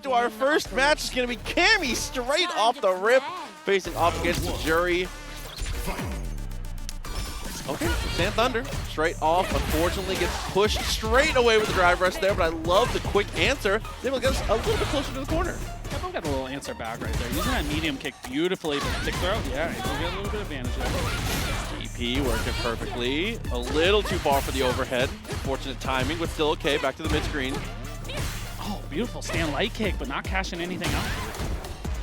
into our first match. It's going to be Cammy straight off the rip, facing off against Juri. Okay, Sand Thunder straight off. Unfortunately, gets pushed straight away with the drive rush there, but I love the quick answer. They will get us a little bit closer to the corner. I've got a little answer back right there. Using that medium kick beautifully, but stick throw, yeah, he'll get a little bit of advantage there. DP working perfectly. A little too far for the overhead. Fortunate timing, but still okay. Back to the mid screen. Oh, beautiful stand light kick, but not cashing anything out.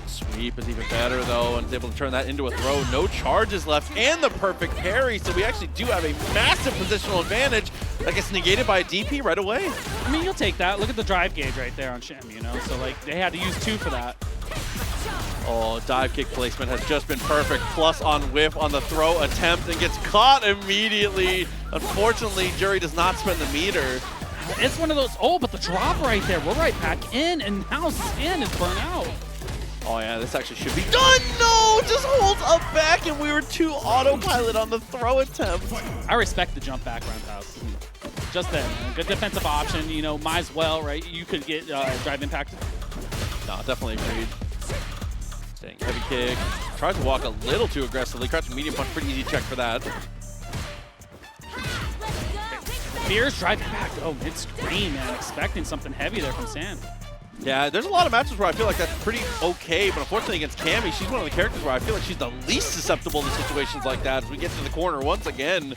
Sweep is even better though, and is able to turn that into a throw. No charges left, and the perfect parry. So we actually do have a massive positional advantage that gets negated by a DP right away. I mean, you'll take that. Look at the drive gauge right there on Shim, you know? So, like, they had to use 2 for that. Oh, dive kick placement has just been perfect. Plus on whiff on the throw attempt and gets caught immediately. Unfortunately, Juri does not spend the meter. It's one of those, oh, but the drop right there. We're right back in, and now Sand is burnt out. Oh yeah, this actually should be done. No, just holds up back, and we were too autopilot on the throw attempt. I respect the jump back roundhouse. Just there, man. Good defensive option. You know, might as well, right? You could get drive impacted. No, definitely agreed. Staying heavy kick. Tries to walk a little too aggressively. Crouching medium punch, pretty easy check for that. Fears driving back. Oh, mid-screen, man. Expecting something heavy there from Sand. Yeah, there's a lot of matches where I feel like that's pretty okay, but unfortunately against Cammy, she's one of the characters where I feel like she's the least susceptible to situations like that as we get to the corner once again.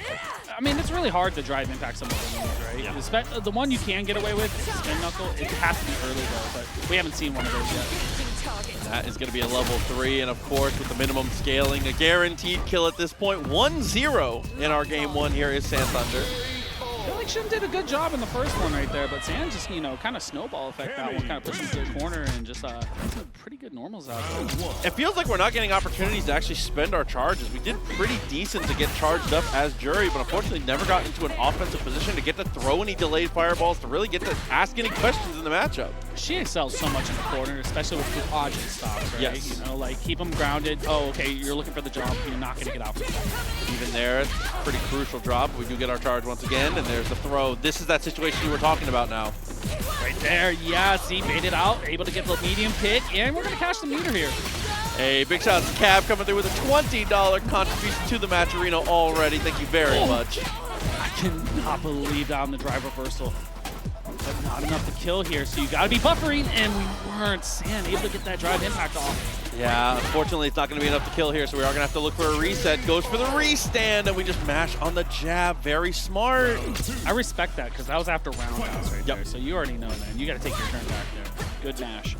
I mean, it's really hard to drive impact some of the moves, right? Yeah. The one you can get away with, Spin Knuckle, it has to be early though, but we haven't seen one of those yet. And that is going to be a level 3, and of course with the minimum scaling, a guaranteed kill at this point. 1-0 in our game 1 here is Sand Thunder. I feel like Shim did a good job in the first one right there, but Sand just, you know, kind of snowball effect that one, kind of pushed him to the corner and just some pretty good normals out there. It feels like we're not getting opportunities to actually spend our charges. We did pretty decent to get charged up as Juri, but unfortunately never got into an offensive position to get to throw any delayed fireballs, to really get to ask any questions in the matchup. She excels so much in the corner, especially with dodging stocks, right? Yes. You know, like keep them grounded. Oh, okay, you're looking for the jump. You're not going to get out from that. Even there, it's a pretty crucial drop. We do get our charge once again, and there's the throw. This is that situation you were talking about now. Right there, yeah, see, baited out, able to get the medium kick, and we're going to cash the meter here. Hey, big shout out to Cab coming through with a $20 contribution to the match arena already. Thank you very much. I cannot believe that on the drive reversal. But not enough to kill here, so you got to be buffering, and we weren't. Sand able to get that drive impact off. Yeah, unfortunately, it's not going to be enough to kill here, so we are going to have to look for a reset. Goes for the restand, and we just mash on the jab. Very smart. I respect that, because that was after roundhouse right there, so you already know, man. You got to take your turn back there. Good mash.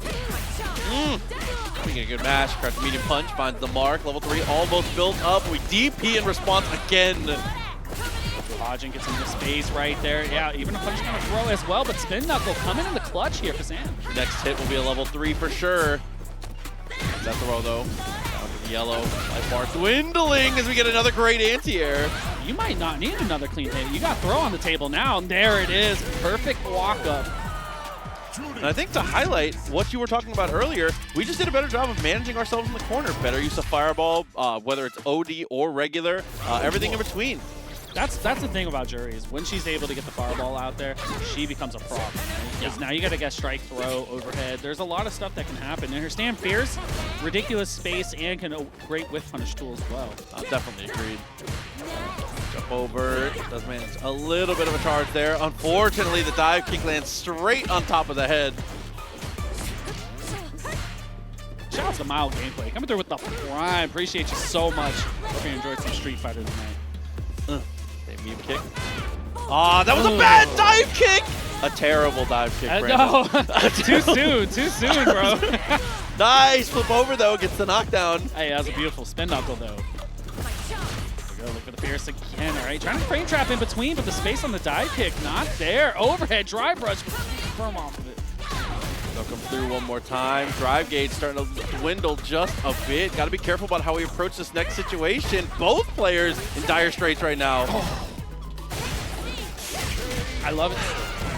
Making a good mash. Crouch medium punch, finds the mark. Level 3 almost built up. We DP in response again. Lodging gets into space right there. Yeah, even a punch kind of throw as well, but Spin Knuckle coming in the clutch here for Sand. Next hit will be a level 3 for sure. That throw though. Down to the yellow. Life bar dwindling as we get another great anti-air. You might not need another clean hit. You got throw on the table now, and there it is. Perfect walk up. And I think to highlight what you were talking about earlier, we just did a better job of managing ourselves in the corner. Better use of fireball, whether it's OD or regular, everything in between. That's the thing about Juri is when she's able to get the fireball out there, she becomes a problem. Because now you got to get strike, throw, overhead. There's a lot of stuff that can happen. And her stand fierce, ridiculous space, and can a great whiff punish tool as well. Definitely agreed. Jump over, does manage a little bit of a charge there. Unfortunately, the dive kick lands straight on top of the head. Shout out to Mild Gameplay. Coming through with the prime. Appreciate you so much. Hope you enjoyed some Street Fighter tonight. Medium kick. Ah, that was a bad dive kick! A terrible dive kick, no, too soon, bro. Nice, flip over though, gets the knockdown. Hey, that was a beautiful spin knuckle though. There we go, look for the fierce again, all right. Trying to frame trap in between, but the space on the dive kick, not there. Overhead drive rush, firm off of it. They'll come through one more time. Drive gauge starting to dwindle just a bit. Got to be careful about how we approach this next situation. Both players in dire straits right now. Oh. I love it.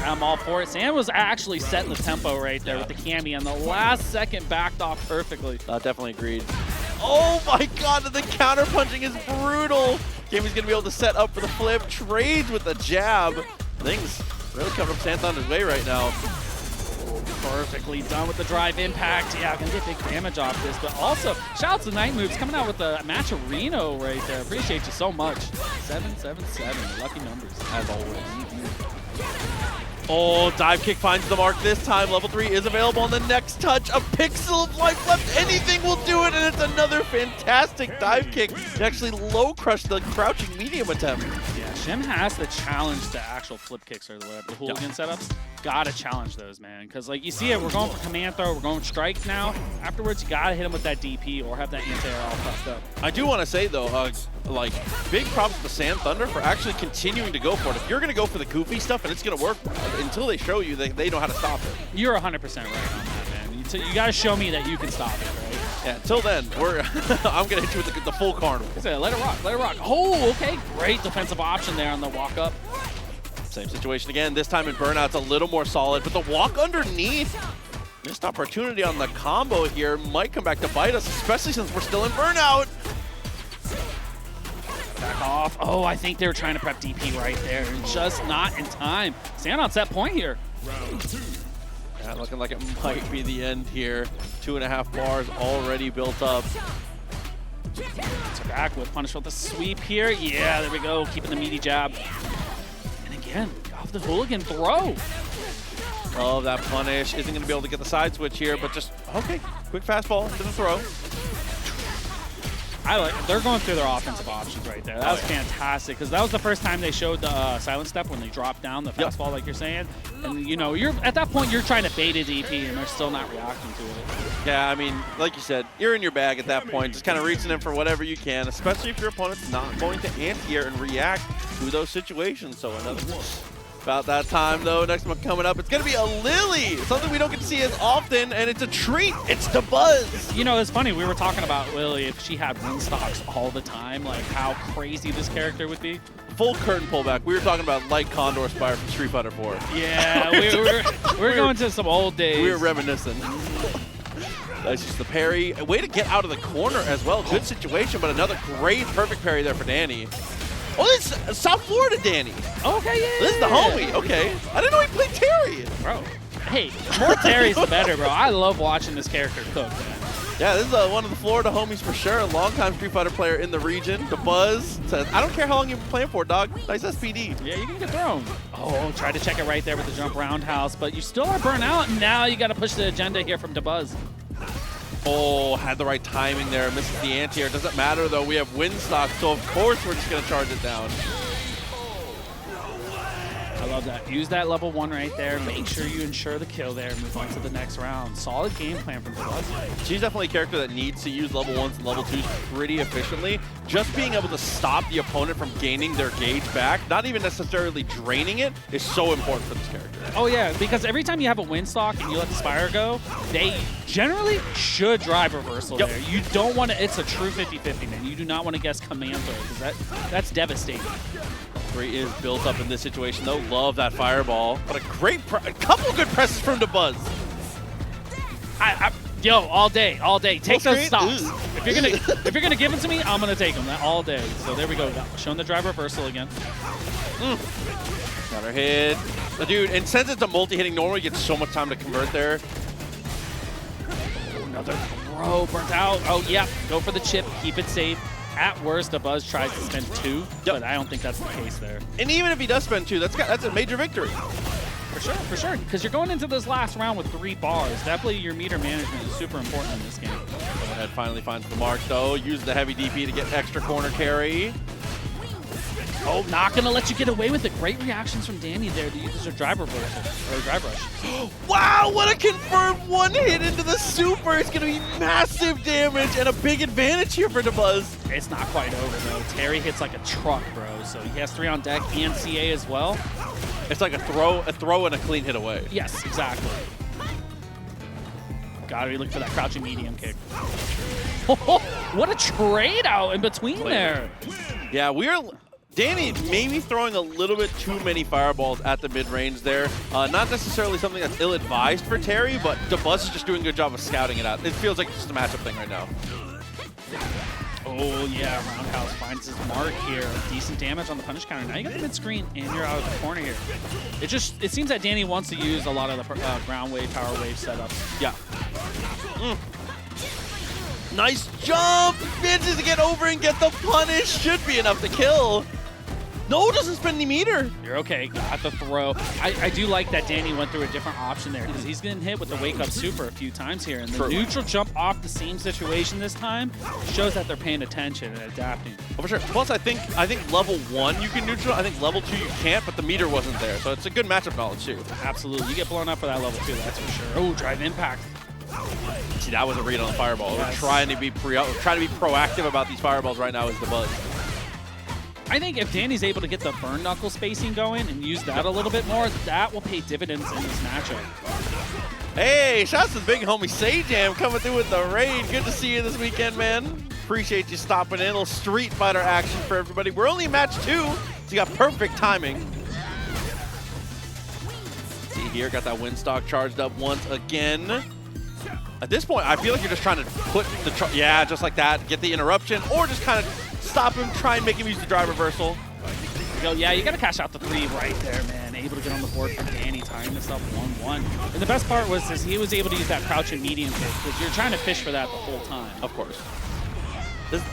I'm all for it. Sand was actually setting the tempo right there with the Cammy, and the last second backed off perfectly. Definitely agreed. Oh my god, the counter punching is brutal. Cammy's going to be able to set up for the flip. Trades with the jab. Things really coming up Sand Thunder's way right now. Perfectly done with the drive impact. Yeah, gonna get big damage off this, but also shout out to Night Moves coming out with the Matcherino right there. Appreciate you so much. 777, lucky numbers as always. Oh, dive kick finds the mark this time. Level 3 is available on the next touch. A pixel of life left. Anything will do it, and it's another fantastic dive kick to actually low crush the crouching medium attempt. Yeah, Shim has to challenge the actual flip kicks or whatever, the hooligan setups. Gotta challenge those, man. Because, like, you see it, we're going for command throw, we're going strike now. Afterwards, you gotta hit him with that DP or have that anti-air all fucked up. I do want to say, though, like, big props to Sand Thunder for actually continuing to go for it. If you're going to go for the goofy stuff and it's going to work, until they show you, they know how to stop it. You're 100% right on that, man. You got to show me that you can stop it, right? Yeah, until then, I'm going to hit you with the full carnival. Let it rock, let it rock. Oh, okay, great defensive option there on the walk up. Same situation again. This time in Burnout's a little more solid, but the walk underneath, missed opportunity on the combo here, might come back to bite us, especially since we're still in Burnout. Back off. Oh, I think they were trying to prep DP right there, and just not in time. Stand on set point here. Yeah, looking like it might be the end here. 2.5 bars already built up. Back with punish with the sweep here. Yeah, there we go. Keeping the meaty jab. And again, off the hooligan throw. Love that punish. Isn't going to be able to get the side switch here, but just, okay, quick fastball to the throw. They're going through their offensive options right there. That was fantastic because that was the first time they showed the silent step when they dropped down the fastball, like you're saying. And you know, you're at that point you're trying to bait a DP and they're still not reacting to it. Yeah, I mean, like you said, you're in your bag at that point, just kind of reaching in for whatever you can, especially if your opponent's not going to anti-air and react to those situations. So another one. About that time, though, next one coming up, it's going to be a Lily, something we don't get to see as often, and it's a treat. It's Dabuz. You know, it's funny, we were talking about Lily, if she had win stocks all the time, like how crazy this character would be. Full curtain pullback. We were talking about Light Condor Spire from Street Fighter 4. Yeah, we're going to some old days. We were reminiscing. That's just the parry. A way to get out of the corner as well. Good situation, but another great, perfect parry there for Danny. Oh, this is South Florida Danny. Okay, yeah. This is the homie. Okay. I didn't know he played Terry. Bro, hey, more Terry's the better, bro. I love watching this character cook, man. Yeah, this is one of the Florida homies for sure. A longtime Street Fighter player in the region. Dabuz says, I don't care how long you've been playing for, dog. Nice SPD. Yeah, you can get thrown. Oh, try to check it right there with the jump roundhouse, but you still are burnt out, and now you got to push the agenda here from Dabuz. Oh, had the right timing there. Misses the anti-air. Doesn't matter, though. We have Windstock, so of course we're just going to charge it down. I love that. Use that level 1 right there. Make sure you ensure the kill there. Move on to the next round. Solid game plan from Dabuz. She's definitely a character that needs to use level 1s and level 2s pretty efficiently. Just being able to stop the opponent from gaining their gauge back, not even necessarily draining it, is so important for this character. Oh yeah, because every time you have a win stock and you let the Spire go, they generally should drive reversal there. You don't want to, it's a true 50-50, man. You do not want to guess command throw, because that's devastating. 3 is built up in this situation, though. Love that fireball. But a couple good presses from Dabuz. Yo, all day. Take those stops. If you're gonna give it to me, I'm gonna take them all day. So there we go. Showing the drive reversal again. Got her hit. Dude, and since it's a multi-hitting, normally you get so much time to convert there. Another throw, burnt out. Oh yeah, go for the chip, keep it safe. At worst, Dabuz tries to spend 2, but I don't think that's the case there. And even if he does spend 2, that's a major victory. For sure. Because you're going into this last round with 3 bars. Definitely your meter management is super important in this game. Go ahead, finally finds the mark, though. Use the heavy DP to get extra corner carry. Oh, not going to let you get away with it. Great reactions from Danny there to use your drive reversal, or drive rush. Wow, what a confirmed 1 hit into the super. It's going to be massive damage and a big advantage here for Dabuz. It's not quite over, though. Terry hits like a truck, bro. So he has 3 on deck and CA as well. It's like a throw and a clean hit away. Yes, exactly. Gotta be looking for that crouching medium kick. What a trade out in between there. Yeah, Danny maybe throwing a little bit too many fireballs at the mid-range there. Not necessarily something that's ill-advised for Terry, but Dabuz is just doing a good job of scouting it out. It feels like it's just a matchup thing right now. Oh, yeah, Roundhouse finds his mark here. Decent damage on the punish counter. Now you got the mid-screen, and you're out of the corner here. It seems that Danny wants to use a lot of the ground wave, power wave setups. Yeah. Nice jump! Manages to get over and get the punish. Should be enough to kill. No, doesn't spend any meter. You're okay, got the throw. I do like that Danny went through a different option there because he's getting hit with the wake-up super a few times here. And the neutral jump off the same situation this time shows that they're paying attention and adapting. Oh, for sure. Plus, I think level 1 you can neutral. I think level 2 you can't, but the meter wasn't there. So it's a good matchup knowledge, too. Absolutely. You get blown up for that level 2, that's for sure. Oh, drive impact. See, that was a read on the fireball. Yes. We're trying to be proactive about these fireballs right now is the buzz. I think if Danny's able to get the burn knuckle spacing going and use that a little bit more, that will pay dividends in this matchup. Hey, shouts to the big homie Sajam coming through with the raid. Good to see you this weekend, man. Appreciate you stopping in. A little Street Fighter action for everybody. We're only in match 2, so you got perfect timing. See here, got that Windstock charged up once again. At this point, I feel like you're just trying to put the, yeah, just like that, get the interruption, or just kind of stop him, try and make him use the drive reversal. Yeah, you got to cash out the 3 right there, man. Able to get on the board for Danny, tying this up 1-1. And the best part was he was able to use that crouch and medium kick, because you're trying to fish for that the whole time. Of course.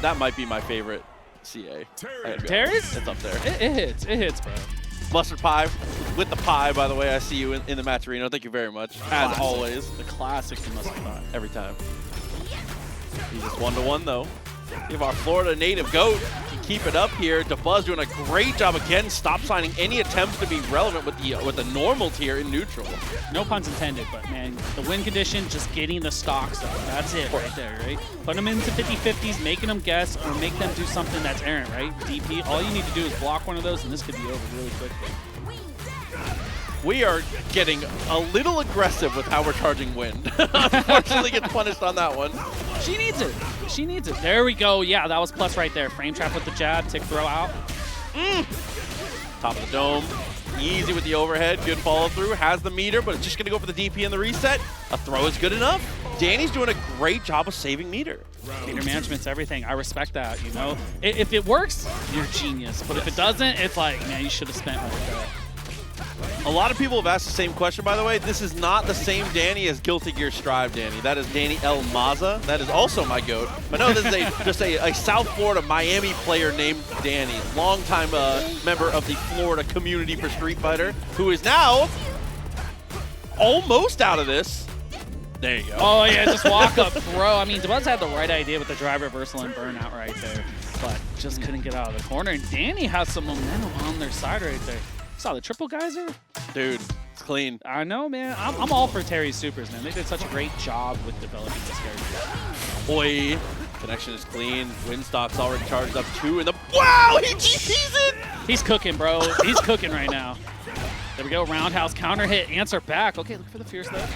That might be my favorite CA. Terry's? It's up there. It hits, bro. Mustard pie with the pie, by the way. I see you in the match arena. Thank you very much. As always. The classic mustard pie. Every time. He's just 1-1 though. We have our Florida native GOAT. Can keep it up here. Dabuz doing a great job again, stop signing any attempts to be relevant with the normal tier in neutral. No puns intended, but man, the win condition, just getting the stocks up. That's it right there, right? Put them into 50-50s, making them guess, or make them do something that's errant, right? DP, all you need to do is block one of those, and this could be over really quickly. We are getting a little aggressive with how we're charging wind. Unfortunately, gets punished on that one. She needs it. She needs it. There we go. Yeah, that was plus right there. Frame trap with the jab, tick throw out. Top of the dome. Easy with the overhead. Good follow through. Has the meter, but it's just going to go for the DP and the reset. A throw is good enough. Danny's doing a great job of saving meter. Meter management's everything. I respect that, you know? If it works, you're a genius. But if it doesn't, it's like, man, you should have spent more with that. A lot of people have asked the same question, by the way. This is not the same Danny as Guilty Gear Strive Danny. That is Danny El Maza. That is also my GOAT. But no, this is just a South Florida Miami player named Danny. Longtime member of the Florida community for Street Fighter, who is now almost out of this. There you go. Oh, yeah, just walk up throw. I mean, Dabuz had the right idea with the drive reversal and burnout right there, but just couldn't get out of the corner. And Danny has some momentum on their side right there. Saw the triple geyser? Dude, it's clean. I know, man. I'm all for Terry's supers, man. They did such a great job with developing this character. Boy, connection is clean. Windstock's already charged up 2 in the... Wow, he GP's it! He's cooking, bro. He's cooking right now. There we go. Roundhouse, counter hit, answer back. Okay, look for the fierce though.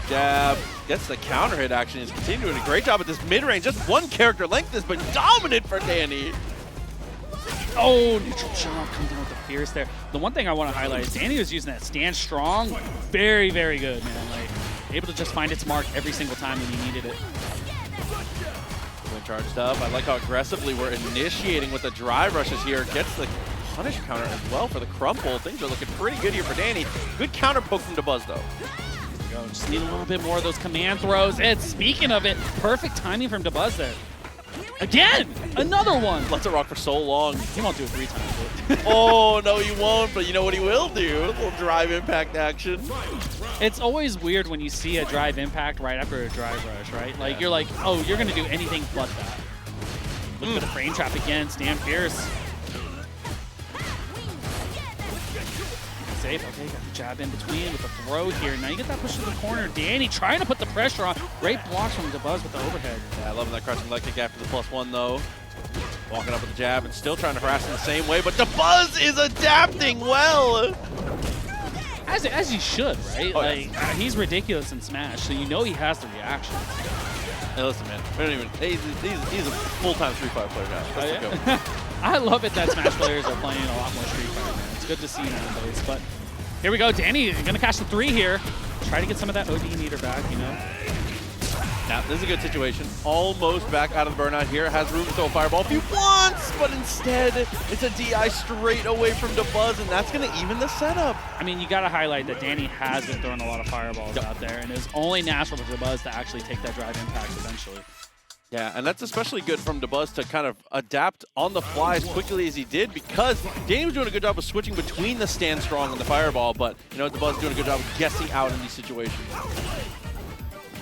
Jab, gets the counter hit action. He's continuing a great job at this mid-range. Just one character length has been dominant for Danny. Oh, neutral jump, coming down with the fierce there. The one thing I want to highlight is Danny was using that stand strong. Very, very good, man. Like, able to just find its mark every single time when he needed it. When charged up, I like how aggressively we're initiating with the drive rushes here. Gets the punish counter as well for the crumple. Things are looking pretty good here for Danny. Good counter poke from Dabuz though. Go. Just need a little bit more of those command throws. And speaking of it, perfect timing from Dabuz there. Again, another one. Lets it rock for so long. He won't do it 3 times. Oh, no, he won't, but you know what he will do? A little drive impact action. It's always weird when you see a drive impact right after a drive rush, right? Like, yeah. You're like, oh, you're going to do anything but that. Look for the frame trap again, stand fierce. Safe. Okay, got the jab in between with the throw here. Now you get that push to the corner. Danny trying to put the pressure on. Great blocks from Dabuz with the overhead. Yeah, I love that crushing leg kick after the +1 though. Walking up with the jab and still trying to harass in the same way, but Dabuz is adapting well. As he should, right? Oh, like he's ridiculous in Smash, so you know he has the reaction. Hey, listen, man. We don't even. He's a full-time Street Fighter player now. Let's go. I love it that Smash players are playing a lot more Street Fighter, man. It's good to see nowadays. But here we go. Danny gonna catch the 3 here. Try to get some of that OD meter back, you know. Now, this is a good situation. Almost back out of the burnout here. Has room to throw a fireball if he wants, but instead, it's a DI straight away from Dabuz, and that's going to even the setup. I mean, you got to highlight that Danny has been throwing a lot of fireballs out there, and it's only natural for Dabuz to actually take that drive impact eventually. Yeah, and that's especially good from Dabuz to kind of adapt on the fly as quickly as he did, because Danny was doing a good job of switching between the stand strong and the fireball, but you know, Dabuz doing a good job of guessing out in these situations.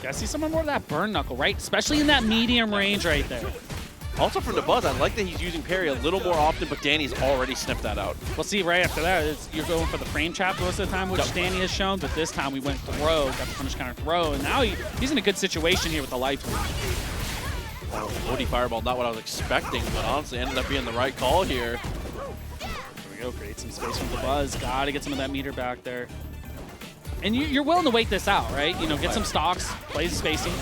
Gotta see some more of that burn knuckle, right? Especially in that medium range right there. Also from Dabuz, I like that he's using parry a little more often, but Danny's already sniffed that out. We'll see right after that. You're going for the frame trap most of the time, which Danny has shown, but this time we went throw, got the punish counter throw, and now he's in a good situation here with the life lead. Oh, OD fireball, not what I was expecting, but honestly ended up being the right call here. There we go, create some space from Dabuz. Gotta get some of that meter back there. And you're willing to wait this out, right? You know, get some stocks, play the spacing.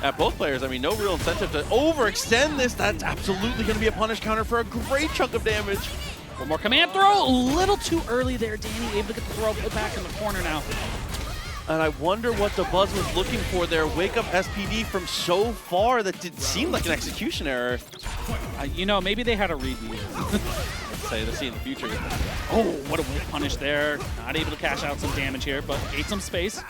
At both players, I mean, no real incentive to overextend this. That's absolutely going to be a punish counter for a great chunk of damage. One more command throw, a little too early there. Danny able to get the throw put back in the corner now. And I wonder what Dabuz was looking for there. Wake up SPD from so far that did seem like an execution error. You know, maybe they had a read. Let's say, let's see in the future. Oh, what a whip punish there. Not able to cash out some damage here, but ate some space.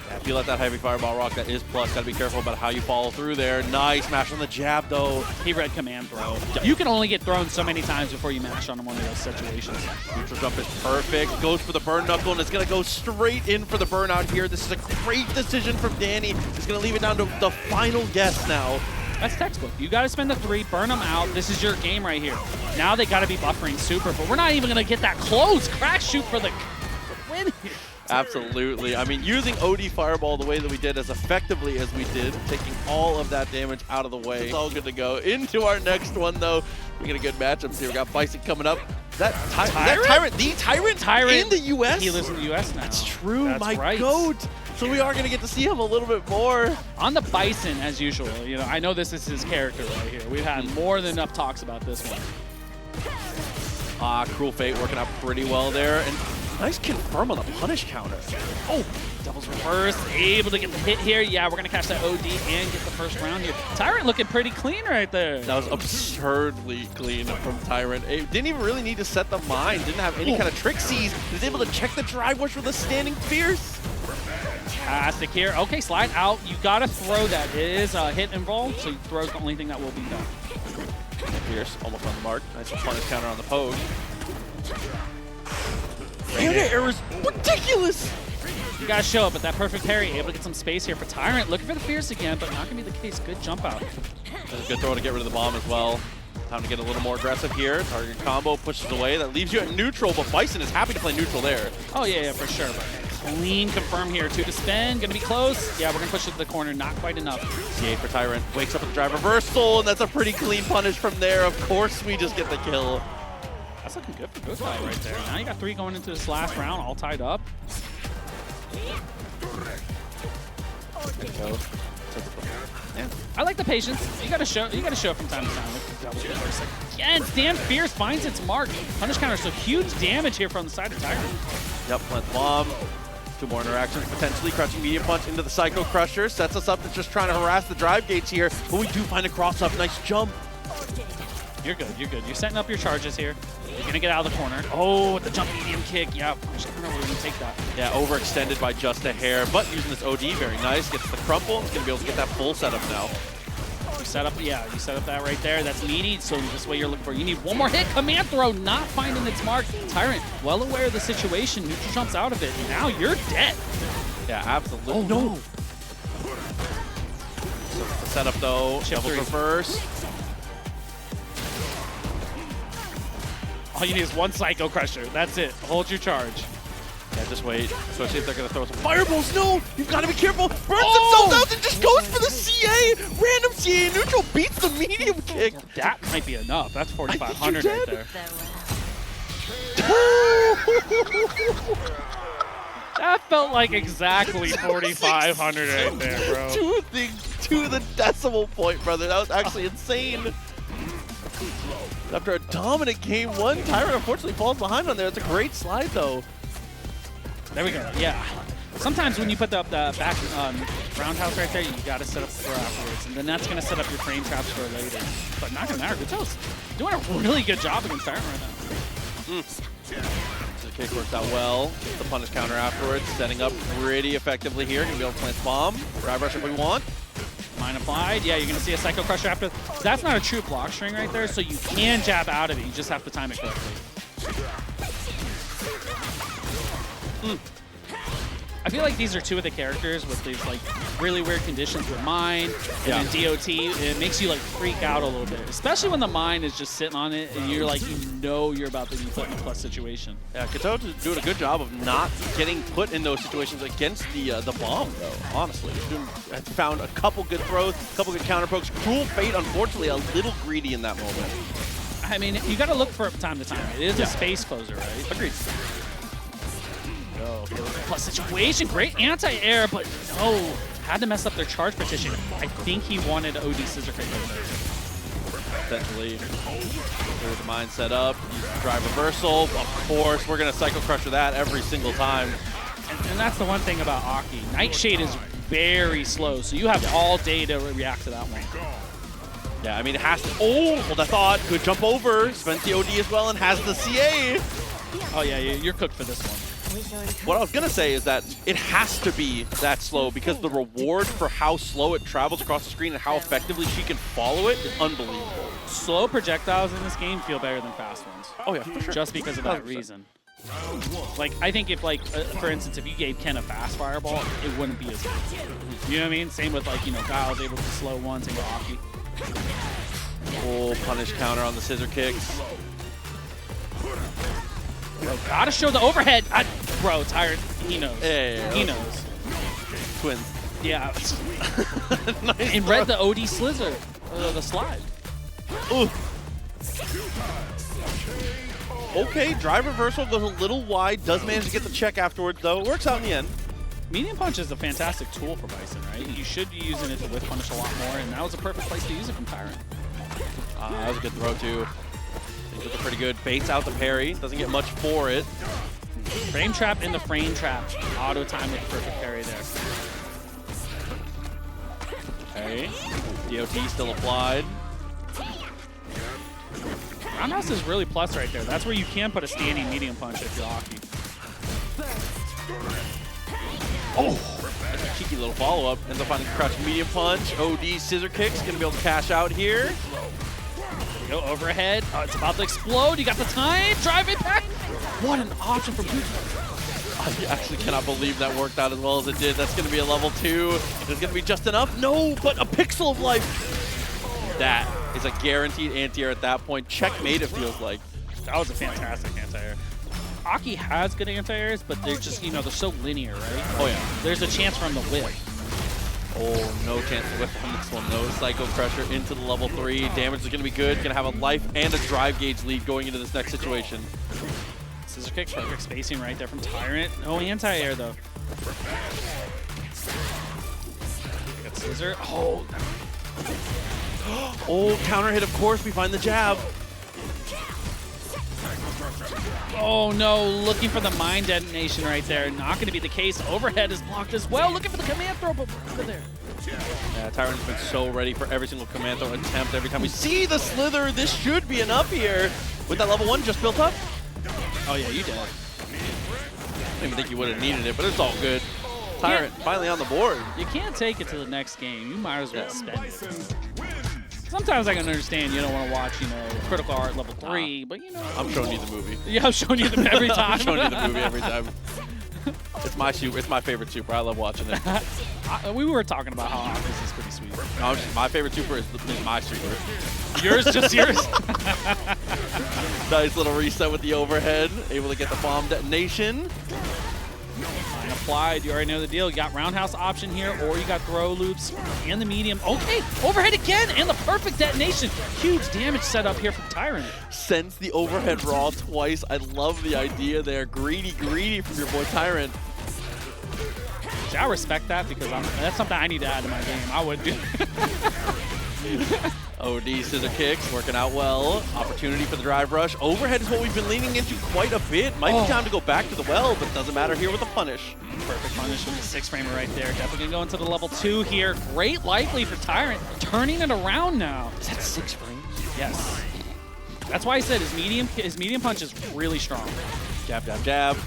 Yeah, if you let that heavy fireball rock, that is plus. Got to be careful about how you follow through there. Nice mash on the jab, though. He read command throw. You can only get thrown so many times before you mash on one of those situations. Neutral jump is perfect. Goes for the burn knuckle, and it's going to go straight in for the burnout here. This is a great decision from Danny. He's going to leave it down to the final guess now. That's textbook. You got to spend the 3, burn them out. This is your game right here. Now they got to be buffering super, but we're not even going to get that close. Crack shoot for the win here. Absolutely. I mean, using OD Fireball the way that we did, as effectively as we did, taking all of that damage out of the way. It's all good to go. Into our next one, though. We get a good matchup here. We got Bison coming up. Is that Tyrant? The Tyrant in the U.S.? He lives in the U.S. now. That's true. That's my right. goat. So we are going to get to see him a little bit more. On the Bison, as usual. You know, I know this is his character right here. We've had more than enough talks about this one. Cruel Fate working out pretty well there. And nice confirm on the punish counter. Oh, doubles reverse, able to get the hit here. Yeah, we're going to catch that OD and get the first round here. Tyrant looking pretty clean right there. That was absurdly clean from Tyrant. It didn't even really need to set the mine. Didn't have any kind of trixies. He was able to check the drive rush with a standing fierce. Fantastic here. Okay, slide out. You got to throw that. It is a hit involved, so throw's the only thing that will be done. Fierce, almost on the mark. Nice punish counter on the poke. Error is ridiculous! You gotta show up at that perfect parry, able to get some space here for Tyrant. Looking for the Fierce again, but not gonna be the case. Good jump out. That's a good throw to get rid of the bomb as well. Time to get a little more aggressive here. Target combo pushes away. That leaves you at neutral, but Bison is happy to play neutral there. Oh yeah, for sure. But clean confirm here. 2 to spin, gonna be close. Yeah, we're gonna push it to the corner, not quite enough. C8 for Tyrant. Wakes up with the drive reversal, and that's a pretty clean punish from there. Of course we just get the kill. That's looking good for Guile right there. Now you got 3 going into this last round, all tied up. Yeah. I like the patience. You gotta show from time to time. Again, Stand Fierce finds its mark. Punish counter, so huge damage here from the side of Tyrant. Yep, plant bomb. 2 more interactions potentially. Crushing medium punch into the Psycho Crusher. Sets us up to just trying to harass the drive gates here, but we do find a cross up. Nice jump. You're good, you're good. You're setting up your charges here. You're gonna get out of the corner. Oh, the jump medium kick. Yeah, punish counter, we're gonna take that. Yeah, overextended by just a hair, but using this OD, very nice. Gets the crumple. It's gonna be able to get that full setup now. You set up, yeah, you set up that right there. That's meaty, so this is what you're looking for. You need one more hit. Command throw, not finding its mark. Tyrant, well aware of the situation. Neutral jumps out of it. Now you're dead. Yeah, absolutely. Oh, no. So the setup, though. Double reverse. All you need is 1 Psycho Crusher. That's it. Hold your charge. Yeah, just wait. Especially if they're going to throw some fireballs. No! You've got to be careful. Burns themselves out and just goes for the CA. Random CA neutral beats the medium kick. That might be enough. That's 4,500 right there. That felt like exactly 4,500 right there, bro. To the decimal point, brother. That was actually insane. After a dominant game 1, Tyrant unfortunately falls behind on there. It's a great slide, though. There we go. Yeah. Sometimes when you put the back roundhouse right there, you got to set up for afterwards, and then that's going to set up your frame traps for later. But not going to matter. Guito's doing a really good job against Tyrant right now. The kick worked out well. The punish counter afterwards, setting up pretty effectively here. Gonna be able to plant the bomb. Grab rush if we want. Mine applied. Yeah, you're going to see a Psycho Crusher after. That's not a true block string right there, so you can jab out of it. You just have to time it correctly. I feel like these are two of the characters with these like really weird conditions with mine and then DOT. It makes you like freak out a little bit, especially when the mine is just sitting on it and you're like, you're about to be put in a plus situation. Yeah, Guito's doing a good job of not getting put in those situations against the bomb, though, honestly. Has found a couple good throws, a couple good counter pokes. Cruel Fate, unfortunately, a little greedy in that moment. I mean, you got to look for it from time to time. It is a space closer, right? Agreed. Plus situation, great anti-air, but no, had to mess up their charge petition. I think he wanted OD Scissor Kick over there. Essentially, there's the mine set up, drive reversal. Of course, we're going to Psycho Crusher that every single time. And that's the one thing about Aki. Nightshade is very slow, so you have all day to react to that one. Yeah, I mean, it has to. Oh, hold that thought. Good jump over. Spent the OD as well and has the CA. Oh, yeah, you're cooked for this one. What I was going to say is that it has to be that slow because the reward for how slow it travels across the screen and how effectively she can follow it is unbelievable. Slow projectiles in this game feel better than fast ones. Oh, yeah, for sure. Just because of that 100%. Reason. Like, I think if, like, for instance, if you gave Ken a fast fireball, it wouldn't be as good. You know what I mean? Same with, like, you know, Guile's able to slow one, same with Aki. Full punish counter on the scissor kicks. Bro, gotta show the overhead. Bro, Tyrant, he knows. Yeah, he knows. Twins. Yeah. Nice and read the OD Slither, the slide. Ooh. Okay, drive reversal goes a little wide. Does manage to get the check afterwards, though. It works out in the end. Medium punch is a fantastic tool for Bison, right? You should be using it to whiff punish a lot more, and that was a perfect place to use it from Tyrant. That was a good throw, too. He's looking pretty good. Baits out the parry. Doesn't get much for it. Frame trap in the frame trap. Auto time with the perfect parry there. Okay. DOT still applied. Roundhouse is really plus right there. That's where you can put a standing medium punch if you're Aki. Oh! That's a cheeky little follow-up. Ends up finding crouch medium punch. OD scissor kicks. Gonna be able to cash out here. Go overhead. Oh, it's about to explode. You got the time. Drive it back. What an option from Guile. I actually cannot believe that worked out as well as it did. That's going to be a level 2. Is it going to be just enough? No, but a pixel of life. That is a guaranteed anti-air at that point. Checkmate, it feels like. That was a fantastic anti-air. Aki has good anti-airs, but they're just, you know, they're so linear, right? Oh, yeah. There's a chance for him to whip. Oh, no chance to whip on this one. No Psycho Crusher into the level 3. Damage is going to be good. Going to have a life and a drive gauge lead going into this next situation. Scissor kick, perfect spacing right there from Tyrant. No anti-air, though. Got scissor. Oh. Oh, counter hit, of course. We find the jab. Oh, no. Looking for the mine detonation right there. Not going to be the case. Overhead is blocked as well. Looking for the command throw, but over there. Yeah, Tyrant's been so ready for every single command throw attempt. Every time we see the slither, this should be enough here. With that level 1 just built up. Oh, yeah, you did. I didn't even think you would have needed it, but it's all good. Tyrant finally on the board. You can't take it to the next game. You might as well spend it. Sometimes I can understand you don't want to watch, you know, Critical Art level 3, but you know. I'm showing you the movie. Yeah, I'm showing you them every time. I'm showing you the movie every time. It's my super. It's my favorite super. I love watching it. We were talking about how Aqua's is pretty sweet. No, my favorite super is my super. Yours, just yours. Nice little reset with the overhead. Able to get the bomb detonation. Line applied. You already know the deal. You got roundhouse option here, or you got throw loops and the medium. Okay, overhead again, and the perfect detonation. Huge damage set up here from Tyrant. Sends the overhead raw twice. I love the idea there. Greedy from your boy Tyrant. See, I respect that because that's something I need to add to my game. I would do. OD scissor kicks working out well. Opportunity for the drive rush. Overhead is what we've been leaning into quite a bit. Might be time to go back to the well, but doesn't matter here with the punish. Perfect punish with the 6-framer right there. Definitely gonna go into the level 2 here. Great likely for Tyrant, turning it around now. Is that 6 frames? Yes. That's why I said his medium punch is really strong. Jab, jab, jab.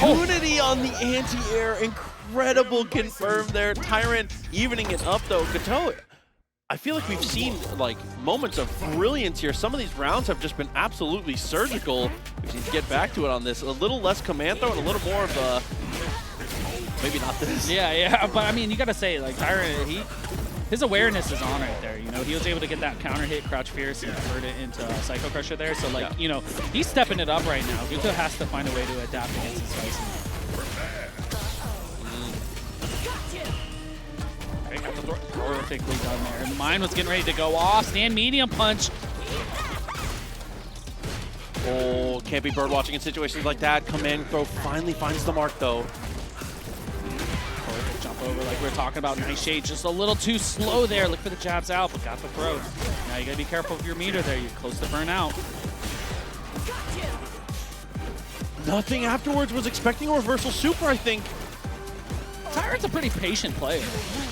Opportunity on the anti-air. Incredible confirm there. Tyrant evening it up though. Kato, I feel like we've seen like moments of brilliance here. Some of these rounds have just been absolutely surgical. We need to get back to it on this. A little less command throw and a little more of maybe not this. Yeah, but I mean, you gotta say, like, Tyrant, his awareness is on right there. You know, he was able to get that counter hit, crouch fierce, and convert it into Psycho Crusher there. So, like, you know, he's stepping it up right now. Guto has to find a way to adapt against his Bison. Perfectly done there. And mine was getting ready to go off. Stand medium punch. Oh, can't be bird watching in situations like that. Command throw finally finds the mark though. Perfect jump over like we were talking about. Nice shade, just a little too slow there. Look for the jabs out, but got the throw. Now you gotta be careful of your meter there. You're close to burnout. Nothing afterwards. Was expecting a reversal super, I think. Tyrant's a pretty patient player.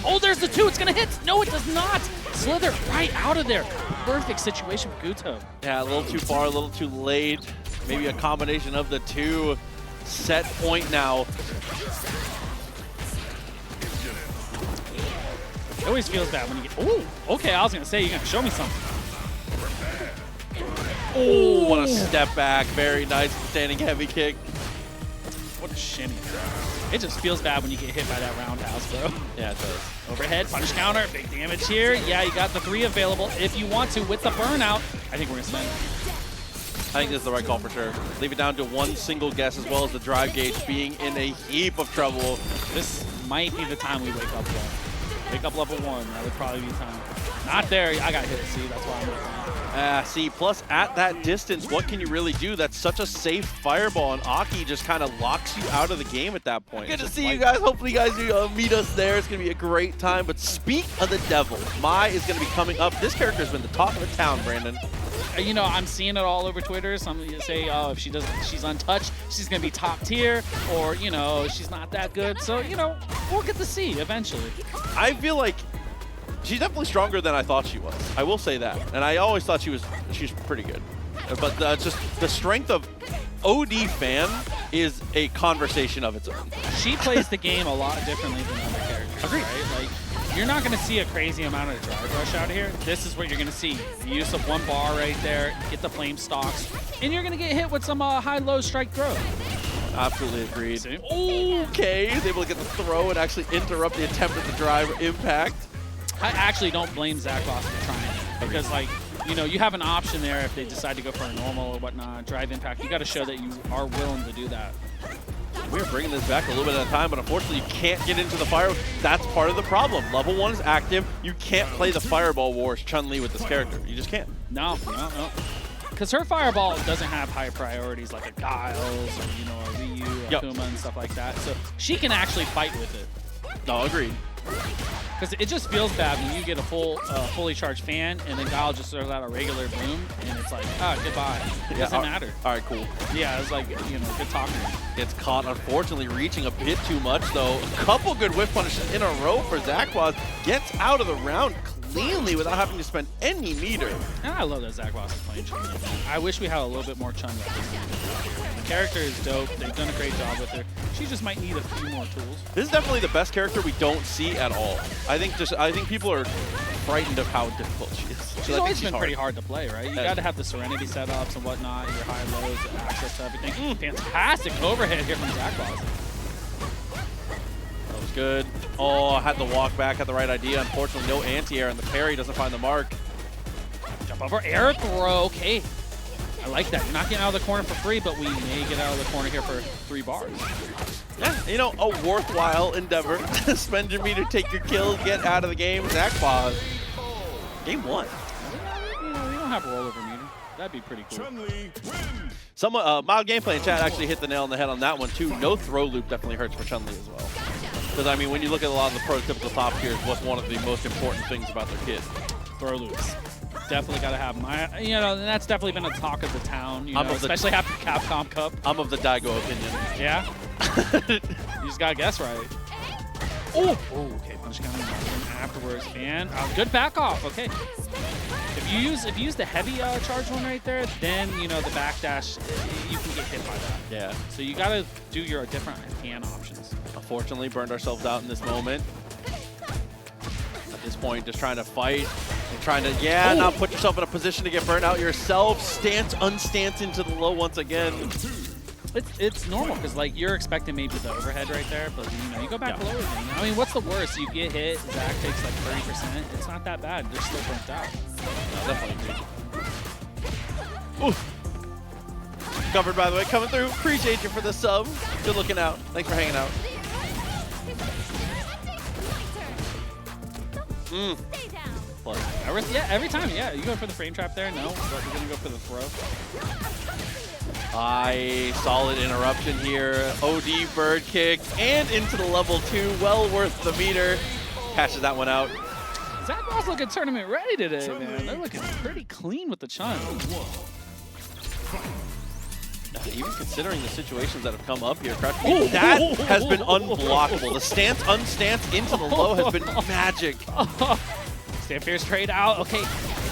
Oh, there's the 2. It's going to hit. No, it does not. Slither right out of there. Perfect situation for Guto. Yeah, a little too far, a little too late. Maybe a combination of the two. Set point now. It always feels bad when you get... Oh, okay, I was going to say, you're going to show me something. Oh, what a step back. Very nice standing heavy kick. What a shimmy. It just feels bad when you get hit by that roundhouse, bro. Yeah, it does. Overhead, punish counter, big damage here. Yeah, you got the 3 available if you want to with the burnout. I think we're going to spend. I think this is the right call for sure. Leave it down to one single guess as well as the drive gauge being in a heap of trouble. This might be the time we wake up one. Wake up level 1. That would probably be time. Not there. I got hit. See, that's why I'm looking. See, plus at that distance, what can you really do? That's such a safe fireball, and Aki just kind of locks you out of the game at that point. Good to see you guys. Hopefully you guys do meet us there. It's going to be a great time. But speak of the devil, Mai is going to be coming up. This character has been the talk of the town, Brandon. You know, I'm seeing it all over Twitter. Some say, oh, if she's untouched, she's going to be top tier, or, you know, she's not that good. So, you know, we'll get to see eventually. I feel like she's definitely stronger than I thought she was. I will say that. And I always thought she's pretty good. But just the strength of OD fan is a conversation of its own. She plays the game a lot differently than other characters. Agreed. Right? Like, you're not going to see a crazy amount of drive rush out of here. This is what you're going to see. The use of 1 bar right there, get the flame stocks, and you're going to get hit with some high-low strike throw. Absolutely agreed. Okay, he's able to get the throw and actually interrupt the attempt at the drive impact. I actually don't blame Zackbozz for trying because, like, you know, you have an option there if they decide to go for a normal or whatnot, drive impact. You got to show that you are willing to do that. We're bringing this back a little bit at a time, but unfortunately you can't get into the fire. That's part of the problem. Level 1 is active. You can't play the Fireball Wars Chun-Li with this character. You just can't. No. Because her Fireball doesn't have high priorities like a Guile's or, you know, a Ryu, Akuma, and stuff like that. So she can actually fight with it. No, agreed. Because it just feels bad when you get a fully charged fan and then Guile just throws out a regular boom and it's like, oh, goodbye. It doesn't matter. All right, cool. Yeah, it's like, you know, good talking. It's caught, unfortunately, reaching a bit too much, though. A couple good whiff punishes in a row for Zackbozz. Gets out of the round cleanly without having to spend any meter. And I love that Zackbozz is playing Chun-Li. I wish we had a little bit more Chun representation. The character is dope. They've done a great job with her. She just might need a few more tools. This is definitely the best character we don't see at all. I think people are frightened of how difficult she is. She's always been pretty hard to play, right? You got to have the Serenity setups and whatnot, your high lows, access to everything. Fantastic overhead here from Zackbozz. That was good. Oh, had the walk back, had the right idea. Unfortunately, no anti-air, and the parry doesn't find the mark. Jump over air throw. Okay. I like that. You're not getting out of the corner for free, but we may get out of the corner here for 3 bars. Yeah, you know, a worthwhile endeavor. Spend your meter, take your kill, get out of the game. Zackbozz. Game 1. You know, we don't have a rollover meter. That'd be pretty cool. Someone, Mild Gameplay in chat actually hit the nail on the head on that one, too. No throw loop definitely hurts for Chun-Li as well. Because, I mean, when you look at a lot of the prototypical top tiers, what's one of the most important things about their kid? Throw loops. Definitely got to have them. You know, and that's definitely been a talk of the town, you know, especially after Capcom Cup. I'm of the Daigo opinion. Yeah? You just got to guess right. Oh, okay, punish counter afterwards, and good back off, okay. If you use the heavy charge one right there, then, you know, the backdash, you can get hit by that. Yeah. So you got to do your different hand options. Unfortunately, burned ourselves out in this moment. At this point, just trying to fight and trying to, not put yourself in a position to get burnt out yourself. Stance, unstance into the low once again. It's normal because, like, you're expecting maybe the overhead right there, but, you know, you go back lower. I mean, what's the worst? You get hit, Zach takes like 30%. It's not that bad. They're still burnt out. No, definitely agree. Ooh. Covered, by the way, coming through. Appreciate you for the sub. Good looking out. Thanks for hanging out. Plus. Yeah, every time, yeah. You going for the frame trap there? No, but we're going to go for the throw. Solid interruption here. OD bird kick and into the level 2. Well worth the meter. Catches that one out. Zackbozz looking tournament ready today, man. They're looking pretty clean with the Chun. Even considering the situations that have come up here, that has been unblockable. The stance, unstance into the low has been magic. Stand Fierce trade out. Okay,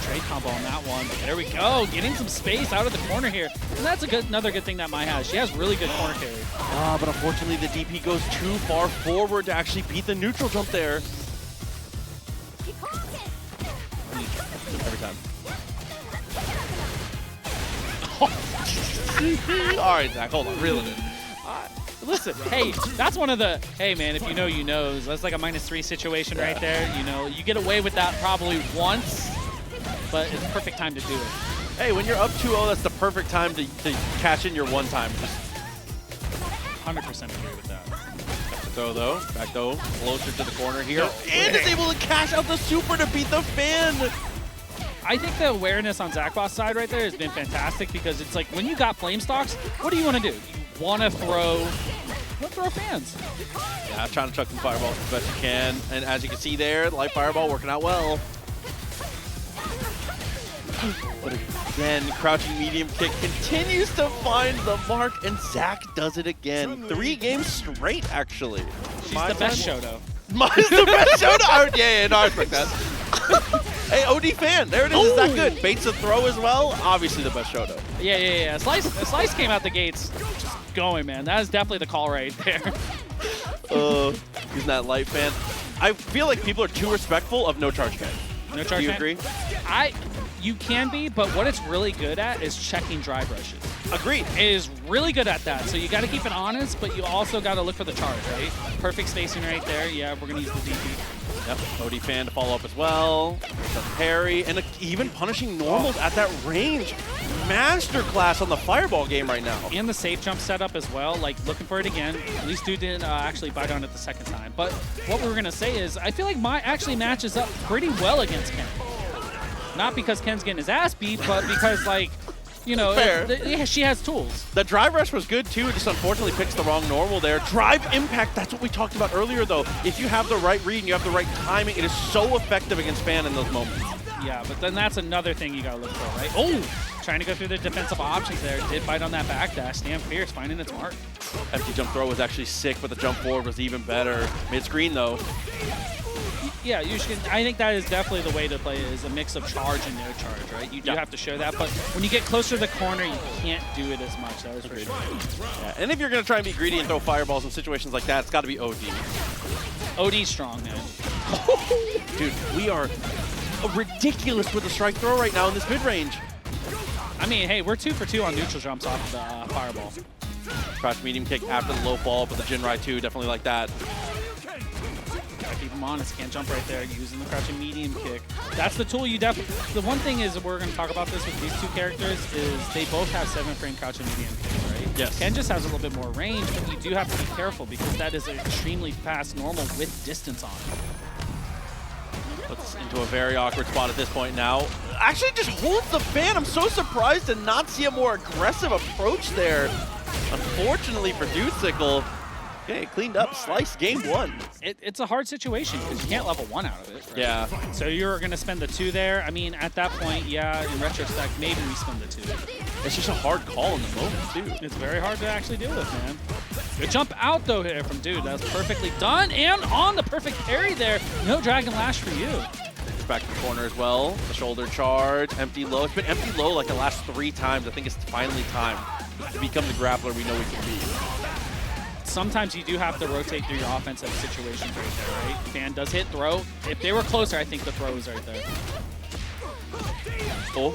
trade combo on that one. But there we go. Getting some space out of the corner here. And that's another good thing that Mai has. She has really good corner carry. But unfortunately, the DP goes too far forward to actually beat the neutral jump there. Every time. All right, Zach, hold on. Reel it in. Listen, hey, that's one of the, hey, man, if you know, you know. That's like a -3 situation right there. You know, you get away with that probably once, but it's the perfect time to do it. Hey, when you're up 2-0, that's the perfect time to cash in your one time. Just 100% agree with that. Back to throw, though. Back, though. Closer to the corner here. And is able to cash out the super to beat the fan. I think the awareness on Zackbozz's side right there has been fantastic because it's like when you got flame stocks, what do you want to do? You want to throw fans. Yeah, trying to chuck some fireballs as best you can. And as you can see there, light fireball working out well. But again, crouching medium kick continues to find the mark, and Zach does it again. 3 games straight, actually. She's the best Shoto. Mine's the best Shoto. Yeah, no, I respect that. Hey, OD fan, there it is. Is that good? Baits the throw as well. Obviously the best Shoto. Yeah. Slice came out the gates just going, man. That is definitely the call right there. Using that light fan. I feel like people are too respectful of no charge fan. No charge fan? Do you agree? You can be, but what it's really good at is checking drive rushes. Agreed. It is really good at that. So you got to keep it honest, but you also got to look for the charge, right? Perfect spacing right there. Yeah, we're going to use the DP. Yep, OD fan to follow up as well. The parry, and even punishing normals at that range. Masterclass on the fireball game right now. And the safe jump setup as well, like looking for it again. At least dude didn't actually bite on it the second time. But what we were going to say is, I feel like Mai actually matches up pretty well against Ken. Not because Ken's getting his ass beat, but because, like, you know, she has tools. The drive rush was good too, just unfortunately picks the wrong normal there. Drive impact, that's what we talked about earlier though. If you have the right read and you have the right timing, it is so effective against fan in those moments. Yeah, but then that's another thing you gotta look for, right? Oh! Trying to go through the defensive options there. Did bite on that backdash. Stand Fierce, finding its mark. Empty jump throw was actually sick, but the jump forward was even better. Mid-screen though. Yeah, I think that is definitely the way to play it, is a mix of charge and no charge, right? You do have to show that, but when you get closer to the corner, you can't do it as much. That is for sure. Yeah, and if you're going to try and be greedy and throw fireballs in situations like that, it's got to be OD. OD's strong, man. Dude, we are ridiculous with the strike throw right now in this mid-range. I mean, hey, we're 2 for 2 on neutral jumps off the fireball. Crouch medium kick after the low fall, but the Jinrai 2, definitely like that. Gotta keep him honest. Can't jump right there. Using the crouching medium kick. That's the tool you definitely. The one thing is, we're going to talk about this with these 2 characters, is they both have 7-frame crouching medium kick, right? Yes. Ken just has a little bit more range, but you do have to be careful because that is an extremely fast normal with distance on it. Puts into a very awkward spot at this point now. Actually just holds the fan. I'm so surprised to not see a more aggressive approach there. Unfortunately for Dudesickle, Okay, cleaned up. Slice game 1. It's a hard situation because you can't level 1 out of it. Right? Yeah. So you're going to spend the 2 there. I mean, at that point, yeah, in retrospect, maybe we spend the 2. It's just a hard call in the moment, too. It's very hard to actually deal with, man. Good jump out, though, here from Dude. That was perfectly done. And on the perfect parry there. No Dragon Lash for you. Back to the corner as well. The shoulder charge, empty low. It's been empty low like the last 3 times. I think it's finally time to become the grappler we know we can be. Sometimes you do have to rotate through your offensive situations right there, right? Fan does hit throw. If they were closer, I think the throw is right there. Oh,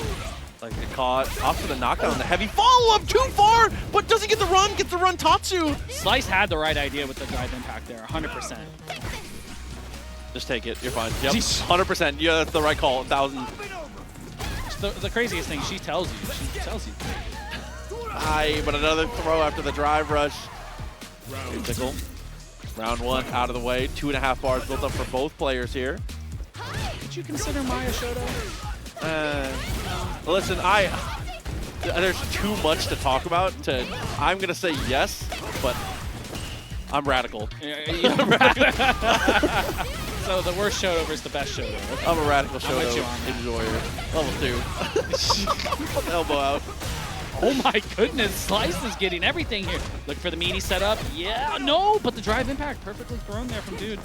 like it caught off to the knockdown. The heavy follow-up too far, but doesn't get the run. Gets the run Tatsu. Slice had the right idea with the drive impact there, 100%. Just take it. You're fine. Yep, 100%. Yeah, that's the right call. 1,000. The craziest thing, she tells you. She tells you. Aye, but another throw after the drive rush. Tickle. Round 1 out of the way. 2.5 bars built up for both players here. Did you consider Maya Shoto? Listen, there's too much to talk about. I'm gonna say yes, but I'm radical. So the worst Shoto versus the best Shoto. Okay. I'm a radical I'm with you Shoto on that. enjoyer. Level 2. Put the elbow out. Oh my goodness, Slice is getting everything here. Look for the meaty setup. Yeah, no, but the drive impact perfectly thrown there from Dude.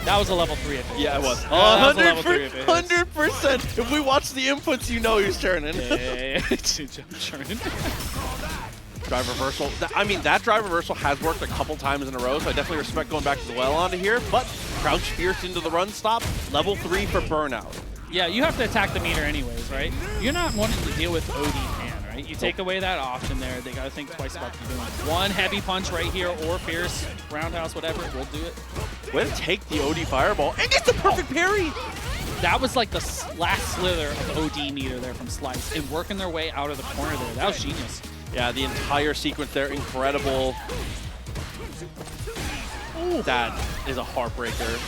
That was a level 3 if it Yeah, it was. 100%. If we watch the inputs, you know he's turning. Yeah. Churning. Drive reversal. I mean, that drive reversal has worked a couple times in a row, so I definitely respect going back as well onto here. But crouch fierce into the run stop. Level 3 for burnout. Yeah, you have to attack the meter anyways, right? You're not wanting to deal with OD pan, right? You take away that option there. They got to think twice about what you're doing. One heavy punch right here or fierce, roundhouse, whatever. We'll do it. Way to take the OD fireball and get the perfect parry. That was like the last slither of OD meter there from Slice and working their way out of the corner there. That was genius. Yeah, the entire sequence there, incredible. Ooh. That is a heartbreaker.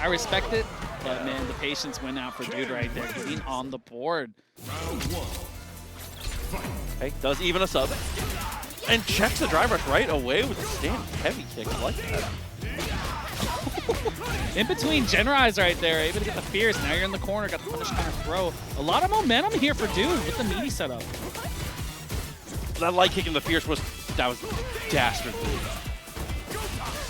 I respect it, but man, the patience went out for Dude right there, getting on the board. Okay, does even us up. And checks the drive rush right away with the stand heavy kick. I like that. In between Genrise right there, able to get the fierce. Now you're in the corner, got the punish counter throw. A lot of momentum here for Dude with the meaty setup. That light kick in the fierce was dastardly.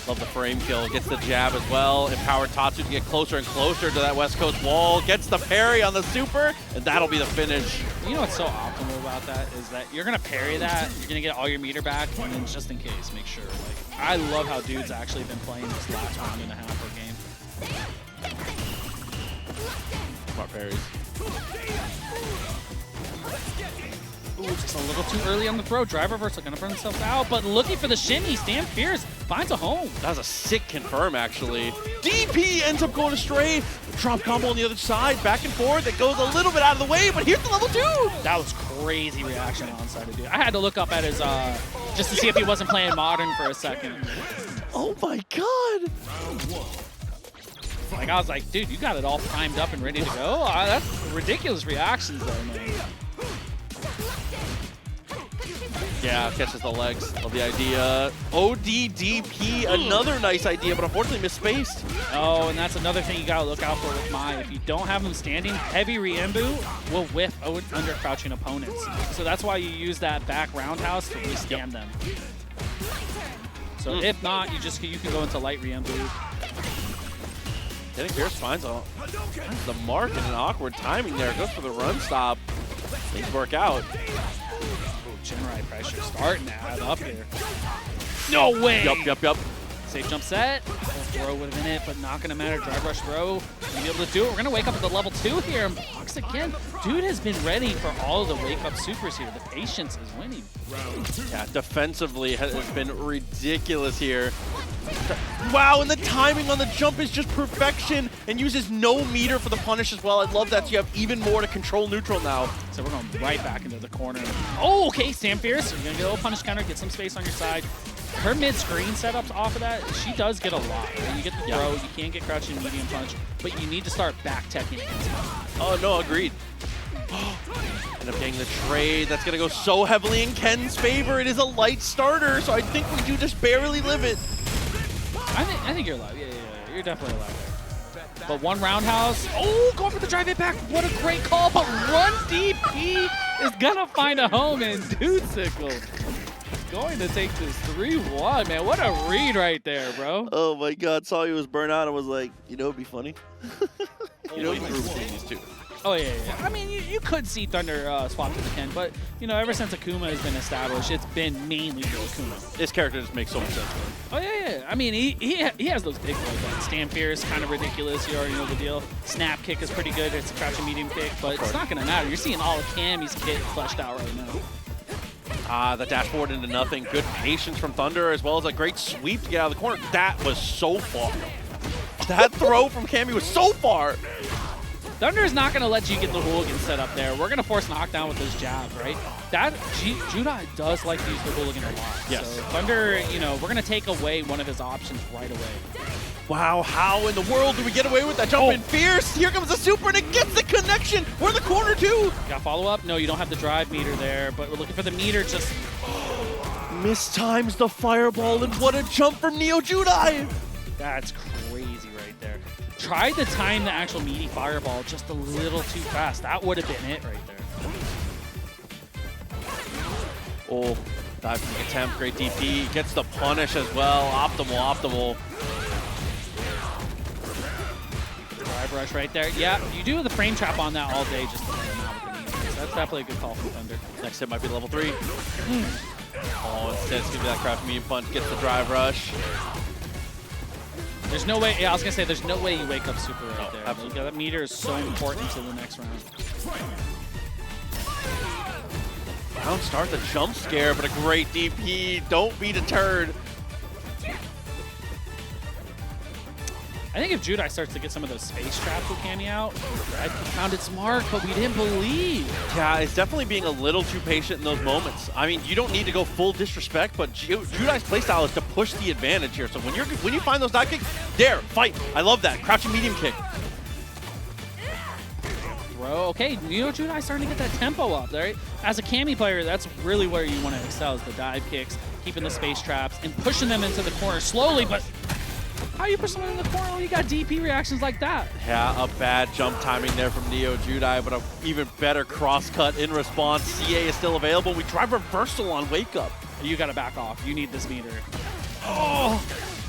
Love the frame kill. Gets the jab as well. Empowered Tatsu to get closer and closer to that West Coast wall. Gets the parry on the super, and that'll be the finish. You know what's so optimal about that is that you're going to parry that, you're going to get all your meter back, and then just in case, make sure. Like, I love how Dude's actually been playing this last round and a half of game. Smart parries. Ooh, just a little too early on the throw. Drive reversal going to burn himself out, but looking for the shimmy. Stand fierce, finds a home. That was a sick confirm, actually. DP ends up going astray. Drop combo on the other side, back and forth. It goes a little bit out of the way, but here's the level 2. That was crazy reaction on side of Dude. I had to look up at his, just to see if he wasn't playing Modern for a second. Oh my god. Like, I was like, dude, you got it all primed up and ready to go? That's ridiculous reactions there, man. Yeah, catches the legs. Love the idea. ODDP, another nice idea, but unfortunately misspaced. Oh, and that's another thing you gotta look out for with Mai. If you don't have him standing, heavy re-embu will whiff under crouching opponents. So that's why you use that back roundhouse to re-stand them. So if not, you can go into light re-embu. Getting fierce finds the mark in an awkward timing there. Goes for the run stop. Things work out. Genrai pressure starting to add up here. No way! Yup. Safe jump set. Throw would have been it, but not going to matter. Drive rush throw. Gonna be able to do it. We're going to wake up at the level 2 here and blocks again. Dude has been ready for all of the wake up supers here. The patience is winning. Yeah, defensively has been ridiculous here. Wow, and the timing on the jump is just perfection and uses no meter for the punish as well. I love that, so you have even more to control neutral now. So we're going right back into the corner. Oh, okay, Sam Fierce. You're going to get a little punish counter, get some space on your side. Her mid-screen setups off of that, she does get a lot. Right? You get the throw, you can get crouching medium punch, but you need to start back-teching against her. Oh, no, agreed. End up getting the trade. That's going to go so heavily in Ken's favor. It is a light starter, so I think we do just barely live it. I think you're alive. Yeah. You're definitely alive there. But one roundhouse. Oh, going for the drive hit back. What a great call. But Run DP is going to find a home, and Dudesicle going to take this 3-1, man. What a read right there, bro. Oh my God, saw he was burnt out and was like, you know, it'd be funny. You know, he group these two. Oh, yeah. I mean, you could see Thunder swap to the Ken, but, you know, ever since Akuma has been established, it's been mainly for Akuma. This character just makes so much sense. Oh, yeah. I mean, he has those big ones. Like Stand Fierce, kind of ridiculous. You already know the deal. Snap kick is pretty good. It's a crouching medium kick, but it's not going to matter. You're seeing all of Cammy's kit fleshed out right now. The dashboard into nothing. Good patience from Thunder, as well as a great sweep to get out of the corner. That was so far. That throw from Cammy was so far. Thunder is not going to let you get the hooligan set up there. We're going to force knockdown with those jabs, right? Judai does like to use the hooligan a lot. Yes. So Thunder, you know, we're going to take away one of his options right away. Wow, how in the world do we get away with that jump in Fierce? Here comes the super, and it gets the connection. We're in the corner, too. Got follow-up? No, you don't have the drive meter there, but we're looking for the meter just... Mistimes the fireball, and what a jump from NeoJudai. That's crazy right there. Tried to time the actual meaty fireball just a little too fast. That would have been it right there. Oh, dive kick attempt, great DP. Gets the punish as well. Optimal. Drive rush right there. Yeah, you do the frame trap on that all day just to play him out with the meters. That's definitely a good call from Thunder. Next hit might be level 3. Oh, instead it's going to be that crouch medium punch. Gets the drive rush. There's no way, I was going to say, there's no way you wake up super right there. Absolutely. That meter is so important to the next round. Round start, the jump scare, but a great DP. Don't be deterred. I think if Judai starts to get some of those space traps with Cammy out, I found it smart, but we didn't believe. Yeah, it's definitely being a little too patient in those moments. I mean, you don't need to go full disrespect, but Judai's playstyle is to push the advantage here. So when you find those dive kicks, there, fight. I love that. Crouching medium kick. Throw. Okay, NeoJudai starting to get that tempo up, right? As a Cammy player, that's really where you want to excel, is the dive kicks, keeping the space traps, and pushing them into the corner slowly, but how you push someone in the corner when you got DP reactions like that? Yeah, a bad jump timing there from NeoJudai, but an even better cross cut in response. CA is still available. We try reversal on wake up. You got to back off. You need this meter. Oh!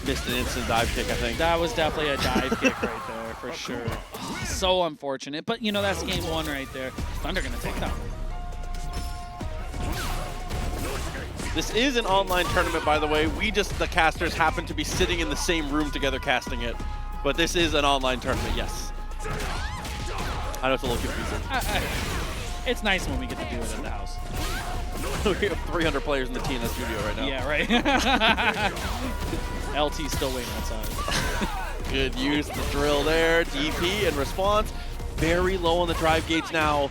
Missed an instant dive kick, I think. That was definitely a dive kick right there, for sure. So unfortunate, but you know, that's game 1 right there. Thunder gonna take that one. This is an online tournament, by the way. The casters happen to be sitting in the same room together casting it. But this is an online tournament, yes. I know it's a little confusing. It's nice when we get to do it in the house. We have 300 players in the TNS studio right now. Yeah, right. LT's still waiting outside. Good use of the drill there. DP in response. Very low on the drive gauge now.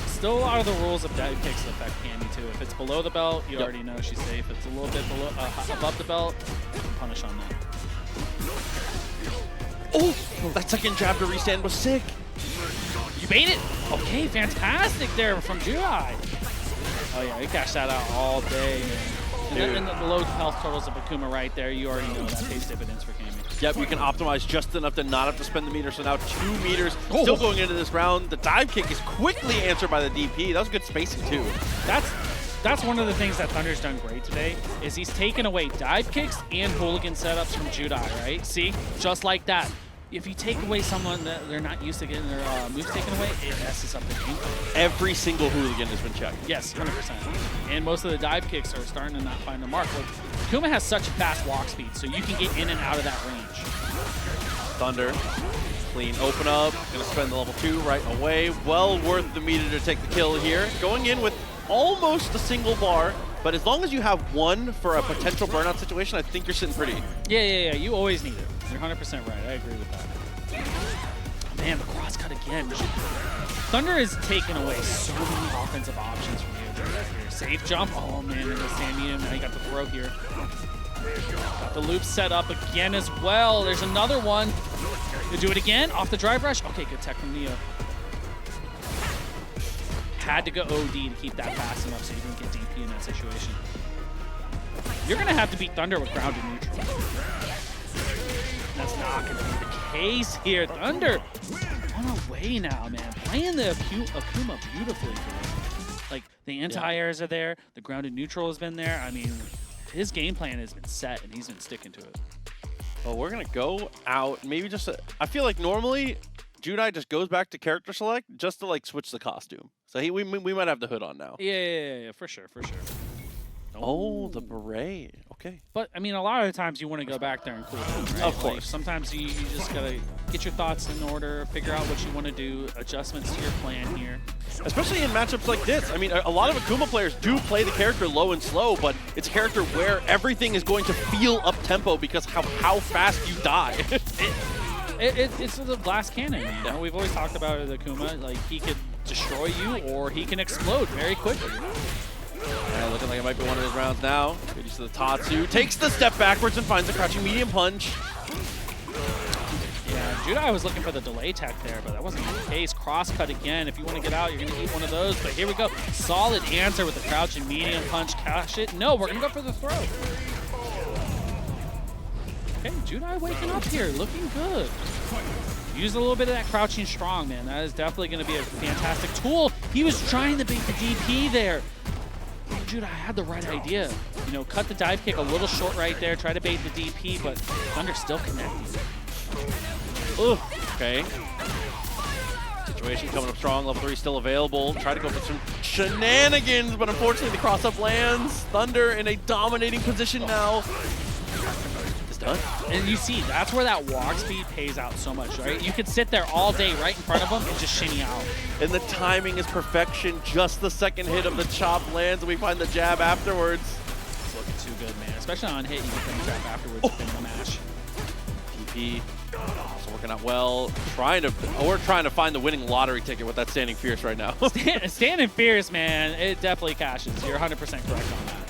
Still a lot of the rules of dive kicks affect Cammy too. If it's below the belt, you already know she's safe. If it's a little bit below, above the belt, punish on that. Oh, that second jab to restand was sick. You bait it. Okay, fantastic there from Juri. Oh yeah, he cashed that out all day. And the low health totals of Akuma right there, you already know that pays dividends for Cammy. Yep, you can optimize just enough to not have to spend the meter. So now 2 meters still going into this round. The dive kick is quickly answered by the DP. That was good spacing too. That's one of the things that Thunder's done great today, is he's taken away dive kicks and hooligan setups from Judai, right? See, just like that. If you take away someone that they're not used to getting their moves taken away, it messes up the game. Every single hooligan has been checked. Yes, 100%. And most of the dive kicks are starting to not find their mark. Like, Akuma has such fast walk speed, so you can get in and out of that range. Thunder, clean open up. Gonna spend the level 2 right away. Well worth the meter to take the kill here. Going in with almost a single bar, but as long as you have 1 for a potential burnout situation, I think you're sitting pretty. Yeah. You always need it. You're 100% right. I agree with that. Man, the cross cut again. Thunder is taking away so many offensive options from you. Safe jump. Oh man, in the stand medium. Now you got the throw here. Got the loop set up again as well. There's another one. You do it again off the drive rush. Okay, good tech from Neo. had to go OD to keep that fast enough so you didn't get DP in that situation. You're going to have to beat Thunder with ground and neutral. That's not going to be the case here. Thunder on a way now, man. Playing the Akuma beautifully. Like, the anti-airs are there. The ground and neutral has been there. I mean, his game plan has been set, and he's been sticking to it. Well, we're going to go out. Maybe just I feel like normally Judai just goes back to character select just to, like, switch the costume. So we might have the hood on now. Yeah, for sure, for sure. Oh, the beret. Okay. But, I mean, a lot of the times you want to go back there and cool down, right? Of course. Like, sometimes you just got to get your thoughts in order, figure out what you want to do, adjustments to your plan here. Especially in matchups like this. I mean, a lot of Akuma players do play the character low and slow, but it's a character where everything is going to feel up-tempo because how fast you die. It's the blast cannon, you know? We've always talked about it with Akuma. Like, he could destroy you or he can explode very quickly. Yeah, looking like it might be one of his rounds now. Good use of the Tatsu. Takes the step backwards and finds a crouching medium punch. Yeah, Judai was looking for the delay tech there, but that wasn't the case. Cross-cut again. If you want to get out, you're going to eat one of those. But here we go. Solid answer with the crouching medium punch. Cash it. No, we're going to go for the throw. Okay, Judai waking up here. Looking good. Use a little bit of that crouching strong, man. That is definitely going to be a fantastic tool. He was trying to beat the DP there. Judai had the right idea. You know, cut the dive kick a little short right there, try to bait the DP, but Thunder still connecting. Ugh. Okay. Situation coming up strong. Level 3 still available. Try to go for some shenanigans, but unfortunately the cross-up lands. Thunder in a dominating position now. It's done. And you see, that's where that walk speed pays out so much, right? You could sit there all day right in front of him and just shinny out. And the timing is perfection. Just the second hit of the chop lands, and we find the jab afterwards. It's looking too good, man. Especially on hit, you get the jab afterwards in the mash. DP also working out well. Trying to find the winning lottery ticket with that standing fierce right now. Standing fierce, man. It definitely cashes. You're 100% correct on that.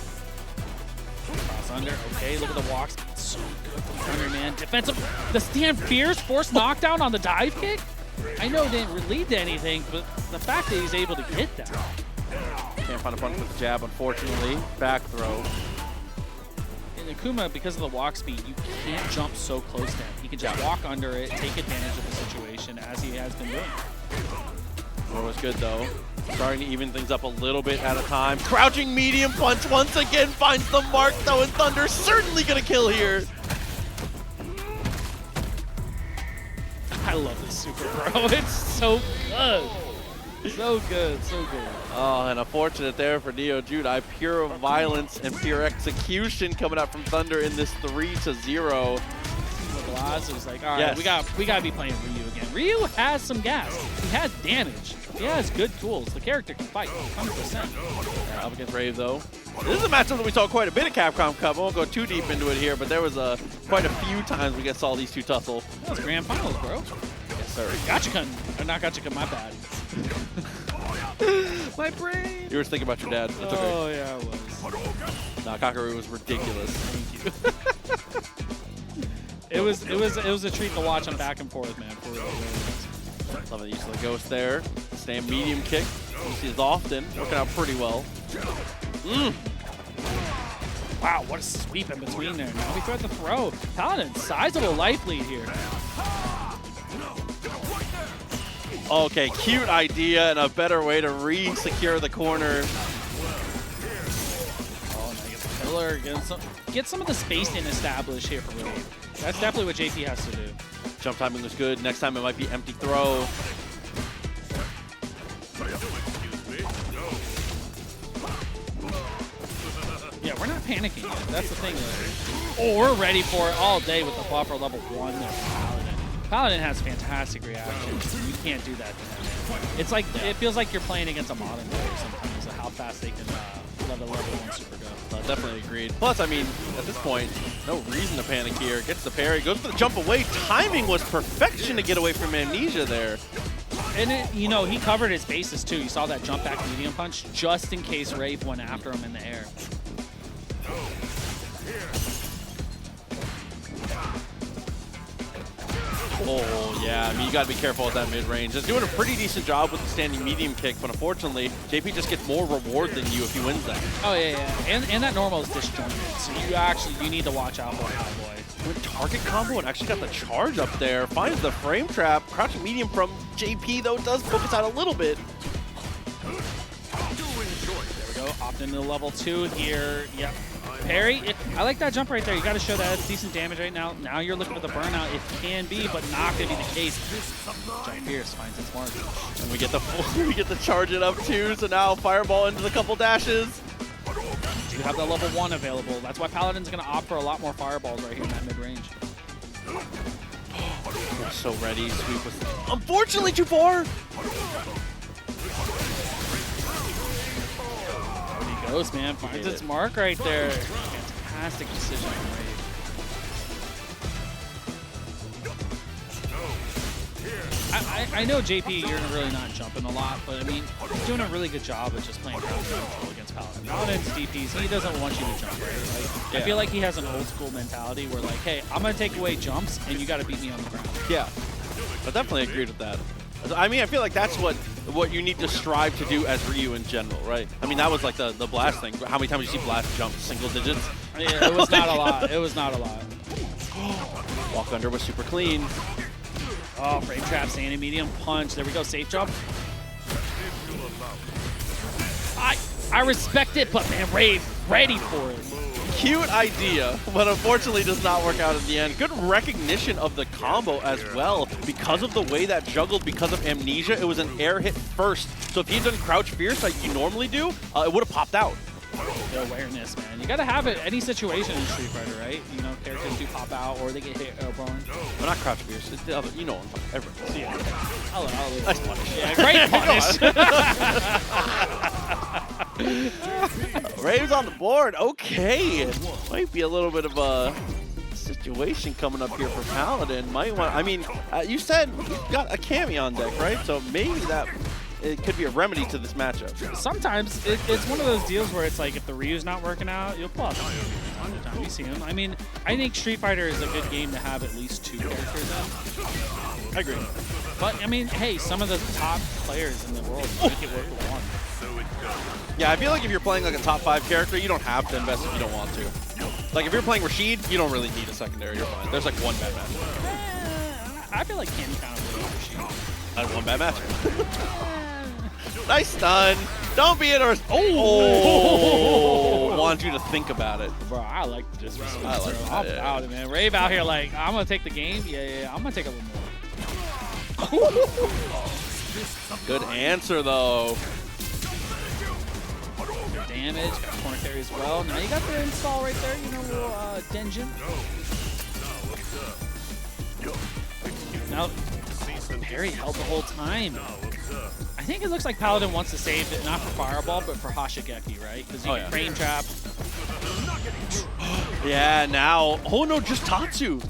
Cross under. Okay, look at the walks. So good from Thunder, man. Defensive. The stand fierce force knockdown on the dive kick. I know it didn't lead to anything, but the fact that he's able to get that. Can't find a punch with the jab, unfortunately. Back throw. In Akuma, because of the walk speed, you can't jump so close to him. He can just walk under it, take advantage of the situation as he has been doing. Throw was good though. Starting to even things up a little bit at a time. Crouching medium punch once again finds the mark though, and Thunder certainly gonna kill here. I love this super, bro. It's so good. So good, so good. Oh, and unfortunate there for NeoJudai. Pure violence and pure execution coming out from Thunder in this 3-0. Glaz was like, all right, yes. we got to be playing Ryu again. Ryu has some gas. He has damage. He has good tools. The character can fight 100%. Yeah, up against Rave though. This is a matchup that we saw quite a bit of Capcom Cup. I won't go too deep into it here, but there was quite a few times we saw these two tussle. That was grand finals, bro. Yes, sir. Gotcha-kun. Or not Gotcha-kun, my bad. My brain. You were thinking about your dad. That's okay. Oh, yeah, I was. Nah, Kakaru was ridiculous. Thank you. It was a treat to watch him back and forth, man. For real. Love the use of the ghost there. Stand medium kick. You see this often. Working out pretty well. Wow, what a sweep in between there. Now we thread the throw. Paladin, sizable life lead here. Okay, cute idea and a better way to re-secure the corner. Oh, now get the pillar. Get some of the spacing established here for Rave. That's definitely what JP has to do. Jump timing was good. Next time it might be empty throw. Yeah, we're not panicking yet. That's the thing. Oh, we're ready for it all day with the buffer level 1 there for Paladin. Paladin has fantastic reactions. You can't do that to him. It's like, it feels like you're playing against a modern player sometimes, how fast they can let the level 1 super go. Definitely agreed. Plus, I mean, at this point, no reason to panic here. Gets the parry, goes for the jump away. Timing was perfection to get away from Amnesia there. And, you know, he covered his bases too. You saw that jump back medium punch just in case Rave went after him in the air. Oh, yeah. I mean, you got to be careful with that mid-range. It's doing a pretty decent job with the standing medium kick, but unfortunately, JP just gets more reward than you if he wins that. Oh, yeah, yeah. And that normal is disjointed, so you need to watch out for Cowboy. Good target combo and actually got the charge up there. Finds the frame trap. Crouching medium from JP, though, does focus out a little bit. There we go. Opt into level 2 here. Yep. Parry. I like that jump right there. You got to show that it's decent damage right now. Now you're looking for the burnout. It can be, but not going to be the case. Giant Fierce finds its mark. And we get the we get to charge it up too. So now Fireball into the couple dashes. You have the level 1 available. That's why Paladin's going to opt for a lot more fireballs right here in that mid-range. We're so ready. Sweep was unfortunately too far. There he goes, man. Finds its mark right there. Fantastic decision from Rave. I know JP, you're really not jumping a lot, but I mean, he's doing a really good job of just playing ground control against Paladin. Paladin's DPs, he doesn't want you to jump, right? Like, yeah. I feel like he has an old school mentality where like, hey, I'm gonna take away jumps and you gotta beat me on the ground. Yeah, I definitely agreed with that. I mean, I feel like that's what you need to strive to do as Ryu in general, right? I mean, that was like the Blast thing. How many times did you see Blast jump? Single digits? Yeah, it was not a lot. It was not a lot. Walk under was super clean. Oh, frame trap, standing medium punch. There we go, safe jump. I respect it, but man, Rave ready for it. Cute idea, but unfortunately does not work out in the end. Good recognition of the combo as well. Because of the way that juggled, because of amnesia, it was an air hit first. So if he had done crouch fierce like you normally do, it would have popped out. The awareness, man. You gotta have it any situation in Street Fighter, right? You know, characters do pop out or they get hit airborne. Well, not crouch fierce. It's the other, you know, everyone. Yeah. I'll nice punish. Yeah, great punish. Rave's on the board. Okay. Might be a little bit of a situation coming up here for Paladin. Might want. I mean, you said you've got a Cammy on deck, right? So maybe that. It could be a remedy to this matchup. Sometimes it's one of those deals where it's like if the Ryu's not working out, you'll pull out the time you see him. I mean, I think Street Fighter is a good game to have at least 2 characters in. I agree. But I mean, hey, some of the top players in the world make it work with 1. Yeah, I feel like if you're playing like a top 5 character, you don't have to invest if you don't want to. Like if you're playing Rashid, you don't really need a secondary. You're fine. There's like 1 bad match. I feel like Cammy kind of plays Rashid. I had 1 bad match. Nice stun. Don't be it or want you to think about it. Bro, I like the disrespect. I like I'm about it, man. Rave out here like, I'm going to take the game. Yeah, I'm going to take a little more. Good answer, though. Good damage. Got corner carry as well. Now you got the install right there. You know, little Denjin. Now, Perry held the whole time. I think it looks like Paladin wants to save it, not for Fireball, but for Hashigeki, right? Because you can frame trap. Yeah, now. Oh, no, just Tatsu.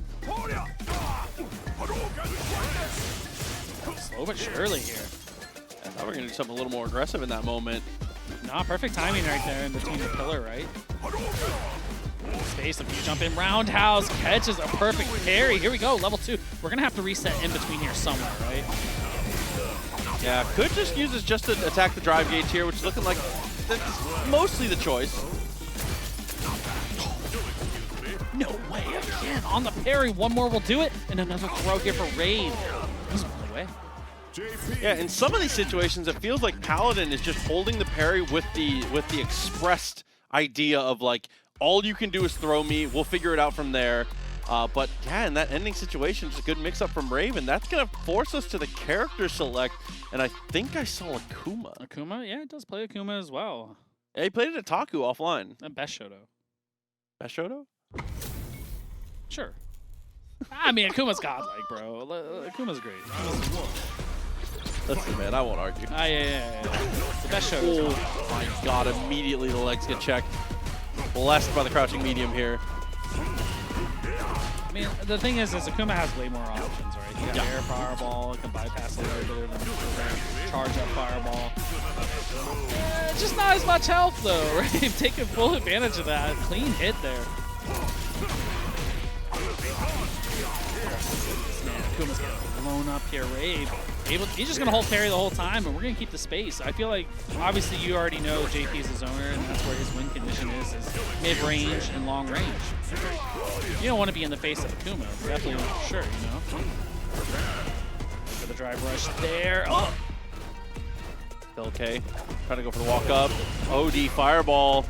Slow but surely here. I thought we were going to do something a little more aggressive in that moment. Nah, perfect timing right there in between the pillar, right? Space, if you jump in, roundhouse, catches a perfect parry. Here we go, level 2. We're going to have to reset in between here somewhere, right? Yeah, could just use this just to attack the drive gauge here, which is looking like that's mostly the choice. No way, again, on the parry. 1 more will do it, and another throw here for Rave. He's on the way. Yeah, in some of these situations, it feels like Paladin is just holding the parry with the expressed idea of like, all you can do is throw me, we'll figure it out from there. But yeah, in that ending situation, it's a good mix-up from Rave, and that's going to force us to the character select, and I think I saw Akuma. Akuma? Yeah, it does play Akuma as well. Yeah, he played it at Taku offline. And Best Shoto. Best Shoto? Sure. I mean, Akuma's godlike, bro. Akuma's great. Listen, man, I won't argue. Yeah. The Best Shoto. Oh my god, immediately the legs get checked. Blessed by the crouching medium here. I mean, the thing is Akuma has way more options, right? You got air fireball, you can bypass a little bit of the charge up fireball. Just not as much health though, right? Taking full advantage of that. Clean hit there. Akuma's getting blown up here. Rave, he's just going to hold parry the whole time, and we're going to keep the space. I feel like, obviously, you already know JP is the zoner, and that's where his win condition is mid-range and long range. You don't want to be in the face of Akuma, definitely for sure, you know? For the drive rush there. Oh! LK trying to go for the walk up. OD fireball.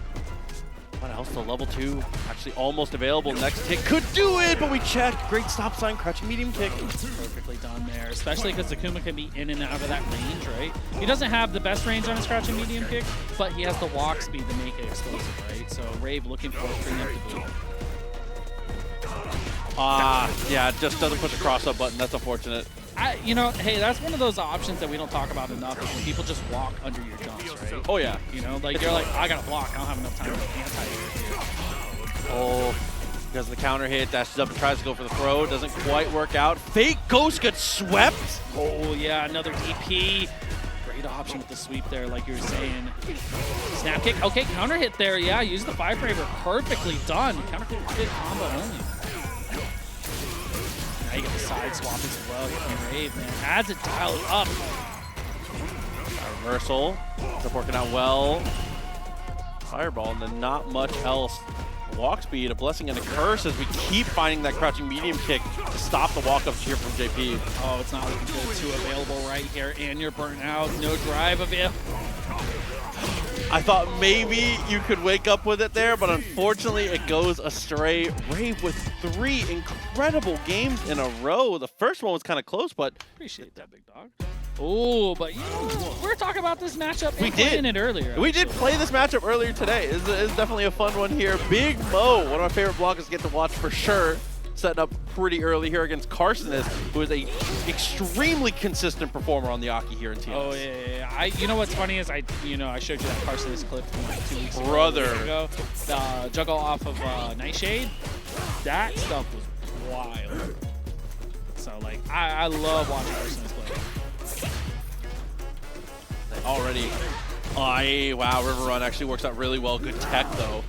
What else? The level 2 actually almost available. Next hit could do it, but we check. Great stop sign, crouching medium kick. Perfectly done there, especially because Akuma can be in and out of that range, right? He doesn't have the best range on his crouching medium kick, but he has the walk speed to make it explosive, right? So Rave looking for it preemptively. Yeah, it just doesn't push the cross-up button. That's unfortunate. You know, hey, that's one of those options that we don't talk about enough is when people just walk under your jumps, right? Oh, yeah. You know, like, you're like, I gotta block. I don't have enough time to anti-hit. Oh, does the counter hit, dashes up and tries to go for the throw. Doesn't quite work out. Fake Ghost gets swept. Oh, yeah, another DP. Great option with the sweep there, like you were saying. Snap kick. Okay, counter hit there. Yeah, use the 5-framer. Perfectly done. Counter hit combo only. Now you get the side swap as well. Rave, man, has it dialed up. Reversal. It's working out well. Fireball, and then not much else. Walk speed, a blessing and a curse as we keep finding that crouching medium kick to stop the walk-up here from JP. Oh, it's not looking good. 2 available right here, and you're burnt out. No drive available. I thought maybe you could wake up with it there, but unfortunately it goes astray. Rave with 3 incredible games in a row. The first one was kind of close, but... Appreciate that, big dog. Oh, but you know, we were talking about this matchup. We did it earlier. We did play this matchup earlier today. It's definitely a fun one here. Big Mo, one of my favorite Blankas get to watch for sure. Setting up pretty early here against Kharsonist, who is a extremely consistent performer on the Aki here in TNS. Oh yeah. You know what's funny is I showed you that Kharsonist clip from like 2 weeks ago. The juggle off of Nightshade. That stuff was wild. So like I love watching Kharsonist play. Already. Wow, River Run actually works out really well. Good tech though.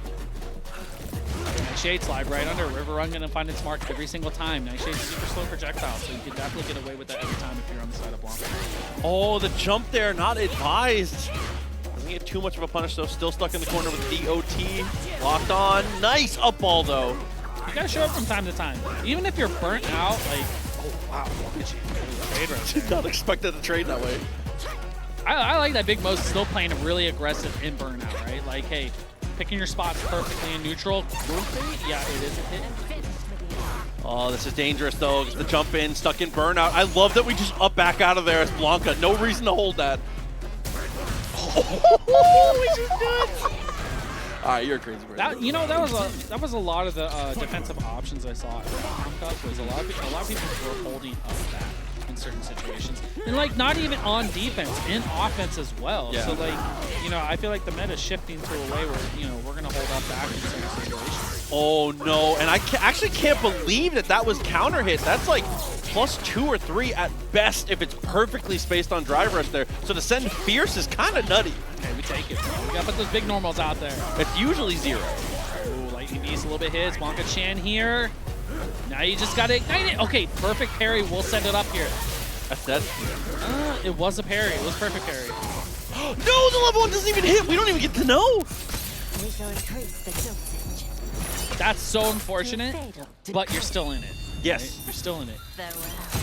Nightshade slide right under. River Run gonna find its mark every single time. Nightshade's super slow projectile, so you can definitely get away with that every time if you're on the side of Blanka. Oh, the jump there, not advised. Doesn't get too much of a punish though. Still stuck in the corner with DOT. Locked on. Nice up ball though. You gotta show up from time to time. Even if you're burnt out, like, oh wow, look at you. Trade right there. Not expected to trade that way. I like that Big Mo's still playing really aggressive in burnout, right? Like, hey, picking your spots perfectly in neutral. Yeah, it is a hit. Oh, this is dangerous though. It's the jump in, stuck in burnout. I love that we just up back out of there as Blanka. No reason to hold that. Oh, we just did. All right, you're a crazy person. That, you know, that was a lot of the defensive options I saw at Blanka. Was a lot of people were holding up that in certain situations, and like not even on defense, in offense as well. Yeah. So like, you know, I feel like the meta's shifting to a way where, you know, we're gonna hold up back in certain situations. Oh no, and I actually can't believe that was counter hit. That's like +2 or 3 at best if it's perfectly spaced on drive rush there. So to send Fierce is kind of nutty. Okay, we take it, bro. We gotta put those big normals out there. It's usually 0. Oh, Lightning Beast a little bit hits. Blanka Chan here. Now you just gotta ignite it. Okay, perfect parry. We'll send it up here. That's dead. It was a parry. It was perfect parry. No, the level 1 doesn't even hit. We don't even get to know. That's so unfortunate, but you're still in it. Yes. Right? You're still in it.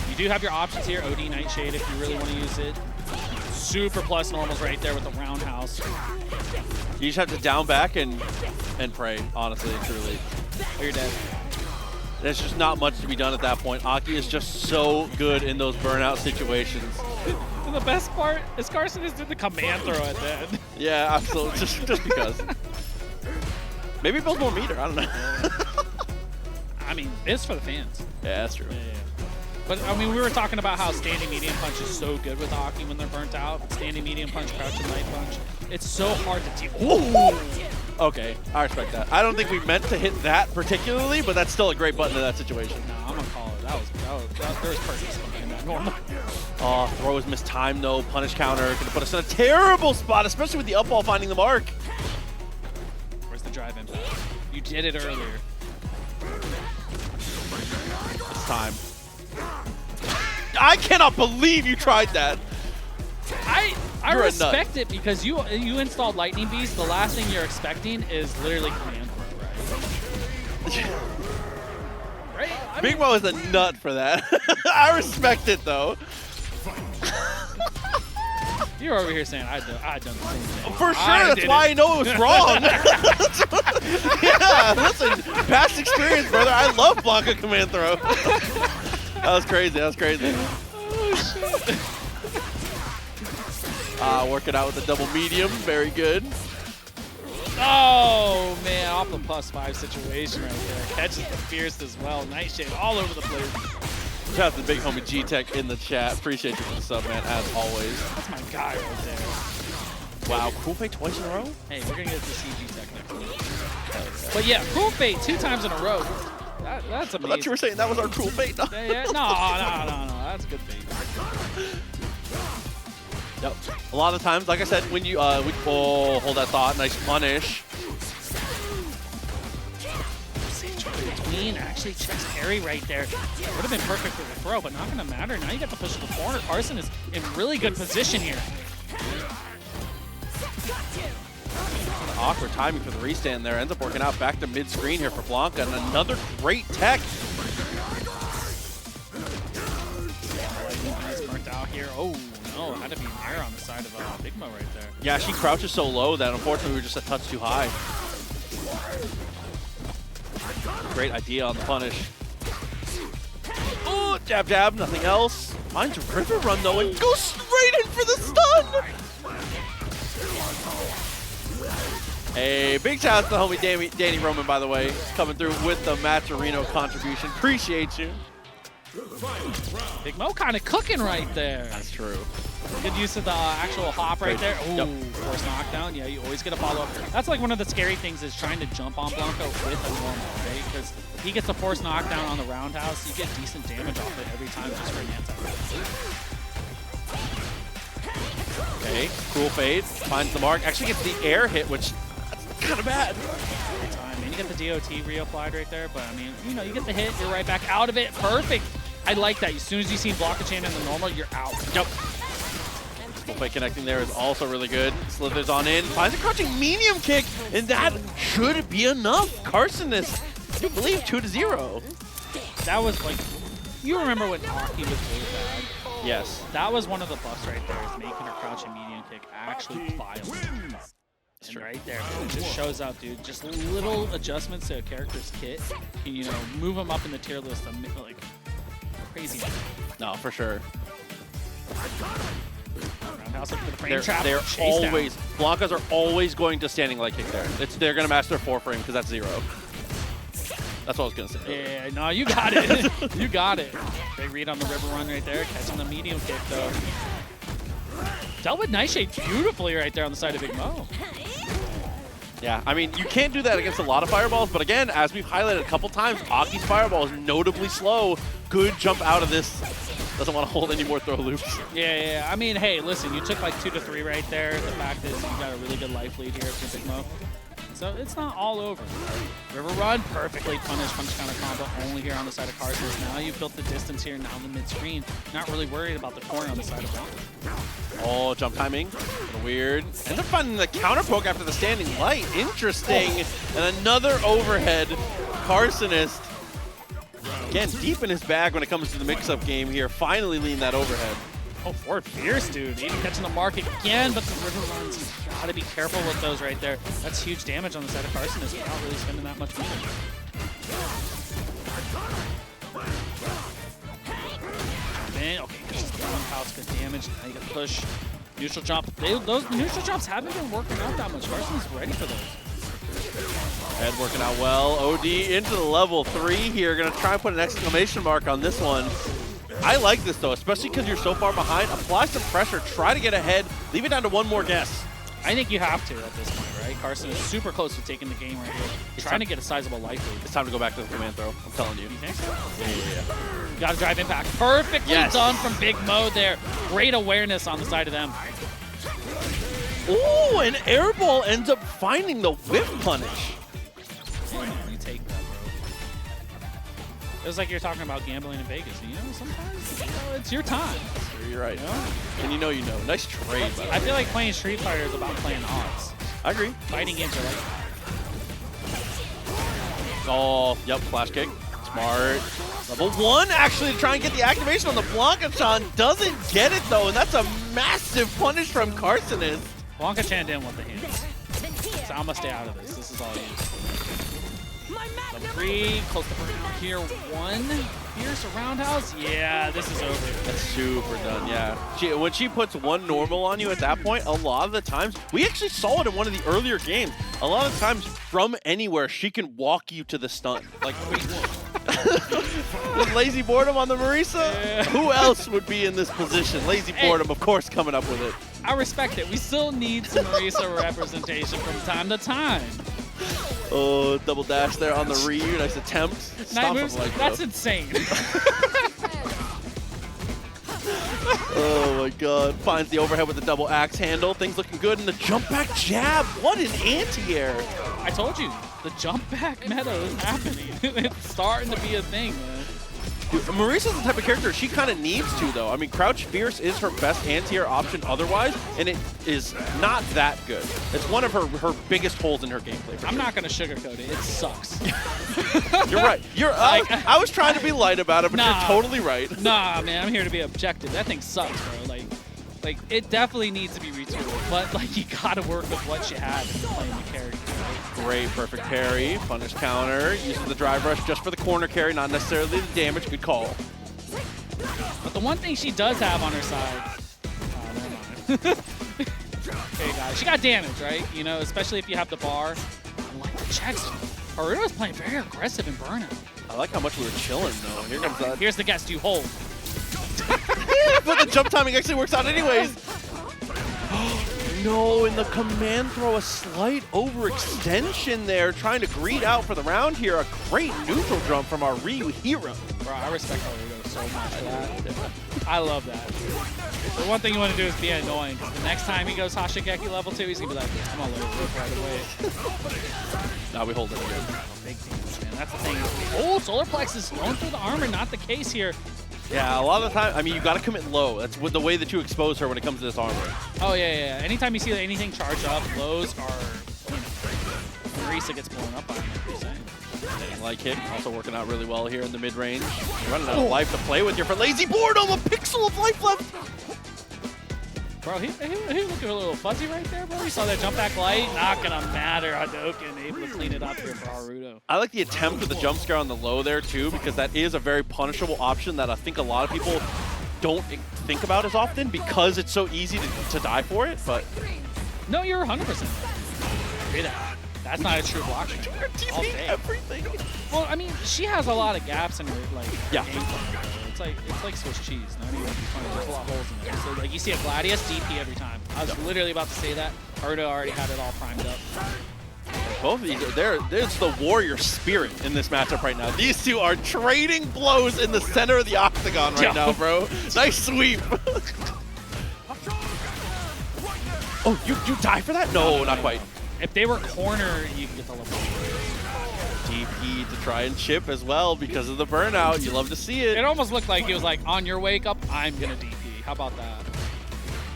You do have your options here. OD Nightshade if you really want to use it. Super plus normals right there with the roundhouse. You just have to down back and pray, honestly and truly. Or you're dead. There's just not much to be done at that point. Aki is just so good in those burnout situations. And the best part is Kharsonist did the command throw at that. Yeah, absolutely. just because. Maybe build more meter. I don't know. I mean, it's for the fans. Yeah, that's true. Yeah. But, I mean, we were talking about how standing medium punch is so good with Aki when they're burnt out. Standing medium punch, crouching light punch. It's so hard to deal. Ooh. Okay, I respect that. I don't think we meant to hit that particularly, but that's still a great button in that situation. No, I'm going to call it. There was purpose behind that normal. Oh, throw is mistimed though. Punish counter. Gonna put us in a terrible spot, especially with the up ball finding the mark. Where's the drive in? You did it earlier. It's time. I cannot believe you tried that. I You're a respect it because you installed Lightning Beast. The last thing you're expecting is literally command throw, right? Right? Big Mo is a nut for that. I respect it though. You're over here saying I'd done the same thing. For sure, that's why I know it was wrong. Yeah, listen, past experience, brother. I love Blanka command throw. That was crazy. That was crazy. Oh shit. Working out with the double medium. Very good. Oh man, off the +5 situation right there. Catches the Fierce as well. Nightshade all over the place. Shout out to the big homie G-Tech in the chat. Appreciate you for the sub, man, as always. That's my guy right there. Wow, Cool Fate twice in a row? Hey, we're gonna get to see G-Tech next week. But yeah, Cruel Fate 2 times in a row. That's amazing. I thought you were saying that was our Cruel Fate. No, Yeah, no. That's good fate. Yep. A lot of times, like I said, when you hold that thought, nice punish. Between actually checks carry right there. Would have been perfect for the throw, but not gonna matter. Now you got the push to the corner. Kharsonist is in really good position here. Awkward timing for the restand there. Ends up working out back to mid-screen here for Blanka, and another great tech. He's burnt out here. Oh no, had to be an air on the side of Big Mo right there. Yeah, she crouches so low that unfortunately we were just a touch too high. Great idea on the punish. Oh, jab, jab, nothing else. Finds a river run though and goes straight in for the stun. Hey, big shout out to the homie Danny Roman, by the way, coming through with the Matcherino contribution. Appreciate you. Big Mo kind of cooking right there. That's true. Good use of the actual hop right there. Ooh, Yep. force knockdown. Yeah, you always get a follow-up. That's like one of the scary things is trying to jump on Blanka with a normal, right? Because if he gets a force knockdown on the roundhouse, you get decent damage off it every time just for an anti. Okay, Cool Fade finds the mark. Actually gets the air hit, which that's kind of bad. Every time. And you get the DOT reapplied right there, but I mean, you know, you get the hit, you're right back out of it. Perfect. I like that. As soon as you see Block Chain in the normal, you're out. Yep. Cool Fade connecting there is also really good. Slithers on in, finds a crouching medium kick, and that should be enough. Kharsonist, I believe 2-0. That was like, you remember when Aki was really bad? Yes. That was one of the buffs right there, is making her crouching medium kick actually violent. And right there, it just shows out, dude. Just little adjustments to a character's kit, and, you know, move them up in the tier list, like crazy. No, for sure. Roundhouse up for the frame trap. They're Chase always, down. Blankas are always going to standing light kick there. They're going to master 4-frame because that's 0. That's what I was going to say. Yeah, no, you got it. You got it. Big read on the river run right there, catching the medium kick though. Dealt with Nightshade beautifully right there on the side of Big Mo. Yeah, I mean, you can't do that against a lot of fireballs, but again, as we've highlighted a couple times, Aki's fireball is notably slow. Good jump out of this. Doesn't want to hold any more throw loops. Yeah. I mean, hey, listen, you took like 2 to 3 right there. The fact is you got a really good life lead here for Big Mo. So it's not all over. River run, perfectly punished punch counter combo only here on the side of Kharsonist. Now you've built the distance here, now in the mid-screen. Not really worried about the corner on the side of Blanka. Oh, jump timing. Weird. Ends up finding the counter poke after the standing light. Interesting. And another overhead. Kharsonist, again, deep in his bag when it comes to the mix-up game here. Finally lean that overhead. Oh, forward fierce, dude. Even catching the mark again, but the river runs, you gotta be careful with those right there. That's huge damage on the side of Kharsonist without really spending that much money. Okay, just roundhouse, good damage. Now you got push. Neutral jump. Those neutral jumps haven't been working out that much. Kharsonist's ready for those. Head working out well. OD into the level 3 here. Gonna try and put an exclamation mark on this one. I like this though, especially because you're so far behind. Apply some pressure, try to get ahead, leave it down to one more guess. I think you have to at this point, right? Kharsonist is super close to taking the game right here. Trying to get a sizable life lead. It's time to go back to the command throw, I'm telling you. You think so? Yeah. You gotta drive impact. Perfectly done from Big Mo there. Great awareness on the side of them. Ooh, and Airball ends up finding the whip punish. You take that, bro. It was like you're talking about gambling in Vegas. You know, sometimes it's your time. You're right. You know? And you know. Nice trade. I feel like playing Street Fighter is about playing odds. I agree. Fighting games are like. Oh, yep, flash kick. Smart. Level 1 actually to try and get the activation on the Blanka-chan. Doesn't get it though, and that's a massive punish from Kharsonist. Blanka-chan didn't want the hands. So I'm gonna stay out of this. This is all you. Level 3, close to burnout here. 1, fierce, a roundhouse. Yeah, this is over. That's super done, yeah. When she puts 1 normal on you at that point, a lot of the times, we actually saw it in one of the earlier games. A lot of times, from anywhere, she can walk you to the stun. Like, with LazyBoredom on the Marisa, yeah. Who else would be in this position? LazyBoredom, of course, coming up with it. I respect it. We still need some Marisa representation from time to time. Oh, double dash there on the Ryu. Nice attempt. Stop him like that's insane. Oh my god. Finds the overhead with the double axe handle. Things looking good. And the jump back jab. What an anti-air. I told you, the jump back meta is happening. It's starting to be a thing, man. Dude, Marisa's the type of character she kind of needs to, though. I mean, Crouch Fierce is her best anti-air option otherwise, and it is not that good. It's one of her biggest holes in her gameplay. I'm not going to sugarcoat it. It sucks. You're right. I was trying to be light about it, but you're totally right. Nah, man, I'm here to be objective. That thing sucks, bro. Like it definitely needs to be retooled, but like you got to work with what you have in playing the character. Great, perfect parry, punish counter, uses the drive rush just for the corner carry, not necessarily the damage. Good call. But the one thing she does have on her side, never mind. Okay, guys, she got damage, right? You know, especially if you have the bar. And like the checks, Harouto is playing very aggressive in burnout. I like how much we were chilling though. Here comes that. Here's the guess, do you hold? But the jump timing actually works out anyways. No, in the command throw, a slight overextension there, trying to greed out for the round here. A great neutral jump from our Ryu hero. Bro, I respect Harouto so much for that. I love that. The one thing you want to do is be annoying, because the next time he goes Hashigeki level 2, he's going to be like, I'm going to let it rip right away. Now we hold it again. Big damage, man. That's the thing. Oh, Solar Plex is going through the armor. Not the case here. Yeah, a lot of the time, I mean, you got to commit low. That's the way that you expose her when it comes to this armor. Oh, yeah. Anytime you see anything charged up, lows are, you know, Marisa gets blown up by him, like you're saying. Like hit, also working out really well here in the mid-range. Running out of life to play with here for LazyBoredom, a pixel of life left. Bro, he looking a little fuzzy right there, bro. You saw that jump back light? Not gonna matter. Hadoken able to clean it up here for Harouto. I like the attempt with the jump scare on the low there too, because that is a very punishable option that I think a lot of people don't think about as often because it's so easy to die for it, but... No, you're 100% right. Agree that. That's not a true block. All day. Everything. Well, I mean, she has a lot of gaps in her yeah. gameplay. It's like Swiss cheese. Not even funny. There's a lot of holes in there. So like you see a Gladius DP every time. I was literally about to say that. Harouto already had it all primed up. Both of these, there's the warrior spirit in this matchup right now. These two are trading blows in the center of the octagon right now, bro. Nice sweep. Oh, you die for that? No, not quite. If they were corner, you can get the level. DP to try and chip as well because of the burnout. You love to see it. It almost looked like he was like, on your wake up, I'm going to DP. How about that?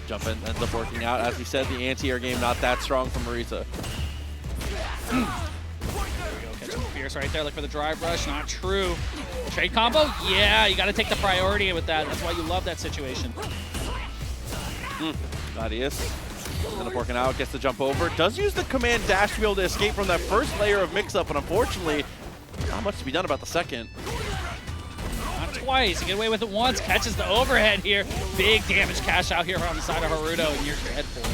Jump in, ends up working out. As we said, the anti-air game not that strong from Marisa. There we go. Catching the Fierce right there. Look for the drive rush. Not true. Trade combo? Yeah, you got to take the priority with that. That's why you love that situation. Gladius. End up working out, gets the jump over. Does use the command dash to be able to escape from that first layer of mix-up, but unfortunately, not much to be done about the second. Not twice. You get away with it once. Catches the overhead here. Big damage cash out here on the side of Harouto, and you're dead for it.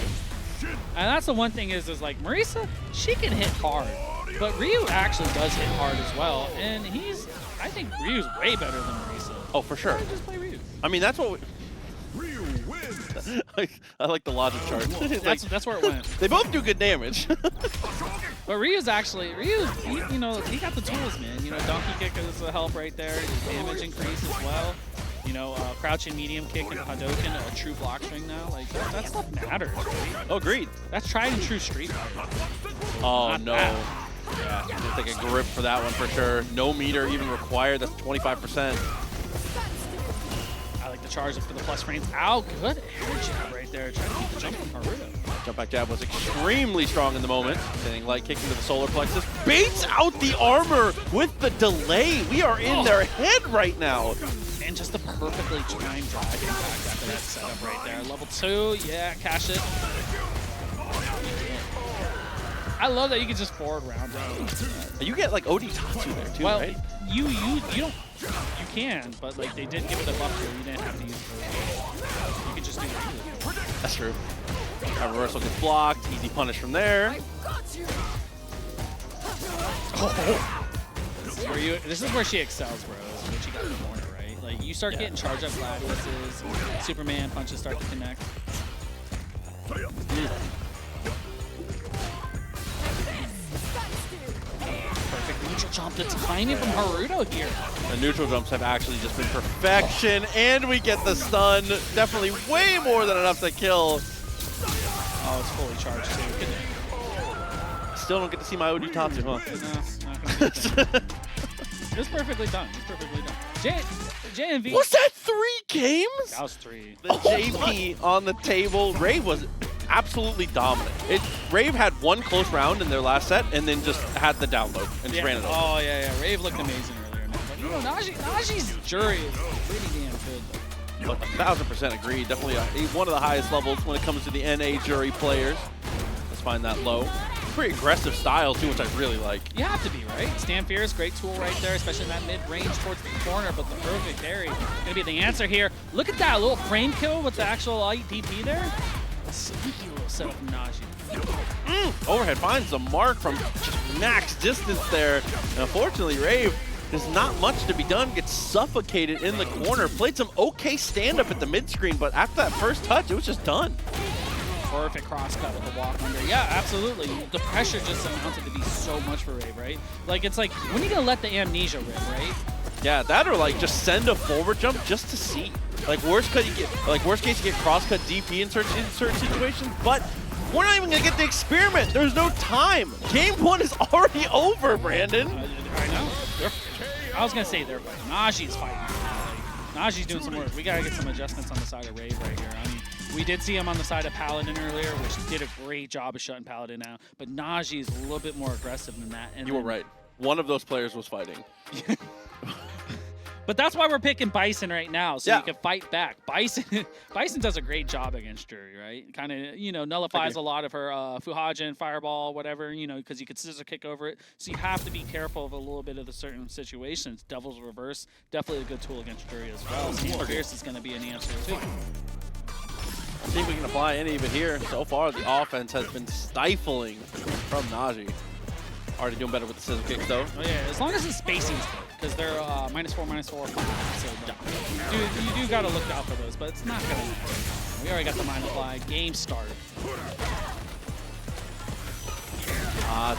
And that's the one thing is like, Marisa, she can hit hard, but Ryu actually does hit hard as well, and I think Ryu's way better than Marisa. Oh, for sure. Just play Ryu. I mean, that's what I like the logic chart. That's where it went. They both do good damage. But Ryu's actually, you know, he got the tools, man. You know, donkey kick is a help right there. His damage increase as well. You know, crouching medium kick and Hadoken, a true block string now. Like, that stuff matters, right? Oh, agreed. That's tried and true Street Fighter. Oh, no. Yeah, I think a grip for that one for sure. No meter even required. That's 25%. I like the charge up for the plus frames. Ow, good air jab right there. Trying to keep the jump from Harouto. Jump back jab was extremely strong in the moment. Getting light kick into the solar plexus. Baits out the armor with the delay. We are in their head right now. And just a perfectly timed drive impact after that setup right there. Level 2, yeah, cash it. I love that you can just forward round it. You get like OD Tatsu there too, well, right? you don't, you can, but like they did give it a buff here. You didn't have to use it. You could just do it. That's true. That reversal gets blocked. Easy punish from there. Oh. This is where she excels, bro. Is when she got in the corner, right? Like you start getting charge up Gladiuses, Superman punches start to connect. Perfect neutral jump that's tiny from Harouto here. The neutral jumps have actually just been perfection, and we get the stun. Definitely way more than enough to kill. Oh, it's fully charged too. Good name. Still don't get to see my OD Tatsu, huh? No, not gonna be it was perfectly done. It was perfectly done. JNV. Was that 3 games? That was 3. The JP on the table. Rave was absolutely dominant. Rave had one close round in their last set and then just had the download and just ran it over. Oh, yeah. Rave looked amazing earlier. But, you know, Naji's Juri is pretty damn good. But 1000% agreed. Definitely one of the highest levels when it comes to the NA Juri players. Let's find that low. Pretty aggressive style too, which I really like. You have to be, right? Stand Fierce, great tool right there, especially in that mid-range towards the corner, but the perfect parry is going to be the answer here. Look at that little frame kill with the actual light DP there. Sneaky little setup from Naji. Overhead finds the mark from just max distance there. And unfortunately, Rave, there's not much to be done. Gets suffocated in the corner. Played some okay stand-up at the mid-screen, but after that first touch, it was just done. Perfect cross cut with the walk under. Yeah, absolutely. The pressure just amounted to be so much for Rave, right? Like, it's like, when are you going to let the amnesia rip, right? Yeah, that or like just send a forward jump just to see. Like worst case you get cross cut DP in certain situations, but we're not even gonna get the experiment. There's no time. Game 1 is already over, Brandon. I know. I was gonna say they're fighting. Naji's fighting. Naji's doing some work. We gotta get some adjustments on the side of Rave right here. I mean, we did see him on the side of Paladin earlier, which did a great job of shutting Paladin out. But Naji's a little bit more aggressive than that. And you were right. One of those players was fighting. But that's why we're picking Bison right now, so yeah. you can fight back. Bison does a great job against Juri, right? Kind of, you know, nullifies a lot of her Fuhajin, Fireball, whatever, you know, because you could scissor kick over it. So you have to be careful of a little bit of the certain situations. Devil's Reverse, definitely a good tool against Juri as well. Stand Fierce is going to be an answer too. See if we can apply any of it here. So far, the offense has been stifling from Naji. Already doing better with the scissor kicks, though. Oh, yeah, as long as the spacing's good, because they're -4, -4, so you do got to look out for those, but it's not going to matter. We already got the -5. Game started.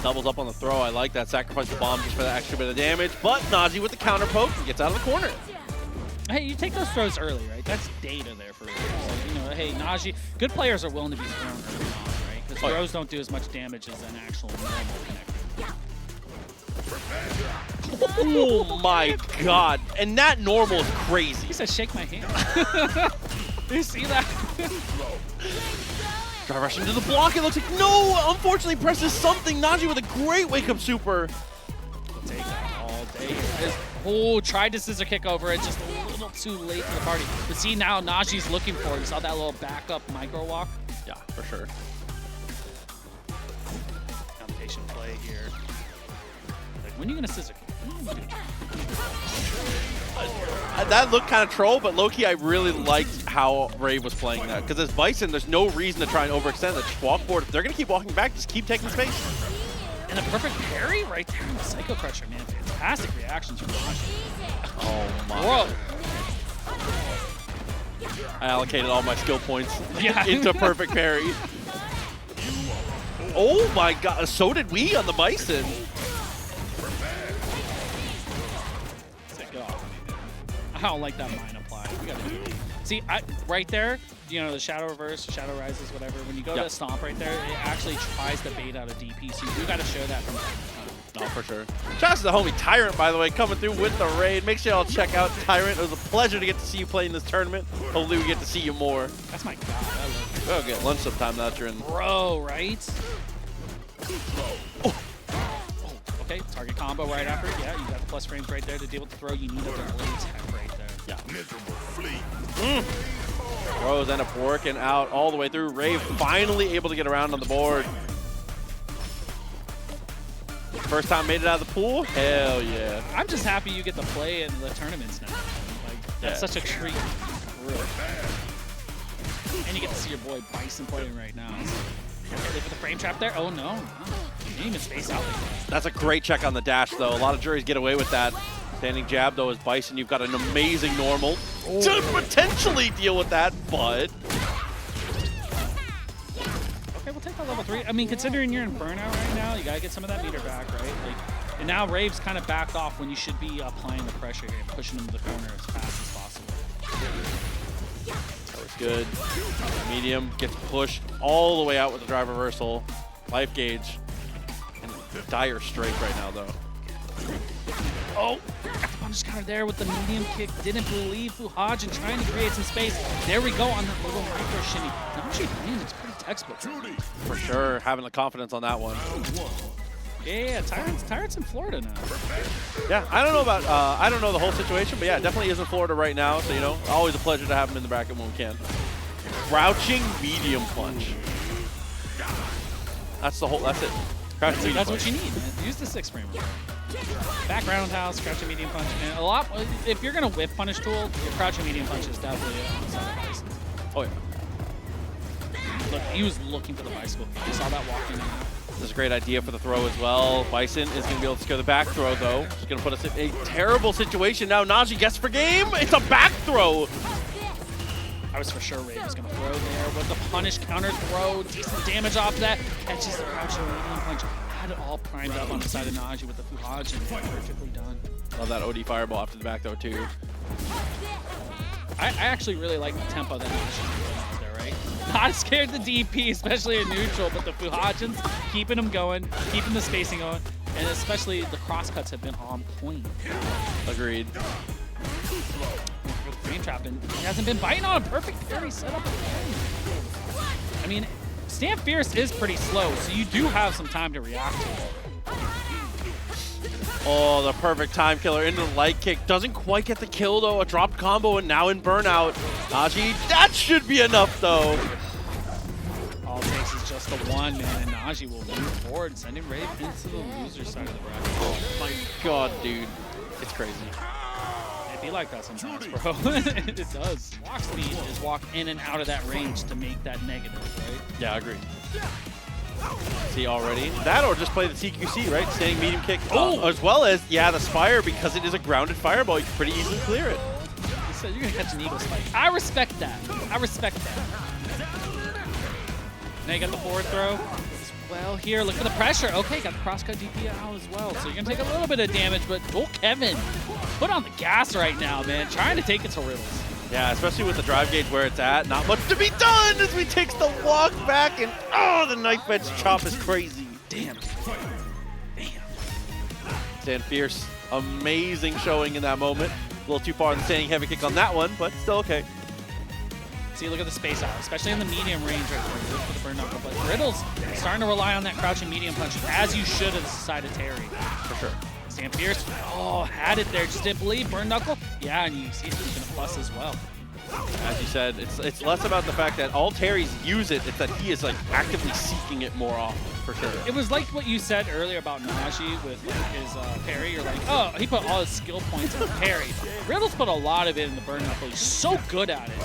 Doubles up on the throw. I like that. Sacrifice the bomb just for that extra bit of damage, but Naji with the counter poke and gets out of the corner. Hey, you take those throws early, right? That's data there for you. So, you know, hey, Naji, good players are willing to be thrown early on, right? Because throws don't do as much damage as an actual normal connector. Oh my god. And that normal is crazy. He said, shake my hand. Do you see that? Try rush into the block. It looks like no, unfortunately presses something. Naji with a great wake-up super. Take that all day. Oh, tried to scissor kick over it, just a little too late for the party. But see now, Naji's looking for it. You saw that little backup micro walk? Yeah, for sure. Combination play here. Like, when are you going to scissor kick? That looked kind of troll, but low-key, I really liked how Rave was playing that. Because as Bison, there's no reason to try and overextend. Just walk forward. If they're going to keep walking back, just keep taking space. And a perfect parry right there in the Psycho Crusher, man. Fantastic reactions from Naji. Oh my. Whoa. I allocated all my skill points Yeah. into perfect parry. Oh my god, so did we on the Bison. I don't like that mine apply. We gotta do it. See, right there, you know, the Shadow Reverse, Shadow Rises, whatever, when you go to Stomp right there, it actually tries to bait out a DP, so you do gotta show that from time to time. No, for sure. Shout out to the homie Tyrant, by the way, coming through with the raid. Make sure y'all check out Tyrant. It was a pleasure to get to see you play in this tournament. Hopefully we get to see you more. That's my god. I love it. We'll get lunch sometime now that you're in. Bro, right? Oh. Okay, target combo right after. Yeah, you got the plus frames right there to deal with the throw. You need a delay tech right there. Yeah. Throws end up working out all the way through. Rave finally able to get around on the board. First time made it out of the pool? Hell yeah. I'm just happy you get to play in the tournaments now. Like, that's such a treat. Really. And you get to see your boy Bison playing right now. So, okay, look at the frame trap there. Oh no. You didn't even space out like that. That's a great check on the dash though. A lot of juries get away with that. Standing jab though as Bison, you've got an amazing normal to potentially deal with that, but... Okay, we'll take that level 3. I mean, considering you're in burnout right now, you gotta get some of that meter back, right? Like, and now Rave's kind of backed off when you should be applying the pressure here and pushing him to the corner as fast as possible. That was good. Medium gets pushed all the way out with the drive reversal. Life gauge. And dire straight right now, though. Oh! Got the punish counter there with the medium kick. Didn't believe Fuhaj and trying to create some space. There we go on the little micro shimmy. Naji, man, it's pretty textbook. For sure, having the confidence on that one. Yeah, Tyrant's in Florida now. Yeah, I don't know about, I don't know the whole situation, but yeah, definitely is in Florida right now. So, you know, always a pleasure to have him in the bracket when we can. Crouching medium punch. That's the whole, that's it. Crouching medium That's punch. what you need, man. Use the 6 frame. Back roundhouse, crouching medium punch. And a lot, if you're gonna whip punish tool, your crouching medium punch is definitely a Oh yeah. Look, he was looking for the bicycle. You saw that walking in. This is a great idea for the throw as well. Bison is going to be able to secure the back throw, though. It's going to put us in a terrible situation now. Naji gets for game. It's a back throw. I was for sure Rave was going to throw there with the punish counter throw. Decent damage off that. Catches the crouching medium punch. Had it all primed up on the side of Naji with the Fuhaj and perfectly done. Love that OD fireball after the back throw, too. I actually really like the tempo that Naji there, right? Not scared the DP, especially in neutral, but the Fuhajins keeping them going, keeping the spacing going, and especially the crosscuts have been on point. Agreed. Frame trap, and he hasn't been biting on a perfect parry setup again. I mean, Stand Fierce is pretty slow, so you do have some time to react to it. Oh, the perfect time killer into the light kick. Doesn't quite get the kill, though. A dropped combo and now in burnout. Naji, that should be enough, though. All it takes is just the one, man, and Naji will move forward, sending Rave into the loser side of the bracket. Oh my god, dude. It's crazy. It be like that sometimes, bro. It does. Walk speed is walk in and out of that range to make that negative, right? Yeah, I agree. See already. That or just play the TQC, right? Standing medium kick. Oh! As well as, yeah, the Spire, because it is a grounded fireball, you can pretty easily clear it. You said you're going to catch an Eagle Spike. I respect that. I respect that. Now you got the forward throw as well here. Look at the pressure. Okay, got the crosscut DP out as well. So you're going to take a little bit of damage, but Kevin, put on the gas right now, man. Trying to take it to Riddles. Yeah, especially with the drive gauge where it's at. Not much to be done as we takes the walk back, and oh, the knife edge chop is crazy. Damn. Stand Fierce, amazing showing in that moment. A little too far in the standing heavy kick on that one, but still okay. See, look at the space out, especially in the medium range right there. Look for the burn knuckle, but Riddles starting to rely on that crouching medium punch, as you should as a side of Terry. For sure. Stand Fierce, oh, had it there, just didn't believe. Burn knuckle, yeah, and you see he's going to plus as well. As you said, it's less about the fact that all Terrys use it, it's that he is like actively seeking it more often, for sure. It was like what you said earlier about Naji with like, his parry. You're like, oh, he put all his skill points on parry. Riddles put a lot of it in the burn knuckle. He's so good at it.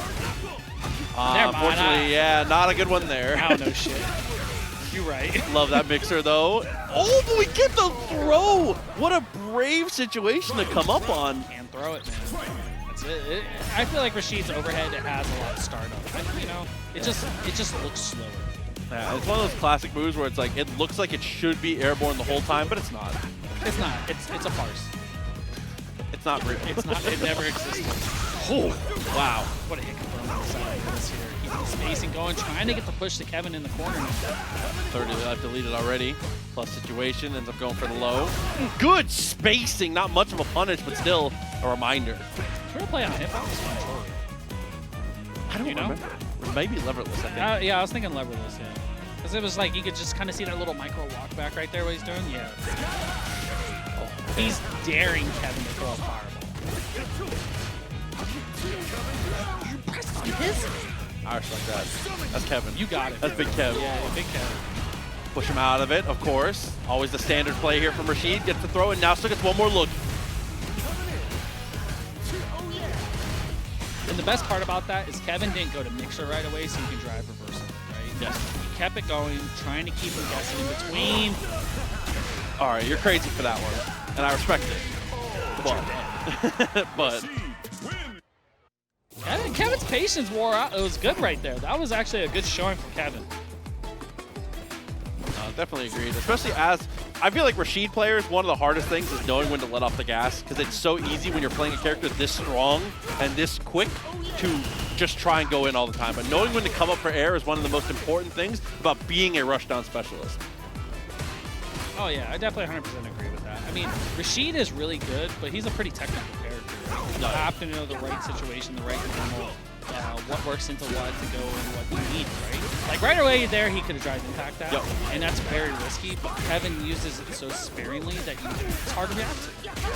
Unfortunately, yeah, not a good one there. I don't know shit. You're right. Love that mixer, though. Oh, but we get the throw! What a brave situation to come up on. Can't throw it, man. That's it. I feel like Rashid's overhead has a lot of startup. You know, it just looks slower. Yeah, it's one of those classic moves where it's like, it looks like it should be airborne the whole time, but it's not. It's not. It's a farce. It's not real. It's not. It never existed. Oh, wow. What a hit confirm on the side of this here. Keeping the spacing going, trying to get the push to Kevin in the corner now. 30 left deleted already. Plus situation, ends up going for the low. Good spacing, not much of a punish, but still a reminder. Try to play on hitbox control. I don't remember. Maybe leverless, I think. Yeah, I was thinking leverless, yeah. Because it was like, you could just kind of see that little micro walk back right there, what he's doing. Yeah. Oh, he's daring Kevin to throw a fireball. You pressed on his? I respect that. That's Kevin. You got it. That's Big Kev. Yeah, Big Kev. Push him out of it, of course. Always the standard play here from Rashid. Gets the throw, and now still gets one more look. And the best part about that is Kevin didn't go to mixer right away, so you can drive reversal, right? Yes. He kept it going, trying to keep him guessing in between. All right, you're crazy for that one, and I respect it. But, Kevin's patience wore out. It was good right there. That was actually a good showing from Kevin. definitely agreed. Especially as I feel like Rashid players, one of the hardest things is knowing when to let off the gas, because it's so easy when you're playing a character this strong and this quick to just try and go in all the time. But knowing when to come up for air is one of the most important things about being a rushdown specialist. Oh yeah, I definitely 100% agree with that. I mean, Rashid is really good, but he's a pretty technical character. You have to know the right situation, the right normal, what works into what to go and what you need, right? Like right away there, he could have tried to impact that, and that's very risky, but Kevin uses it so sparingly that it's hard to react to.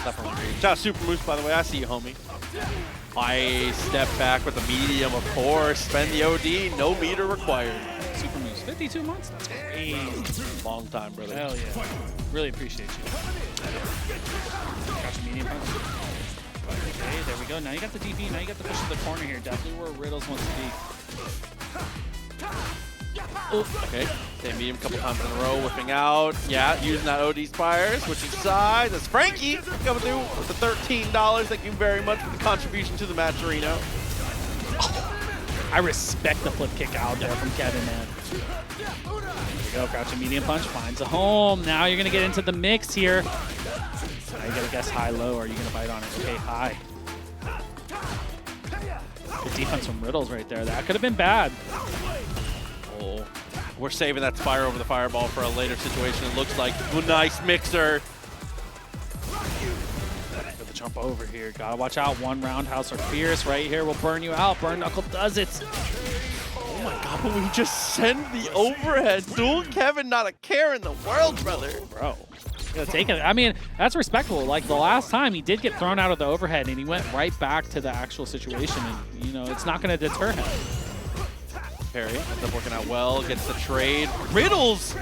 Definitely agree. Shout out Super Moose, by the way. I see you, homie. I step back with the medium, of course. Spend the OD, no meter required. Super Moose, 52 months? That's crazy. Long time, brother. Hell yeah. Really appreciate you. Got your medium punch. Okay, there we go. Now you got the DP. Now you got the push to the corner here. Definitely where Riddles wants to be. Oh, okay. Same medium a couple times in a row, whipping out. Yeah, using that OD Spire, switching sides. That's Frankie coming through with the $13. Thank you very much for the contribution to the match, Reno. I respect the flip kick out there from Kevin, man. There we go. Crouching medium punch finds a home. Now you're going to get into the mix here. Now you got to guess high-low, or are you going to bite on it? Okay, high. Good defense from Riddles right there. That could have been bad. Oh, we're saving that Spire over the Fireball for a later situation, it looks like. Ooh, nice mixer. Got the jump over here. Gotta watch out. One roundhouse or fierce right here will burn you out. Burn Knuckle does it. Oh my god, but we just send the overhead. Dual Kevin, not a care in the world, brother. Bro. Take it. I mean, that's respectable. Like the last time, he did get thrown out of the overhead, and he went right back to the actual situation. And you know, it's not going to deter him. Perry ends up working out well. Gets the trade. Riddles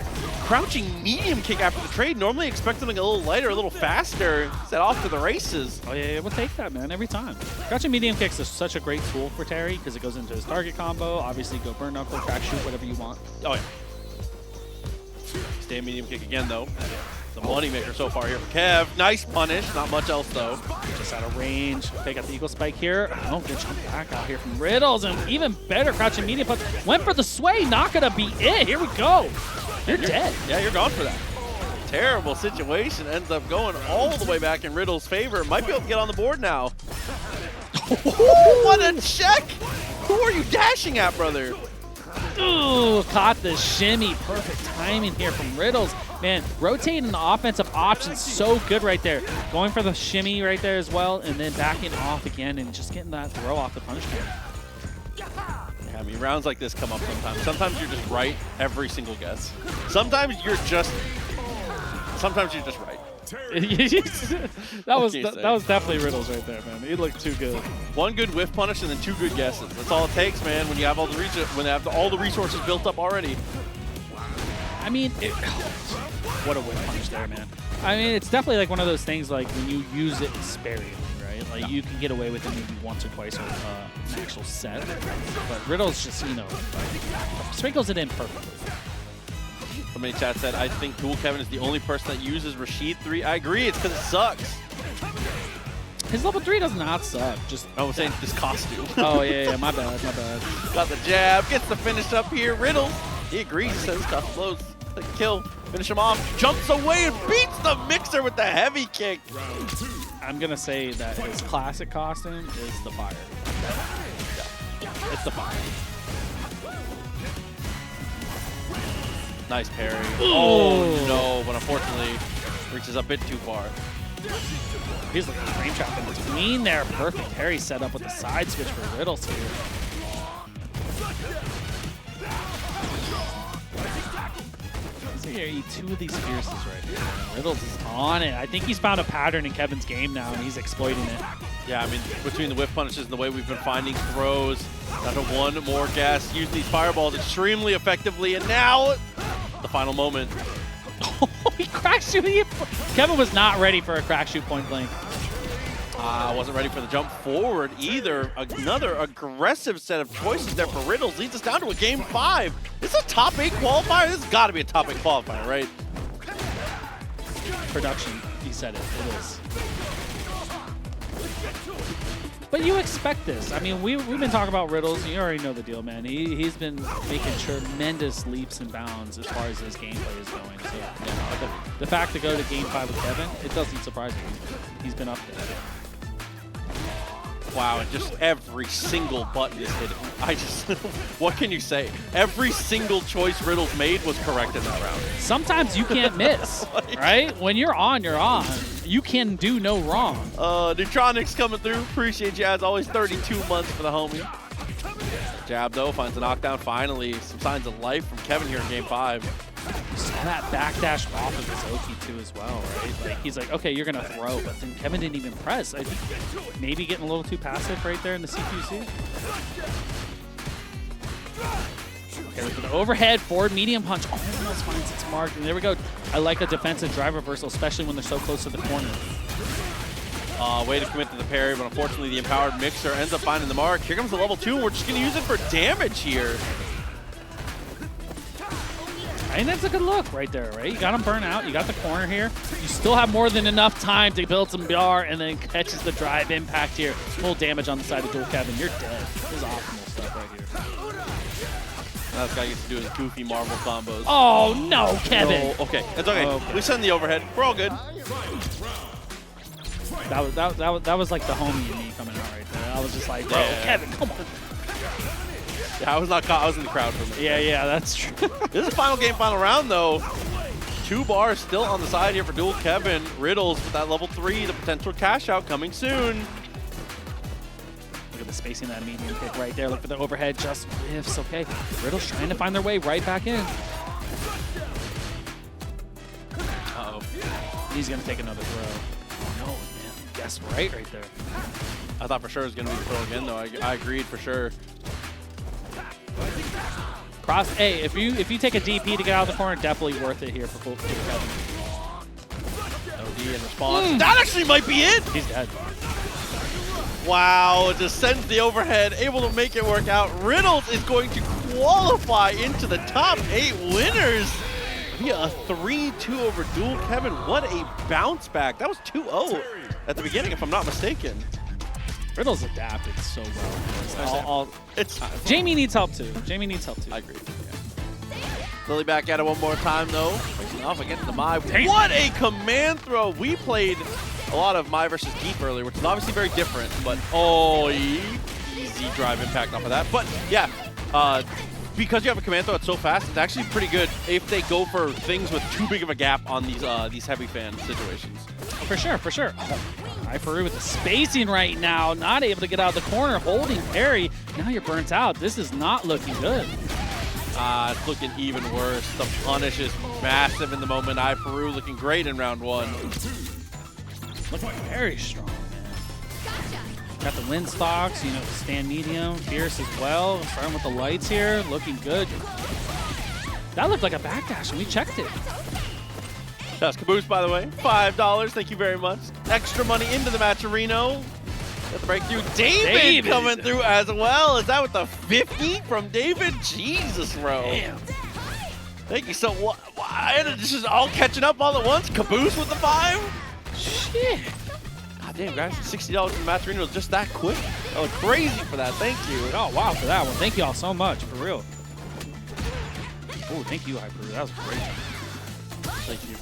crouching medium kick after the trade. Normally expect something a little lighter, a little faster. Set off to the races. Oh yeah, we'll take that, man, every time. Crouching medium kicks is such a great tool for Terry because it goes into his target combo. Obviously, go burn knuckle, crack shoot, whatever you want. Oh yeah. Stay medium kick again though. The moneymaker so far here for Kev. Nice punish, not much else though. Just out of range. Okay, got the eagle spike here. Oh, good jump back out here from Riddles, and even better crouching medium punch. Went for the sway, not gonna be it. Here we go. You're dead. Yeah, you're gone for that. Terrible situation, ends up going all the way back in Riddles' favor. Might be able to get on the board now. What a check! Who are you dashing at, brother? Ooh, caught the shimmy. Perfect timing here from Riddles. Man, rotating the offensive options so good right there. Going for the shimmy right there as well, and then backing off again and just getting that throw off the punishment. Yeah, I mean, rounds like this come up sometimes. Sometimes you're just right every single guess. Sometimes you're just right. that was definitely Riddles right there, man. He looked too good. One good whiff punish and then two good guesses. That's all it takes, man. When you have all the all the resources built up already. I mean, what a whiff punish there, man. I mean, it's definitely like one of those things like when you use it sparingly, right? Like you can get away with it maybe once or twice on an actual set, but Riddles just sprinkles it in perfectly. Somebody in chat said, I think Dual Kevin is the only person that uses Rashid 3. I agree, it's because it sucks. His level 3 does not suck. Just I'm saying this costume. Oh, yeah, my bad. Got the jab, gets the finish up here. Riddle, he agrees, he says this costume blows. Take a kill, finish him off, jumps away and beats the mixer with the heavy kick. I'm going to say that his classic costume is the fire. Yeah. It's the fire. Nice parry. Oh no, but unfortunately reaches a bit too far. He's looking at frame trap in between there. Perfect parry set up with the side switch for Riddles here. He's gonna eat 2 of these fierces right here. Riddles is on it. I think he's found a pattern in Kevin's game now, and he's exploiting it. Yeah, I mean, between the whiff punishes and the way we've been finding throws, down to 1 more gas, use these fireballs extremely effectively, and now the final moment. Oh, he crack shoot. Kevin was not ready for a crack shoot point blank. Wasn't ready for the jump forward either. Another aggressive set of choices there for Riddles leads us down to a game 5. This is a top 8 qualifier. This has got to be a top 8 qualifier, right? Production, he said it. It is. But you expect this. I mean, we've been talking about Riddles. You already know the deal, man. He's been making tremendous leaps and bounds as far as his gameplay is going. So yeah, the fact to go to game 5 with Kevin, it doesn't surprise me. He's been up there. Wow, and just every single button is hit. What can you say? Every single choice Riddles made was correct in that round. Sometimes you can't miss, right? When you're on, you're on. You can do no wrong. Neutronics coming through. Appreciate you as always. 32 months for the homie. Jab though, finds a knockdown finally. Some signs of life from Kevin here in game 5. You saw that backdash off of his Oki too as well, right? Like he's like, okay, you're gonna throw, but then Kevin didn't even press. I think maybe getting a little too passive right there in the CQC. Okay, look at the overhead forward medium punch. Almost finds its mark, and there we go. I like a defensive drive reversal, especially when they're so close to the corner. Way to commit to the parry, but unfortunately the empowered mixer ends up finding the mark. Here comes the level 2, and we're just gonna use it for damage here. And that's a good look right there, right? You got him burnt out. You got the corner here. You still have more than enough time to build some BR, and then catches the drive impact here. Full damage on the side of dual Kevin. You're dead. This is optimal stuff right here. Now this guy gets to do his goofy Marvel combos. Oh, no, Kevin. Oh, okay, it's okay. Okay. We send the overhead. We're all good. That was like the homie in me coming out right there. I was just like, bro, Kevin, come on. Yeah, I was not caught. I was in the crowd for a minute. Yeah, that's true. This is final game, final round, though. 2 bars still on the side here for dual Kevin. Riddles with that level 3, the potential cash out coming soon. Look at the spacing of that medium kick right there. Look for the overhead, just whiffs. Okay, Riddles trying to find their way right back in. Uh-oh. He's going to take another throw. Oh, no, man. Guess right there. I thought for sure it was going to be the throw again, though. I agreed for sure. Cross. Hey, if you take a DP to get out of the corner, definitely worth it here for Kevin. OD in response. That actually might be it. He's dead. Wow, just sends the overhead, able to make it work out. Riddles is going to qualify into the top 8 winners via a 3-2 over dual Kevin. What a bounce back. That was 2-0 at the beginning, if I'm not mistaken. Riddles adapted so well. Jamie needs help too. I agree. Yeah. Lily back at it one more time though. Facing off against the Mai. Damn. What a command throw. We played a lot of Mai versus Deep earlier, which is obviously very different, but easy drive impact off of that. But yeah, because you have a command throw, it's so fast, it's actually pretty good if they go for things with too big of a gap on these heavy fan situations. For sure. Oh, iPeru with the spacing right now, not able to get out of the corner, holding parry. Now you're burnt out. This is not looking good. It's looking even worse. The punish is massive in the moment. iPeru looking great in round 1. Looking very strong, man. Got the wind stocks, stand medium, fierce as well. Starting with the lights here, looking good. That looked like a backdash, and we checked it. That's Caboose, by the way. $5. Thank you very much. Extra money into the matcherino. Got the breakthrough. David coming through as well. Is that with the 50 from David? Jesus, bro. Damn. Thank you so much. This is all catching up all at once. Caboose with the 5. Shit. God damn, guys. $60 from the matcherino was just that quick. That was crazy for that. Thank you. Oh, wow, for that one. Thank you all so much, for real. Oh, thank you, iPeru. That was great. Thank you.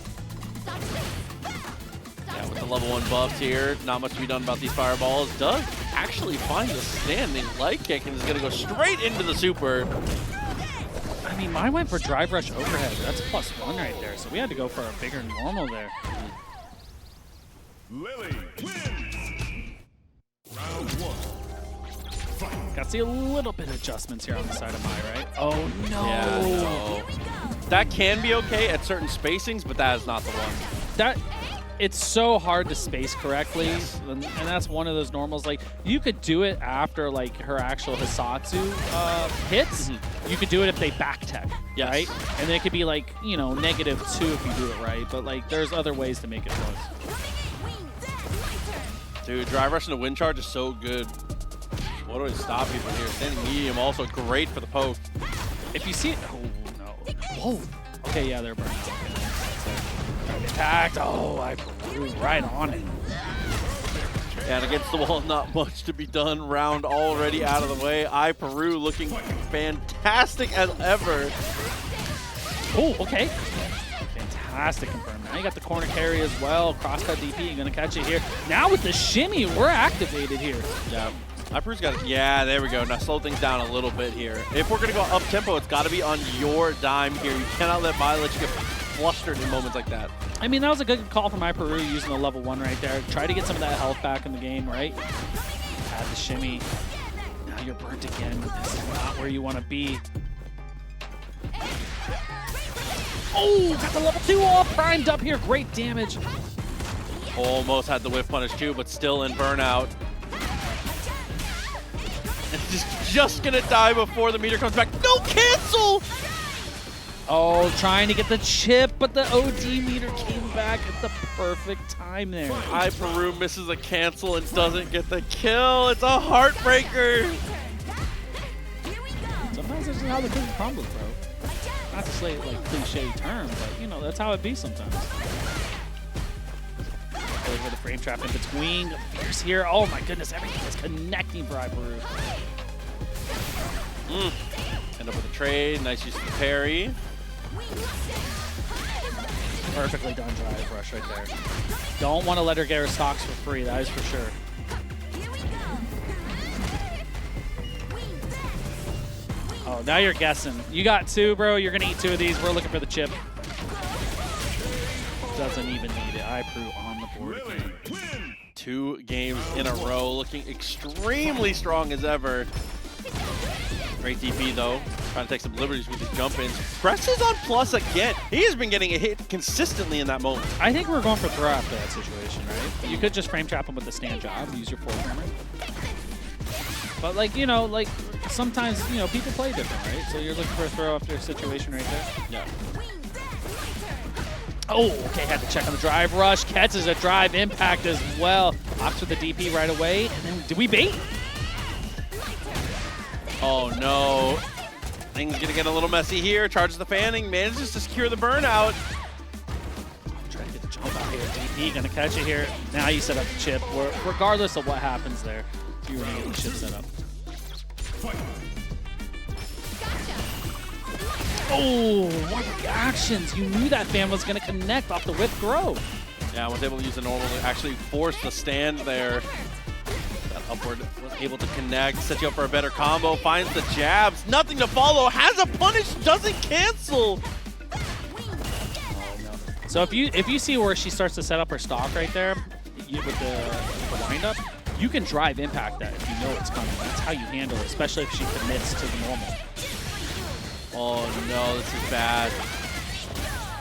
Yeah, with The level 1 buffs here. Not much to be done about these fireballs. Does actually find the standing light kick and is going to go straight into the super. I mean, mine went for drive rush overhead. That's +1 right there. So we had to go for a bigger normal there. Lily wins. Round 1. Got to see a little bit of adjustments here on the side of my right. Oh, no. Yeah, no. That can be okay at certain spacings, but that is not the one. It's so hard to space correctly, and that's one of those normals. Like, you could do it after, like, her actual Hisatsu hits. You could do it if they back tech, right? And then it could be, like, you know, -2 if you do it right. But, like, there's other ways to make it work. Dude, drive rush into wind charge is so good. What do we stop people here? Standing medium, also great for the poke. If you see it, oh no. Whoa. Okay, yeah, they're burning. Attacked. Oh, I blew right on it. And against the wall, not much to be done. Round already out of the way. iPeru looking fantastic as ever. Oh, okay. Fantastic confirm. Now you got the corner carry as well. Cross cut DP, you're gonna catch it here. Now with the shimmy, we're activated here. Yeah. iPeru's got it. Yeah, there we go. Now slow things down a little bit here. If we're gonna go up tempo, it's got to be on your dime here. You cannot let Violet get flustered in moments like that. I mean, that was a good call from iPeru using the level 1 right there. Try to get some of that health back in the game, right? Add the shimmy. Now you're burnt again. This is not where you want to be. Oh, got the level 2 all primed up here. Great damage. Almost had the whiff punish too, but still in burnout. And just gonna die before the meter comes back. No cancel! Oh, trying to get the chip, but the OD meter came back at the perfect time there. iPeru misses a cancel and doesn't get the kill. It's a heartbreaker. Sometimes this is how the cookie crumbles, bro. Not to say like cliche term, but you know, that's how it be sometimes. Over the frame trap in between. Fierce here. Oh my goodness, everything is connecting for iPeru. End up with a trade. Nice use of the parry. Perfectly done drive rush right there. Don't want to let her get her stocks for free, that is for sure. Oh, now you're guessing. You got 2, bro. You're going to eat 2 of these. We're looking for the chip. Doesn't even need it. iPeru on the board again. 2 games in a row, looking extremely strong as ever. Great DP though, trying to take some liberties with his jump ins. Presses on plus again. He has been getting a hit consistently in that moment. I think we're going for throw after that situation, right? You could just frame trap him with the stand job, use your 4-framer. But like, you know, like sometimes, you know, people play different, right? So you're looking for a throw after a situation right there. Yeah. Oh, okay, had to check on the drive rush. Catches a drive impact as well. Opts with the DP right away. And then, did we bait? Oh no. Things gonna get a little messy here. Charges the fanning, manages to secure the burnout. Trying to get the jump out here. DP gonna catch it here. Now you set up the chip. Regardless of what happens there, you're gonna get the chip set up. Oh, what reactions. You knew that fan was gonna connect off the whip throw. Yeah, I was able to use the normal to actually force the stand there. That upward was able to connect, set you up for a better combo, finds the jabs, nothing to follow, has a punish, doesn't cancel. Oh, no. So if you see where she starts to set up her stock right there with the windup, you can drive impact that if you know it's coming. That's how you handle it, especially if she commits to the normal. Oh no, this is bad.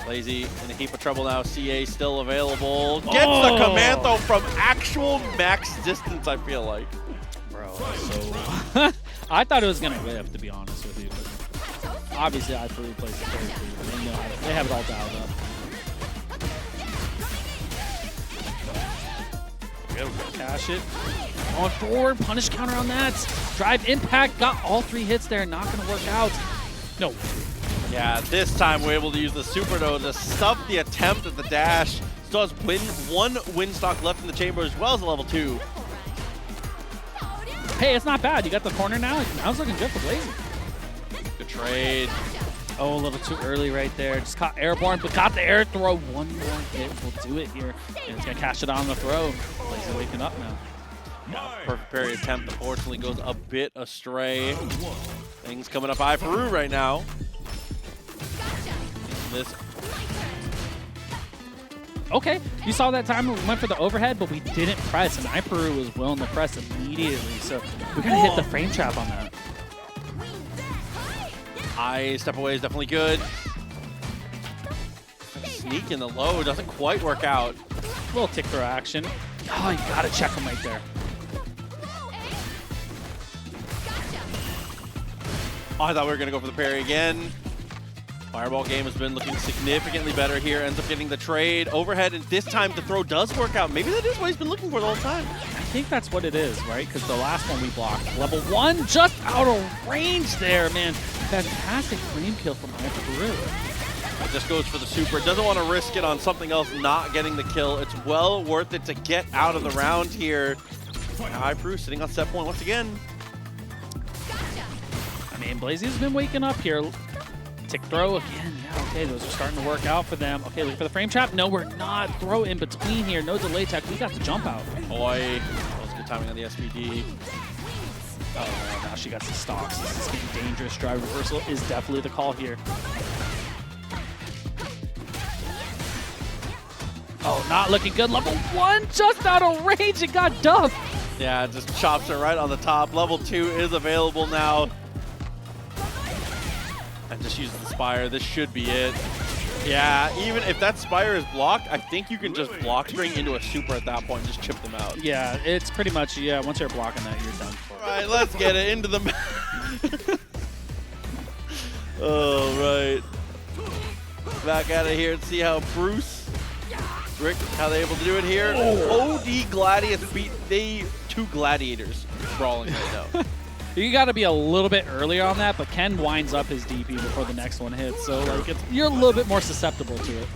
Blaizzy in a heap of trouble now. CA still available. Gets the commando from actual max distance, I feel like. Bro, so I thought it was gonna whiff, to be honest with you. But obviously, iPeru plays it very cool. They know how they have it all dialed up. Cash it. Going forward, punish counter on that. Drive impact, got all 3 hits there. Not gonna work out. No. Yeah, this time we're able to use the super though to stuff the attempt at the dash. Still has one win stock left in the chamber as well as a level 2. Hey, it's not bad. You got the corner now. Now it's looking good for Blaizzy. Good trade. Oh, a little too early right there. Just caught airborne, but got the air throw. One more hit will do it here. And it's going to cash it on the throw. Blaizzy waking up now. Perfect parry attempt, unfortunately, goes a bit astray. Things coming up iPeru right now. This. Okay, you saw that time we went for the overhead, but we didn't press, and iPeru was willing to press immediately. So we're going to hit the frame trap on that. Step away is definitely good. Sneak in the low doesn't quite work out. A little tick throw action. Oh, you got to check him right there. Oh, I thought we were going to go for the parry again. Fireball game has been looking significantly better here. Ends up getting the trade. Overhead, and this time the throw does work out. Maybe that is what he's been looking for the whole time. I think that's what it is, right? Because the last one we blocked. Level 1 just out of range there, man. Fantastic frame kill from iPeru. It just goes for the super. Doesn't want to risk it on something else not getting the kill. It's well worth it to get out of the round here. Now iPeru sitting on set point once again. I mean, Blaizzy's been waking up here. Tick throw again. Yeah, okay, those are starting to work out for them. Okay, look for the frame trap. No, we're not. Throw in between here. No delay tech. We got the jump out. Boy, that was good timing on the SVD. Oh, now she got some stocks. This is getting dangerous. Drive reversal is definitely the call here. Oh, not looking good. Level 1 just out of range. It got dumped. Yeah, it just chops her right on the top. Level 2 is available now. And just uses the Spire. This should be it. Yeah, even if that Spire is blocked, I think you can just block string into a super at that point and just chip them out. Yeah, it's pretty much, yeah, once you're blocking that, you're done for. All right, let's get it into the All right. Back out of here and see how Rick, how they able to do it here. Oh. OD Gladius beat the 2 Gladiators brawling right now. You got to be a little bit earlier on that, but Ken winds up his DP before the next one hits, so like you're a little bit more susceptible to it.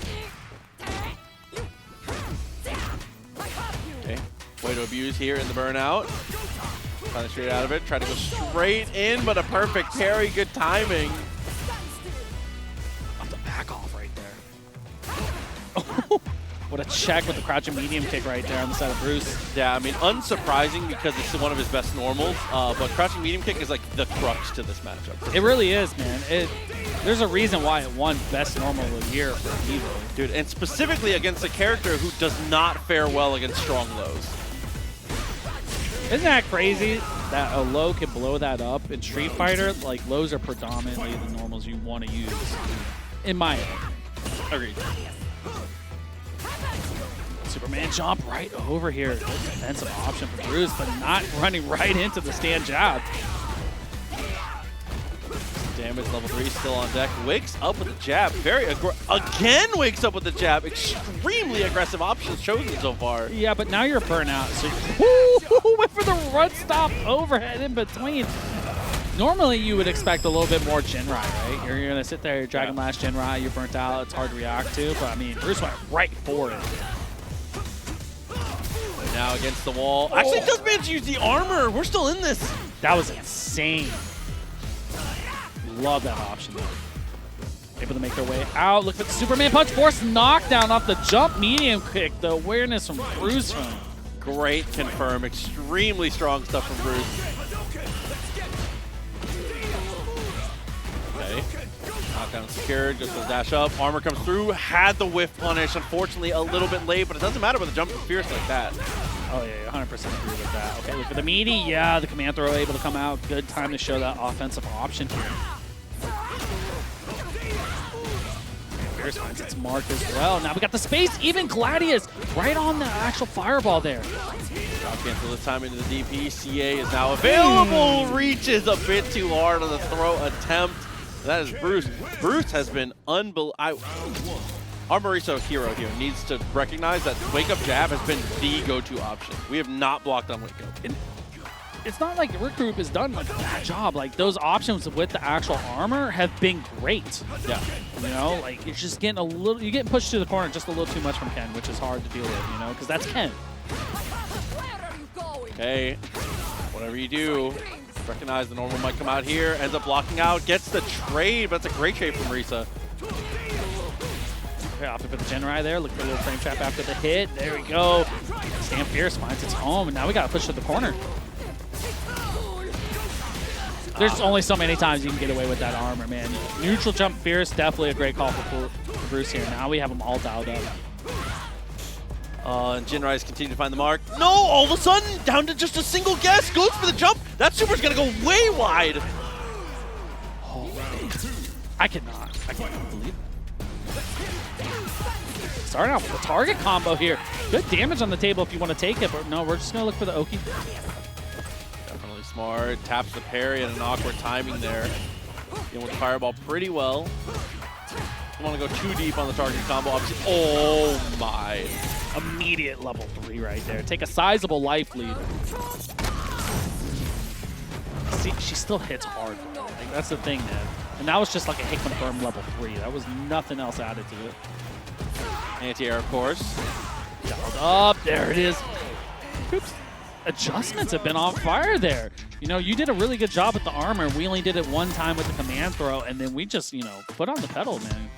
Okay, way to abuse here in the burnout. Trying to straight out of it, try to go straight in, but a perfect parry, good timing. Off the back off right there. What a check with the crouching medium kick right there on the side of Bruce. Yeah, I mean, unsurprising because it's one of his best normals, but crouching medium kick is like the crux to this matchup. It really is, man. There's a reason why it won best normal of the year for Evo. Dude, and specifically against a character who does not fare well against strong lows. Isn't that crazy that a low can blow that up in Street Fighter? Like, lows are predominantly the normals you want to use, in my opinion. Agreed. Superman jump right over here. Good defensive option for Bruce, but not running right into the stand jab. Damage level 3 still on deck. Wakes up with the jab. Again wakes up with the jab. Extremely aggressive options chosen so far. Yeah, but now you're burnt out. So went for the run stop overhead in between. Normally you would expect a little bit more Jinrai, right? You're gonna sit there, Dragon Lash Jinrai, you're burnt out, it's hard to react to, but I mean, Bruce went right for it. Now against the wall. Actually, does manage to use the armor. We're still in this. That was insane. Love that option. Able to make their way out. Look at the Superman punch. Force knockdown off the jump medium kick. The awareness from Bruce. Great confirm. Extremely strong stuff from Bruce. Okay. Knockdown secured. Just will dash up. Armor comes through. Had the whiff punish. Unfortunately, a little bit late, but it doesn't matter with a jump from Fierce like that. Oh, yeah, 100% agree with that. Okay, look for the meaty. Yeah, the command throw able to come out. Good time to show that offensive option here. Fierce finds its mark as well. Now we got the space. Even Gladius right on the actual fireball there. Drop cancel this time into the DP. CA is now available. Reaches a bit too hard on the throw attempt. That is Bruce. Bruce has been unbelievable. Our Marisa hero here needs to recognize that Wake Up Jab has been the go-to option. We have not blocked on Wake Up. And it's not like RicRoop has done like a bad job. Like those options with the actual armor have been great. Yeah. You know, like it's just getting a little, you're getting pushed to the corner just a little too much from Ken, which is hard to deal with, you know, because that's Ken. Okay. Whatever you do, Recognize the normal might come out here, ends up blocking out, gets the trade, but that's a great trade from Marisa. Okay, opted for the Genrai there, look for a little frame trap after the hit. There we go. Stand Fierce finds its home, and now we got to push to the corner. There's only so many times you can get away with that armor, man. Neutral jump Fierce, definitely a great call for Bruce here. Now we have them all dialed up. And Jinrai's continue to find the mark. No, all of a sudden, down to just a single guess, goes for the jump. That super's gonna go way wide. Oh, I can't believe it. Starting off with the target combo here. Good damage on the table if you want to take it, but no, we're just gonna look for the Oki. Definitely smart. Taps the parry and an awkward timing there. Dealing with the fireball pretty well. Don't want to go too deep on the target combo. Obviously, oh my. Immediate level 3 right there. Take a sizable life lead. See, she still hits hard. Like, that's the thing, man. And that was just like a hit confirm level 3. That was nothing else added to it. Anti-air, of course. Dialed up. There it is. Oops. Adjustments have been on fire there. You know, you did a really good job with the armor. We only did it one time with the command throw, and then we just, you know, put on the pedal, man.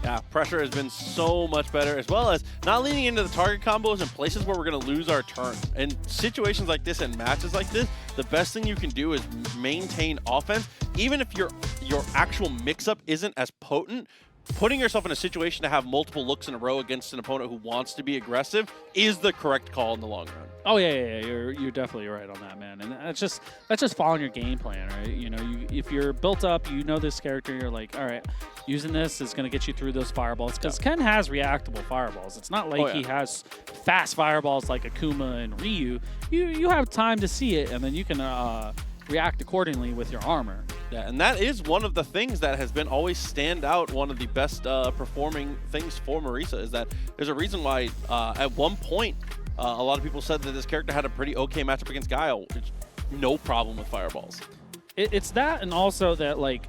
Yeah, pressure has been so much better, as well as not leaning into the target combos in places where we're going to lose our turn. In situations like this and matches like this, the best thing you can do is maintain offense. Even if your actual mix-up isn't as potent, putting yourself in a situation to have multiple looks in a row against an opponent who wants to be aggressive is the correct call in the long run. Oh yeah, you're definitely right on that, man. And that's just following your game plan, right? You know, if you're built up, you know this character, you're like, all right, using this is going to get you through those fireballs, because Ken has reactable fireballs. It's not like he has fast fireballs like Akuma and Ryu. You have time to see it, and then you can react accordingly with your armor. Yeah, and that is one of the things that has been always stand out. One of the best performing things for Marisa is that there's a reason why at one point a lot of people said that this character had a pretty okay matchup against Guile. It's no problem with fireballs. It's that, and also that, like,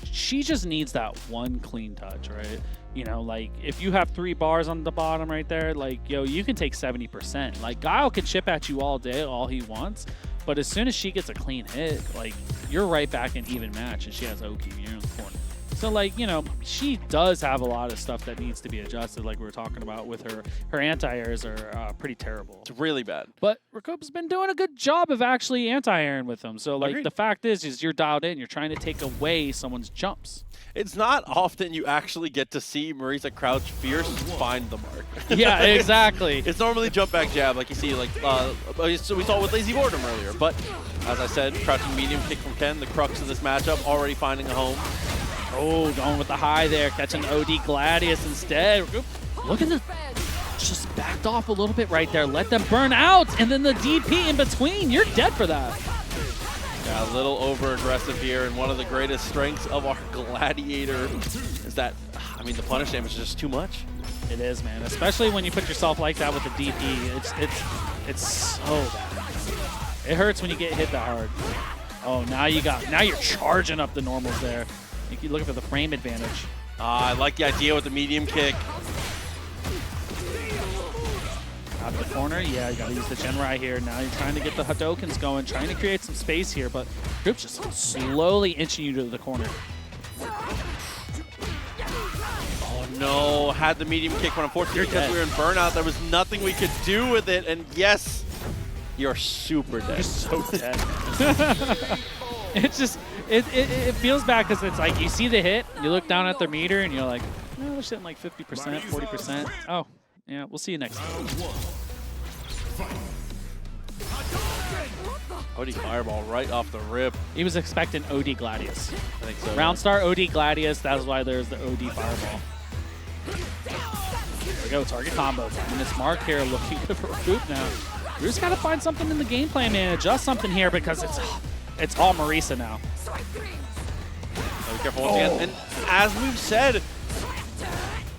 she just needs that one clean touch, right? You know, like, if you have 3 bars on the bottom right there, like, yo, you can take 70%. Like, Guile can chip at you all day, all he wants, but as soon as she gets a clean hit, like, you're right back in even match, and she has Oki, you're in the corner. So, like, you know, she does have a lot of stuff that needs to be adjusted, like we were talking about with her. Her anti-airs are pretty terrible. It's really bad. But RicRoop's been doing a good job of actually anti-airing with them. So, like, Agreed. The fact is you're dialed in. You're trying to take away someone's jumps. It's not often you actually get to see Marisa crouch fierce find the mark. Yeah, exactly. It's normally jump back jab, like you see, like so we saw with LazyBoredom earlier. But as I said, crouching medium kick from Ken, the crux of this matchup, already finding a home. Oh, going with the high there, catching OD Gladius instead. Look at this. Just backed off a little bit right there. Let them burn out, and then the DP in between. You're dead for that. Yeah, a little over-aggressive here, and one of the greatest strengths of our Gladiator is that, I mean, the punish damage is just too much. It is, man. Especially when you put yourself like that with the DP. It's so bad. It hurts when you get hit that hard. Oh, now you're charging up the normals there. You're looking for the frame advantage. I like the idea with the medium kick. Out of the corner, yeah, you gotta use the Genrai here. Now you're trying to get the Hadokens going, trying to create some space here, but Group's just slowly inching you to the corner. Oh no, had the medium kick, but unfortunately because we were in burnout, there was nothing we could do with it, and yes, you're super dead. You're so dead. It's just, it feels bad because it's like you see the hit, you look down at their meter, and you're like, no, they're sitting like 50%, 40%. Oh, yeah, we'll see you next time. OD Fireball right off the rip. He was expecting OD Gladius. I think so. Round star OD Gladius, that's why there's the OD Fireball. There we go, target combo. Finding this mark here, looking good for RicRoop now. We just gotta find something in the game plan, man. Adjust something here because it's all Marisa now. So be careful once again. And as we've said,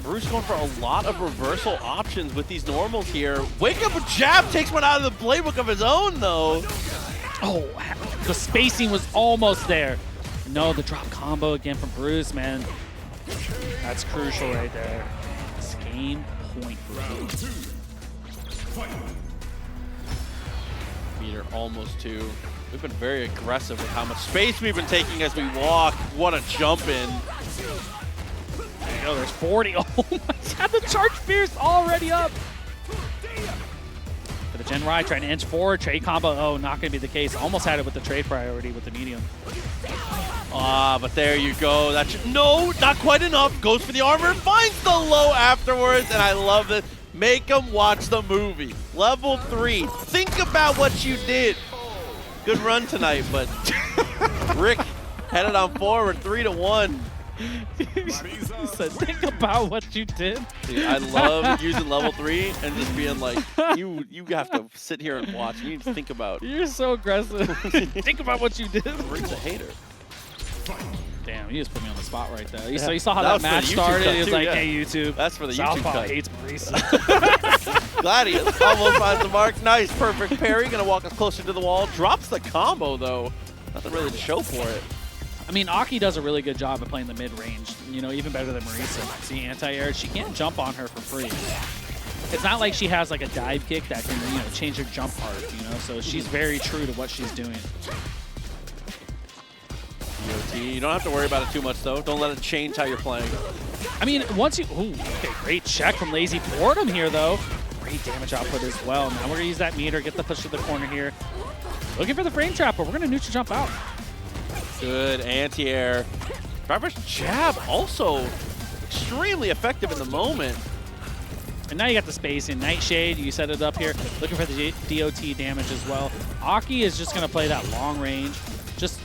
Bruce going for a lot of reversal options with these normals here. Wake Up Jab takes one out of the playbook of his own, though. Oh, the spacing was almost there. No, the drop combo again from Bruce, man. That's crucial right there. It's game point for Bruce. Meter We're almost 2. We've been very aggressive with how much space we've been taking as we walk. What a jump in. There you go, there's 40. Oh my god, the charge fierce already up. For the Gen Ride, trying to inch forward, trade combo. Oh, not going to be the case. Almost had it with the trade priority with the medium. Ah, but there you go. No, not quite enough. Goes for the armor, finds the low afterwards, and I love this. Make them watch the movie. Level 3. Think about what you did. Good run tonight, but Rick headed on forward 3-1. He said, think about what you did. Dude, I love using level 3 and just being like, you have to sit here and watch. You need to think about. You're so aggressive. Think about what you did. Rick's a hater. Damn, he just put me on the spot right there. So Yeah. you saw how That that was for match the YouTube started. cut He was too, like, yeah. hey, YouTube. That's for the YouTube Southpaw cut. hates Marisa. Gladius almost finds the mark. Nice, perfect parry. Gonna walk us closer to the wall. Drops the combo though. Nothing really to show for it. I mean, Aki does a really good job of playing the mid-range, you know, even better than Marisa. See, anti-air, she can't jump on her for free. It's not like she has like a dive kick that can, you know, change her jump part, you know, so she's very true to what she's doing. DOT. You don't have to worry about it too much though. Don't let it change how you're playing. I mean, once you, ooh, okay, great check from LazyBoredom here though. Great damage output as well. Now we're gonna use that meter, get the push to the corner here. Looking for the frame trap, but we're gonna neutral jump out. Good anti-air. Driver's jab also extremely effective in the moment. And now you got the space in Nightshade. You set it up here. Looking for the DOT damage as well. Aki is just going to play that long range. Just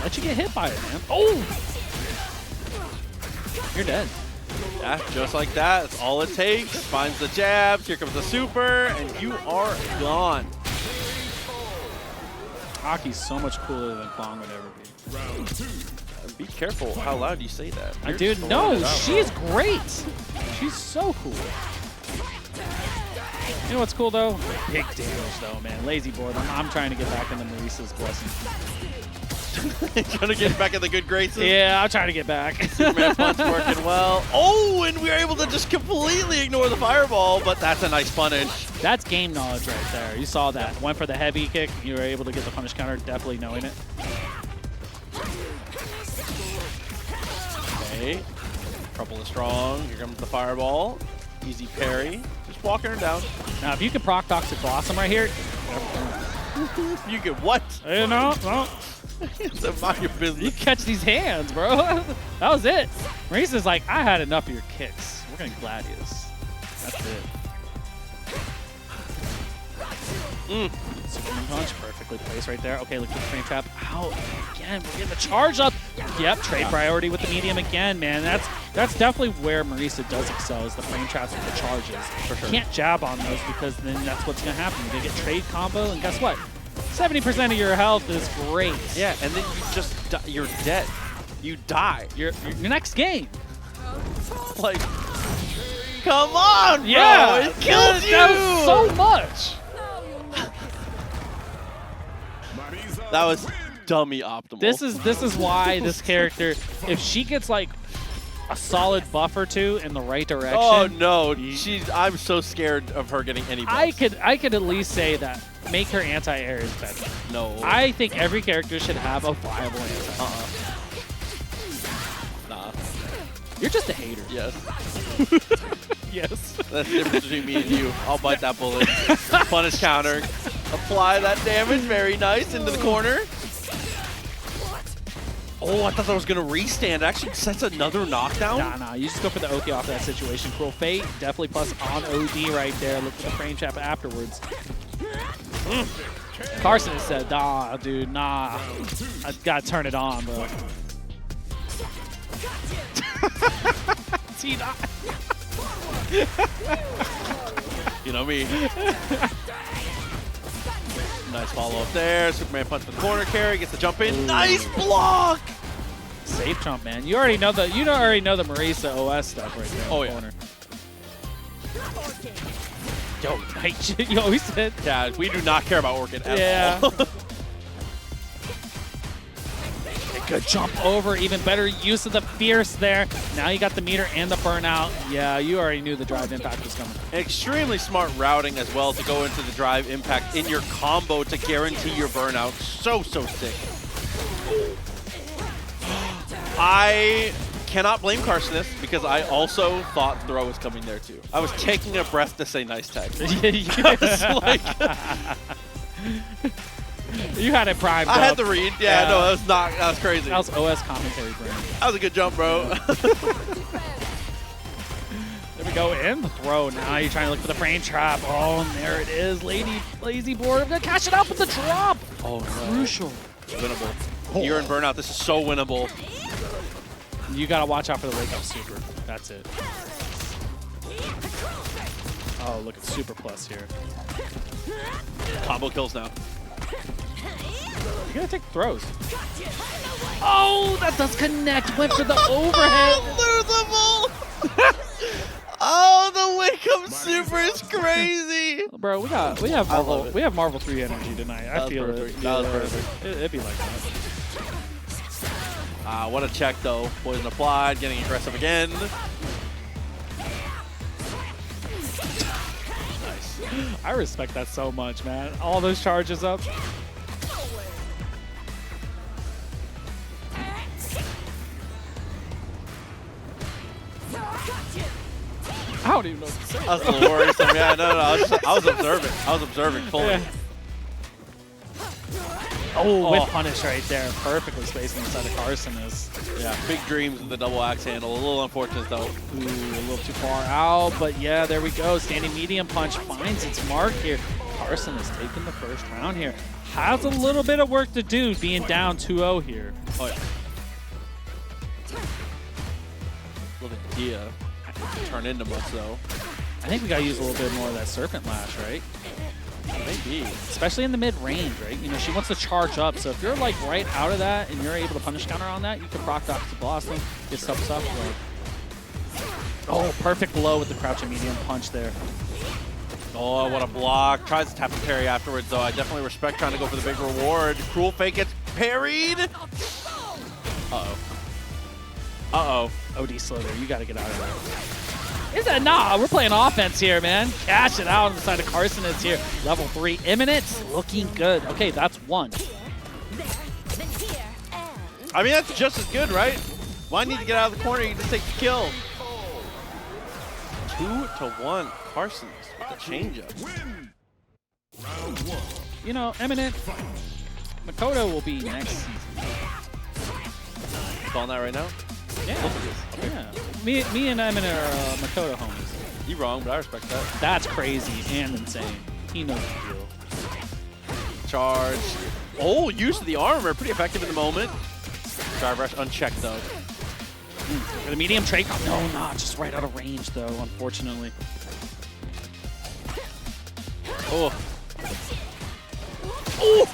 let you get hit by it, man. Oh! You're dead. Yeah, just like that. That's all it takes. Finds the jabs. Here comes the super, and you are gone. Aki's so much cooler than Klong would ever be. Round 2. Be careful how loud you say that. You're Dude, just no, throwing it out. she's great. She's so cool. You know what's cool though? Big damage though, man. LazyBoredom. I'm trying to get back into Marisa's blessing. Trying to get back in the good graces. Yeah, I'm trying to get back. Superman punch working well. Oh, and we were able to just completely ignore the fireball, but that's a nice punish. That's game knowledge right there. You saw that. Went for the heavy kick. You were able to get the punish counter, definitely knowing it. Okay. Trouble is strong. Here comes the fireball. Easy parry. Just walking her down. Now, if you could proc Toxic Blossom right here, You get what? you know, well, It's about your you business. catch these hands, bro. That was it. Marisa's like, I had enough of your kicks. We're going to Gladius. That's it. Superman punch, perfectly placed right there. Okay, look at the frame trap. Ow, again, we're getting the charge up. Yep, trade priority with the medium again, man. That's definitely where Marisa does excel, is the frame traps with the charges. For sure. Can't jab on those because then that's what's going to happen. You're going to get trade combo, and guess what? 70% of your health is great. Yeah, and then you just you're dead. You die. Your next game. Like, come on, bro. Yeah, It kills you. that was so much. Marisa That was wins. dummy optimal. This is why this character, if she gets like a solid buff or two in the right direction, Oh no, I'm so scared of her getting any buffs. I could at least say that make her anti-air is better. No. I think every character should have a viable anti-air. Nah. You're just a hater. Yes. Yes. That's the difference between me and you. I'll bite that bullet. Punish counter. Apply that damage. Very nice. Into the corner. Oh, I thought that was going to restand. It actually sets another knockdown. Nah, you just go for the Oki off that situation. Cruel Fate, definitely plus on OD right there. Look for the frame trap afterwards. Kharsonist said, nah, dude, nah. I gotta turn it on, bro. See, nah. You know me. Nice follow up there. Superman punch the corner carry. Gets the jump in. Ooh. Nice block. Safe trump, man. You already know the Marisa OS stuff right there. Oh, in the yeah. corner. Yo, he said. Yeah, we do not care about Orchid at Yeah. all. good jump over, even better use of the Fierce there. Now you got the meter and the burnout. Yeah, you already knew the drive impact was coming. Extremely smart routing as well to go into the drive impact in your combo to guarantee your burnout. So sick. I cannot blame Kharsonist because I also thought throw was coming there too. I was taking a breath to say nice tag. I was like... You had it primed I up. had the read. Yeah, no, that was crazy. That was OS commentary brain. That was a good jump, bro. There we go, in the throw. Now you're trying to look for the frame trap. Oh, and there it is. LazyBoredom gonna catch it up with the drop. Oh, no. Crucial. Winnable. You're in burnout. This is so winnable. You gotta watch out for the wake up super. That's it. Oh, look at super plus here. Combo kills now. You gotta take throws. Oh, that does connect. Went for the overhead. Losable! Oh, the wake up super is crazy. Bro, we have Marvel 3 energy tonight. I feel it. That was perfect. It'd be like that. What a check though. Poison applied, getting aggressive again. Nice. I respect that so much, man. All those charges up. I don't even know what to say. That was a little worrisome. Yeah, no. I was observing. I was observing fully. Yeah. Oh, whip punish right there. Perfectly spacing inside of Kharsonist. Yeah, big dreams with the double axe handle. A little unfortunate though. Ooh, a little too far out, but yeah, there we go. Standing medium punch finds its mark here. Kharsonist taking the first round here. Has a little bit of work to do being down 2-0 here. Oh yeah. Little idea. Turn into much though. I think we gotta use a little bit more of that Serpent Lash, right? Maybe. Especially in the mid-range, right? You know, she wants to charge up, so if you're like right out of that and you're able to punish counter on that, you can proc dock to Blossom, get stuff. Oh, perfect blow with the crouching medium punch there. Oh, what a block. Tries to tap and parry afterwards, though. I definitely respect trying to go for the big reward. Cruel fake gets parried. Uh-oh. Uh-oh. OD slow there. You got to get out of there. Is that? Nah, we're playing offense here, man. Cash it out on the side of Kharsonist here. Level 3 imminent. Looking good. Okay, that's 1. I mean, that's just as good, right? Why need to get out of the corner? You can just take the kill. 2-1. Kharsonist with the changeup. You know, imminent. Makoto will be next season. Calling that right now? Yeah. Okay. Yeah. Me and Emin are Makoto homies. You wrong, but I respect that. That's crazy and insane. He knows the deal. Charge. Oh, use of the armor. Pretty effective in the moment. Drive rush unchecked, though. For the medium trade. No, not just right out of range, though, unfortunately. Oh. Oh!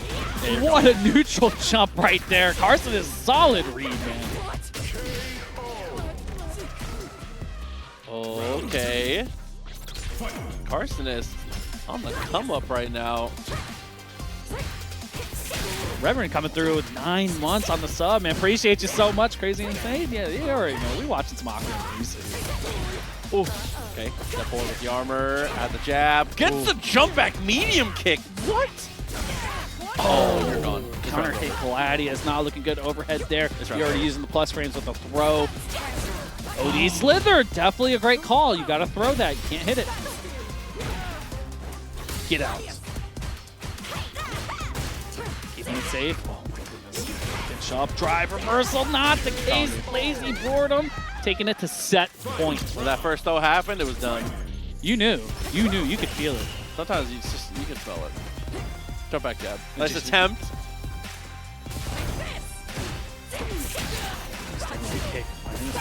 What a neutral jump right there. Kharsonist is solid read, man. Okay. Kharsonist on the come up right now. Reverend coming through with 9 months on the sub, man. Appreciate you so much, Crazy Insane. Yeah, you already know. We watching some Akuma recently. Oh, okay. Step forward with the armor, add the jab. Gets the jump back medium kick. What? Oh, you're gone. Counter hit Gladius, not looking good overhead there. You're already using the plus frames with the throw. OD Slither, definitely a great call. You gotta throw that. You can't hit it. Get out. Keeping it safe. Oh my goodness. Finish up. Drive reversal, not the case. LazyBoredom taking it to set point. When that first throw happened, it was done. You knew. You knew. You could feel it. Sometimes you can smell it. Jump back jab. Nice attempt. Kick.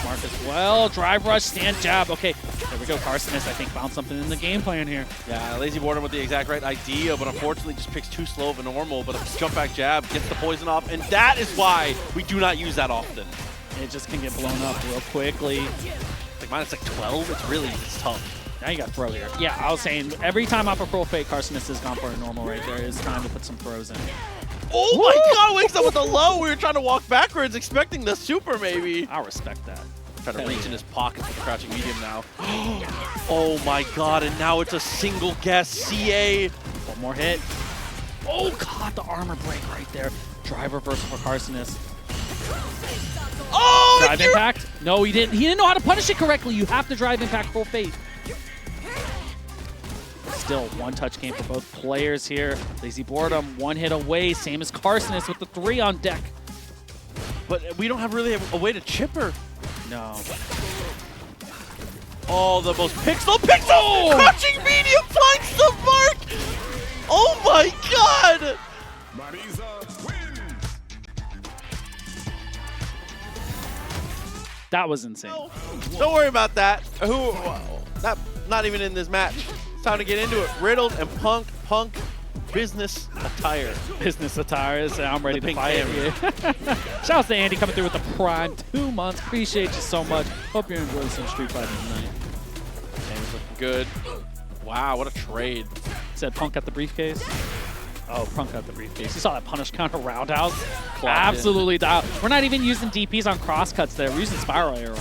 Mark as well. Drive rush, stand jab. Okay, there we go. Kharsonist, I think, found something in the game plan here. Yeah, LazyBoredom with the exact right idea, but unfortunately just picks too slow of a normal. But a jump back jab gets the poison off, and that is why we do not use that often. It just can get blown up real quickly. Like minus like 12, it's tough. Now you got to throw here. Yeah, I was saying every time off a cruel fake, Kharsonist has gone for a normal right there. It's time to put some throws in. Oh my god, wakes up with the low. We were trying to walk backwards, expecting the super maybe. I respect that. Trying to reach in his pocket with the crouching medium now. Oh my god, and now it's a single guess. CA. One more hit. Oh, caught the armor break right there. Drive reversal for Kharsonist. Oh! Drive impact? No, he didn't. He didn't know how to punish it correctly. You have to drive impact full fate. Still, one touch game for both players here. LazyBoredom, one hit away, same as Kharsonist with the 3 on deck. But we don't have really a way to chip her. No. Oh, the most pixel! Crouching medium finds the mark! Oh my god! Marisa wins. That was insane. Don't worry about that. Not even in this match. It's time to get into it. Riddles and Punk, business attire. Business attire. So I'm ready The to pink fight camera. here. Shout out to Andy coming through with the prime 2 months. Appreciate you so much. Hope you're enjoying some Street Fighting tonight. Game's looking good. Wow, what a trade. Said Punk got the briefcase. Oh, Punk got the briefcase. You saw that punish counter roundhouse? Clocked Absolutely dialed. We're not even using DPs on crosscuts there. We're using spiral arrow.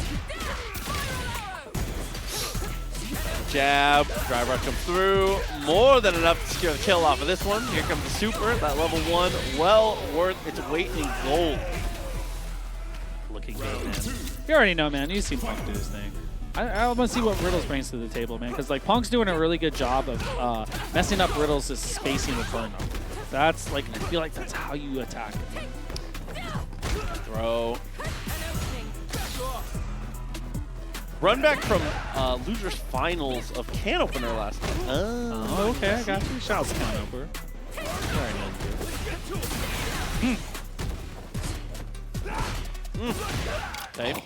Jab, drive rush comes through. More than enough to secure the kill off of this one. Here comes the super, that level 1, well worth its weight in gold. Looking good, man. You already know, man. You see Punk do his thing. I want to see what Riddles brings to the table, man, because like Punk's doing a really good job of messing up Riddles' spacing with burn up. That's like, I feel like that's how you attack it. Throw. Run back from losers finals of can opener last time. Oh, okay, I got you. Shout out to can opener. Okay.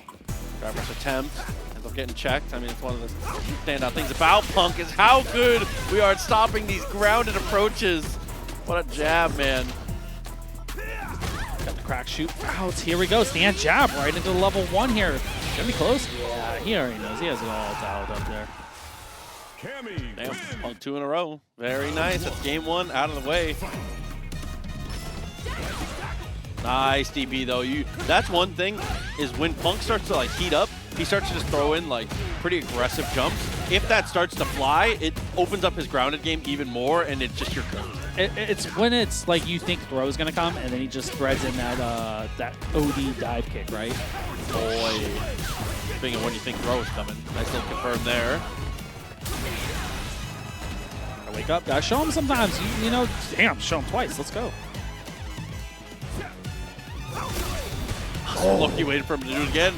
Drive rush attempt. Ends up getting checked. I mean, it's one of the standout things about Punk is how good we are at stopping these grounded approaches. What a jab, man. Got the crack shoot out. Here we go. Stand jab right into the level 1 here. Gonna be close. Yeah, he already knows. He has it all dialed up there. Cammy Damn, wins. Punk 2 in a row. Very nice. That's game 1 out of the way. Nice DP though. That's one thing is when Punk starts to like heat up, he starts to just throw in like pretty aggressive jumps. If that starts to fly, it opens up his grounded game even more, and it's just your cooked. It's when it's like you think throw is gonna come, and then he just threads in that OD dive kick, right? Boy, speaking of when you think throw is coming, nice little confirm there. Gotta wake up. Gotta show him sometimes. You know, damn, show him twice. Let's go. Oh, look, you waited for him to do it again.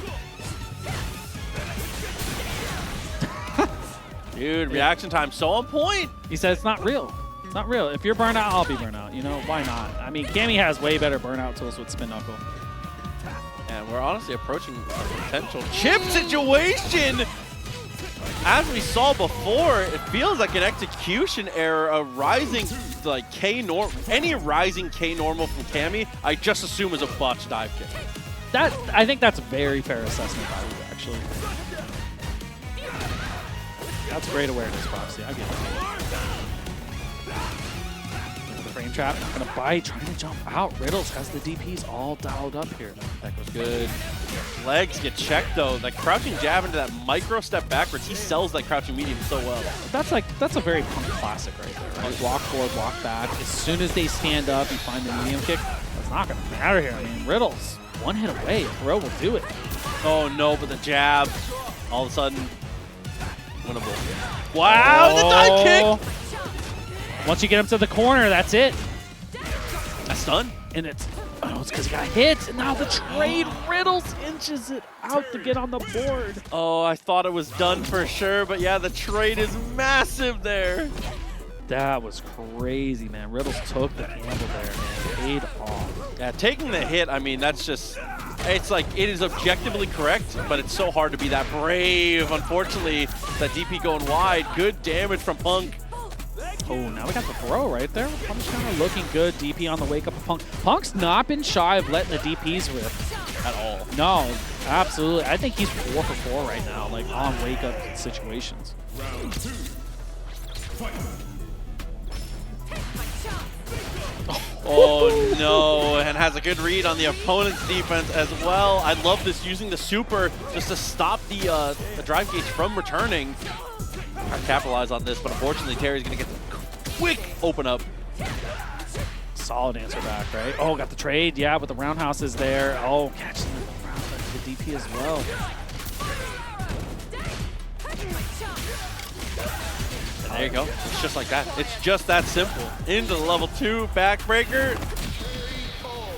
Dude, reaction time so on point. He said it's not real. It's not real. If you're burnout, I'll be burnout. You know, why not? I mean, Cammy has way better burnout tools with Spin Knuckle. And we're honestly approaching a potential chip situation. As we saw before, it feels like an execution error, a rising like any rising K normal from Cammy, I just assume is a botched dive kick. I think that's a very fair assessment by you, actually. That's great awareness, Proxy. I get it. The frame trap, not gonna bite, trying to jump out. Riddles has the DPs all dialed up here. That was good. Legs get checked though. That crouching jab into that micro step backwards, he sells that crouching medium so well. That's a very Punk classic right there. Right? Walk forward, walk back. As soon as they stand up, you find the medium kick. That's not gonna matter here. I mean, Riddles, one hit away, a throw will do it. Oh no, but the jab, all of a sudden, winnable. Wow, the dive kick! Once you get him to the corner, that's it. That's done. And it's because he got hit, and now the trade. Riddles inches it out to get on the board. Oh, I thought it was done for sure, but yeah, the trade is massive there. That was crazy, man. Riddles took the gamble there, man. Paid off. Yeah, taking the hit, I mean, that's just, it's like, it is objectively correct, but it's so hard to be that brave. Unfortunately, that DP going wide. Good damage from Punk. Oh, now we got the throw right there. Punk's kind of looking good. DP on the wake up of Punk. Punk's not been shy of letting the DPs rip At all. No, absolutely. I think he's 4 for 4 right now, like on wake up situations. Round 2. Fight. Oh no, and has a good read on the opponent's defense as well. I love this, using the super just to stop the drive gauge from returning. Trying to capitalize on this, but unfortunately Terry's going to get the quick open up. Solid answer back, right? Oh, got the trade, yeah, with the roundhouse is there. Oh, catching the DP as well. And there you go. It's just like that. It's just that simple. Into the level 2 backbreaker.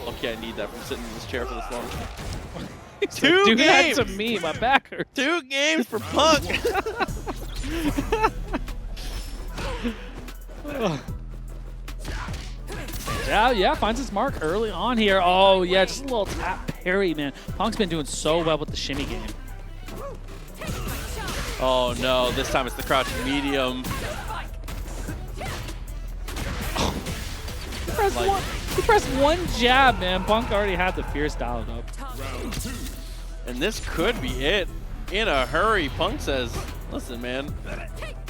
Okay, I need that from sitting in this chair for this long. Do that to me, my back hurts. 2 games for Punk. Yeah, finds his mark early on here. Oh, yeah, just a little tap parry, man. Punk's been doing so well with the shimmy game. Oh no, this time it's the crouching medium. He pressed one jab, man. Punk already had the fierce dialed up. And this could be it. In a hurry, Punk says, listen, man,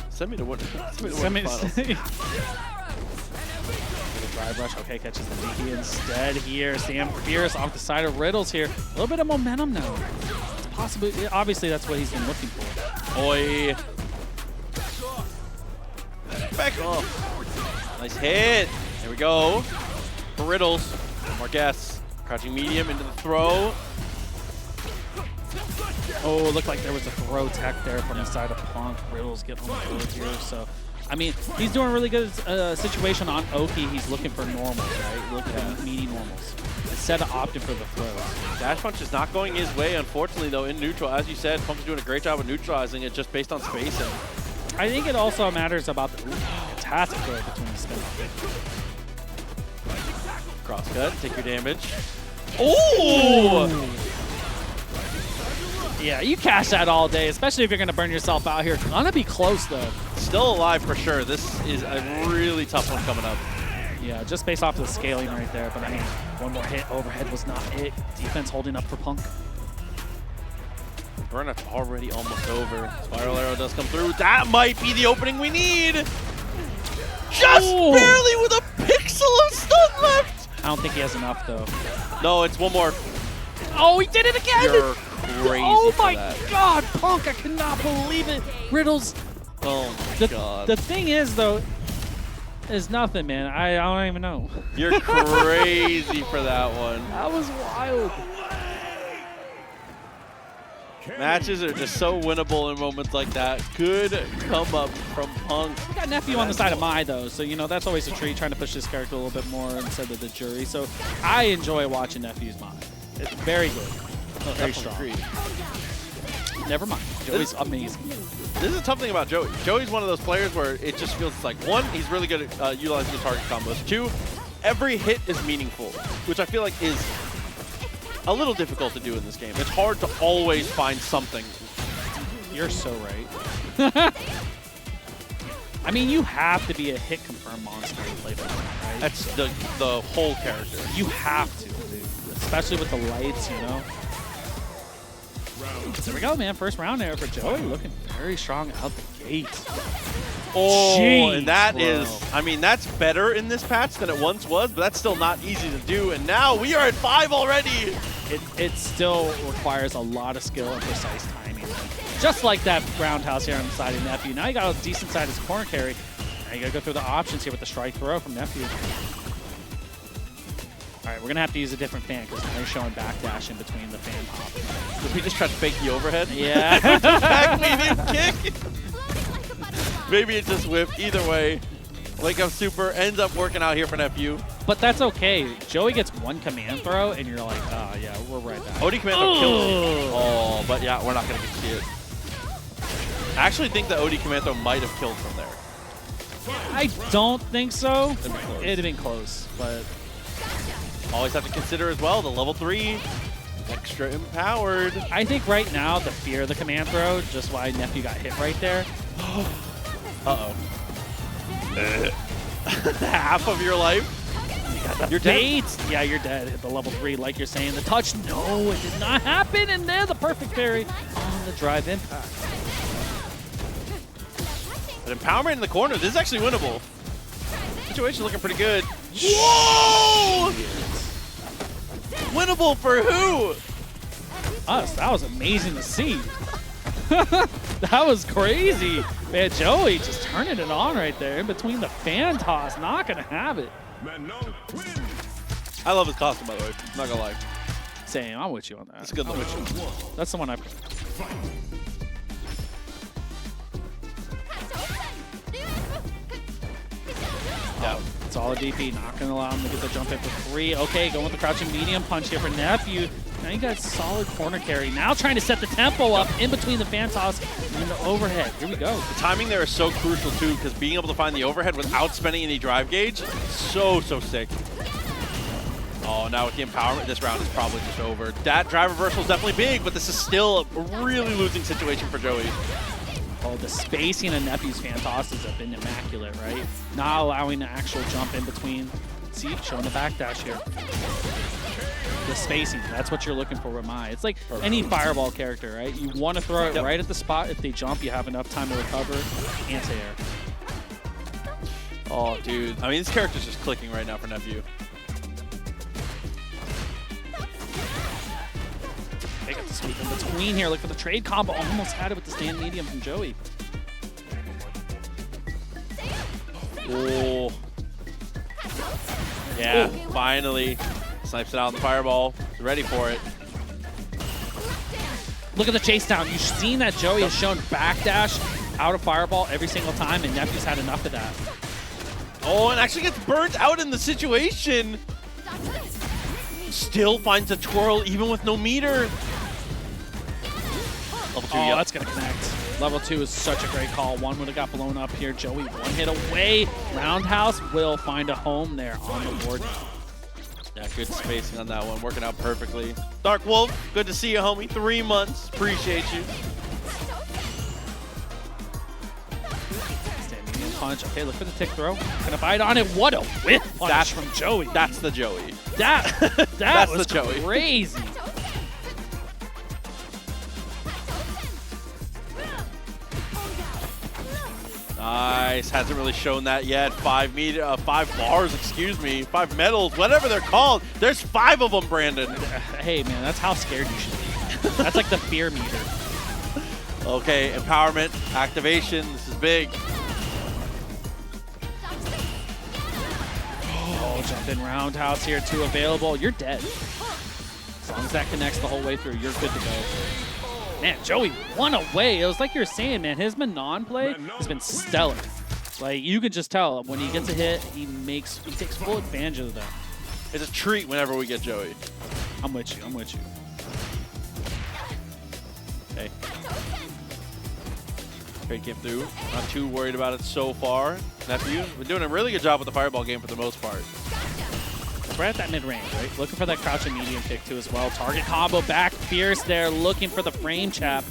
send me to what? Send me to finals. Drive rush, okay, catches the DP instead here. Sam Fierce off the side of Riddles here. A little bit of momentum now. It's possibly, obviously that's what he's been looking for. Oi. Back off. Nice hit. There we go. For Riddles. One more guess. Crouching medium into the throw. Oh, it looked like there was a throw tech there from the side of Punk. Riddles getting on the board here, so. I mean, he's doing a really good situation on Oki. He's looking for normals, right? Looking for meaty normals instead of opting for the throws. Dash punch is not going his way, unfortunately, though, in neutral. As you said, Punk's doing a great job of neutralizing it just based on spacing. I think it also matters about the fantastic throw between the spin. Cross cut, take your damage. Oh! Yeah, you cash that all day, especially if you're going to burn yourself out here. Gonna be close, though. Still alive for sure. This is a really tough one coming up. Yeah, just based off of the scaling right there. But I mean, one more hit, overhead was not it. Defense holding up for Punk. Burnout's already almost over. Spiral arrow does come through. That might be the opening we need. Just barely with a pixel of stun left. I don't think he has enough, though. No, it's one more. Oh, he did it again! You're crazy. Oh my god, Punk, I cannot believe it. Riddles. Oh my god. The thing is, though, is nothing, man. I don't even know. You're crazy for that one. That was wild. Matches are just so winnable in moments like that. Good come up from Punk. We got Nephew on the side of Mai, though, so, you know, that's always a treat, trying to push this character a little bit more instead of the Juri. So I enjoy watching Nephew's Mai. It's very good. Very strong. Agreed. Never mind. Joey's amazing. This is a tough thing about Joey. Joey's one of those players where it just feels like, one, he's really good at utilizing his target combos. 2, every hit is meaningful, which I feel like is a little difficult to do in this game. It's hard to always find something. You're so right. I mean, you have to be a hit confirm monster to play for that, right? That's the whole character. You have to, dude. Especially with the lights, you know? There we go, man. First round there for Joey. Looking very strong out the gate. Oh, Jeez, and that is, I mean, that's better in this patch than it once was, but that's still not easy to do. And now we are at 5 already. It still requires a lot of skill and precise timing. Just like that roundhouse here on the side of Nephew. Now you got a decent side as corner carry. Now you got to go through the options here with the strike throw from Nephew. All right, we're going to have to use a different fan because now you're showing backdash in between the fan hop. Did we just try to fake the overhead? Yeah. Back medium kick. Maybe it just whipped. Either way, Lake Up Super ends up working out here for Nephew. But that's okay. Joey gets one command throw, and you're like, oh, yeah, we're right back. OD command throw kills him. Oh, but yeah, we're not going to get to see it. I actually think the OD command throw might have killed from there. I don't think so. It'd have been close, but... Always have to consider as well the level 3 extra empowered. I think right now the fear of the command throw, just why Nephew got hit right there. Uh-oh. Half of your life. You're dead. Yeah, you're dead at the level 3, like you're saying. The touch, no, it did not happen. And there, the perfect parry on the drive impact. But empowerment in the corner, this is actually winnable. Situation looking pretty good. Whoa! Winnable for who? Us. That was amazing to see. That was crazy. Man, Joey just turning it on right there in between the fan toss. Not going to have it. Manon wins. I love his costume, by the way. I'm not gonna lie. Same. I'm with you on that. It's a good look. That's the one I... Yeah. Solid DP, not going to allow him to get the jump in for free. Okay, going with the crouching medium punch here for Nephew. Now you got solid corner carry. Now trying to set the tempo up in between the fan toss and the overhead. Here we go. The timing there is so crucial too, because being able to find the overhead without spending any drive gauge, so sick. Oh, now with the empowerment, this round is probably just over. That drive reversal is definitely big, but this is still a really losing situation for Joey. Oh, the spacing of Nephew's fan tosses have been immaculate, right? Not allowing the actual jump in between. See, showing the backdash here. The spacing, that's what you're looking for with Mai. It's like any fireball character, right? You want to throw it right at the spot. If they jump, you have enough time to recover. Anti-air. Oh, dude. I mean, this character's just clicking right now for Nephew. They got the sweep in between here. Look for the trade combo. Almost had it with the stand medium from Joey. Oh. Yeah, finally. Snipes it out in the fireball. He's ready for it. Look at the chase down. You've seen that Joey has shown backdash out of fireball every single time, and Nephew's had enough of that. Oh, and actually gets burnt out in the situation. Still finds a twirl even with no meter. Level 2, Oh, yep. that's going to connect. Level 2 is such a great call. One would have got blown up here. Joey one hit away. Roundhouse will find a home there on the board. Yeah, good spacing on that one. Working out perfectly. Dark Wolf, good to see you, homie. 3 months. Appreciate you. Standing in punch. Okay, look for the tick throw. Gonna bite on it. What a whip punch That's from Joey. That's the Joey. That That's was the Joey. crazy. Nice. Hasn't really shown that yet. 5 bars, excuse me. 5 medals, whatever they're called. There's 5 of them, Brandon. Hey, man, that's how scared you should be. That's like the fear meter. Okay, empowerment, activation. This is big. Oh, jump in roundhouse here, 2 available. You're dead. As long as that connects the whole way through, you're good to go. Man, Joey won away. It was like you were saying, man, his Manon play has been stellar. Like, you can just tell when he gets a hit, he takes full advantage of that. It's a treat whenever we get Joey. I'm with you. I'm with you. Okay. Trade came through. Not too worried about it so far. Nephew, we're doing a really good job with the fireball game for the most part. Right at that mid-range, right? Looking for that crouch and medium pick too as well. Target combo back fierce there, looking for the frame chap.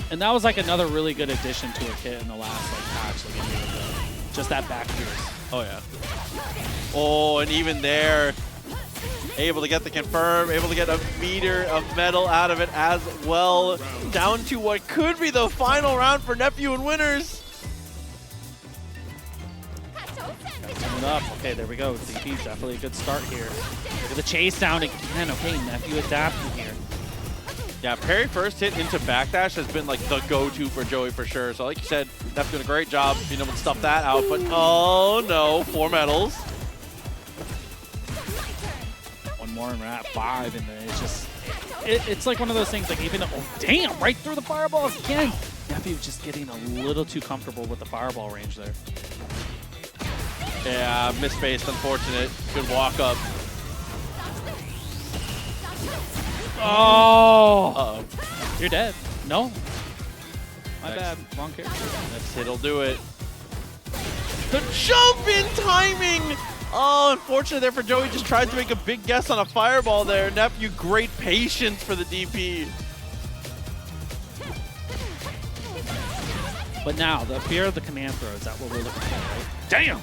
And that was like another really good addition to a kit in the last like patch. Like, just that back fierce. Oh, yeah. Oh, and even there, able to get the confirm, able to get a meter of metal out of it as well. Down to what could be the final round for Nephew and winners. Up. Okay, there we go. DP, definitely a good start here. Look at the chase down again. Okay, Nephew adapting here. Yeah, parry first hit into backdash has been like the go-to for Joey for sure. So like you said, Neph's doing a great job being able to stuff that out. But oh no, 4 medals. One more and we're at 5, and it's just, it's like one of those things. Like even, oh damn, right through the fireballs again. Nephew just getting a little too comfortable with the fireball range there. Yeah, misspaced, unfortunate. Good walk up. Oh! Uh-oh. You're dead. No. My Next. bad. Wrong character. Next hit'll do it. The jump in timing! Oh, unfortunate there for Joey. Just tried to make a big guess on a fireball there. Nephew, great patience for the DP. But now, the fear of the command throw, is that what we're looking for, right? Damn!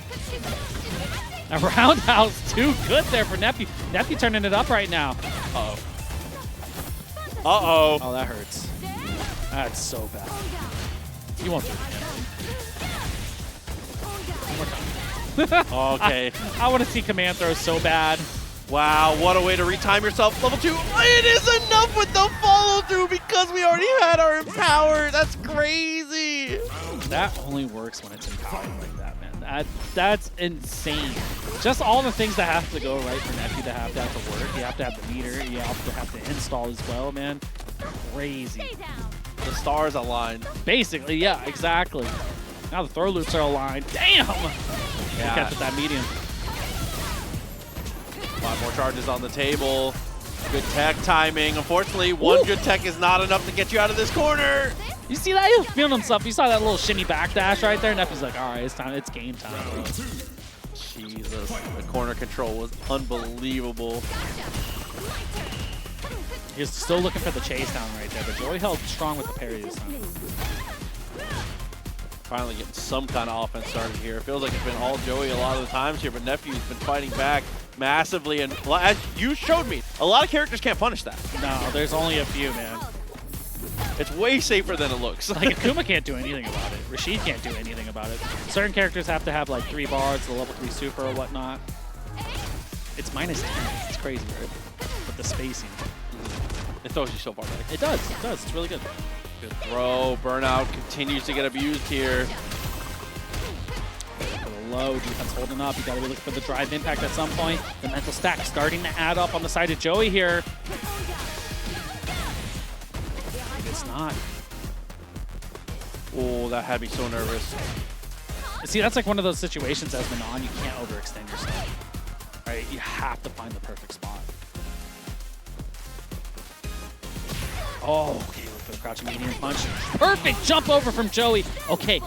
A roundhouse too good there for Nephew. Nephew turning it up right now. Uh-oh. Uh-oh. Oh, that hurts. That's so bad. You won't do it again. One more time. Okay. I want to see command throw so bad. Wow, what a way to retime yourself. Level 2. It is enough with the follow through because we already had our empower. That's crazy. That only works when it's empowered like that, man. That's insane. Just all the things that have to go right for Nephew to have to work. You have to have the meter. You have to install as well, man. Crazy. The stars aligned. Basically, yeah, exactly. Now the throw loops are aligned. Damn! Yeah. Catch with that medium. 5 more charges on the table. Good tech timing. Unfortunately, one good tech is not enough to get you out of this corner. You see that? He was feeling himself. You saw that little shimmy backdash right there. Nephew's like, all right, it's time. It's game time, bro. Jesus, the corner control was unbelievable. He's still looking for the chase down right there, but Joey held strong with the parry this time. Finally getting some kind of offense started here. It feels like it's been all Joey a lot of the times here, but Nephew's been fighting back massively. And as you showed me, a lot of characters can't punish that. No, there's only a few, man. It's way safer than it looks. Like Akuma can't do anything about it. Rashid can't do anything about it. Certain characters have to have like 3 bars, the level 3 super or whatnot. It's -10. It's crazy, right? But the spacing. It throws you so far back. It does. It does. It's really good. Good throw. Burnout continues to get abused here. Low defense holding up. You got to be looking for the drive impact at some point. The mental stack starting to add up on the side of Joey here. It's not. Oh, that had me so nervous. See, that's like one of those situations as Manon, you can't overextend yourself. Right? You have to find the perfect spot. Oh, okay, look for the crouching medium punch. Perfect jump over from Joey. Okay.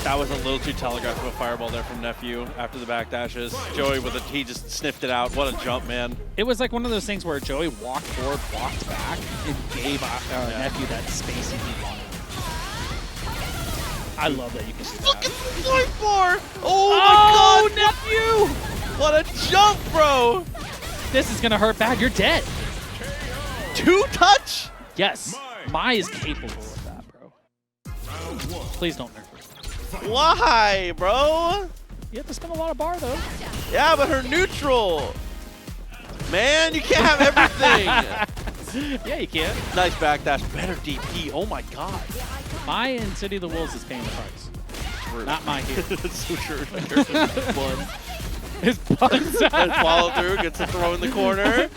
That was a little too telegraphed with a fireball there from Nephew after the backdashes. Joey he just sniffed it out. What a jump, man. It was like one of those things where Joey walked forward, walked back, and gave Nephew that spacing he wanted. I love that you can do that. Look at the flight bar! Oh my god! Nephew! What a jump, bro! This is gonna hurt bad. You're dead. 2 touch? Yes. Mai is capable of that, bro. Please don't nerf her. Why, bro? You have to spend a lot of bar, though. Yeah, but her neutral. Man, you can't have everything. Yeah, you can. Nice backdash. Better DP. Oh my god. Mai in City of the Wolves is paying the price. True. Not Mai here. That's so true. One. His buns. And follow through. Gets a throw in the corner.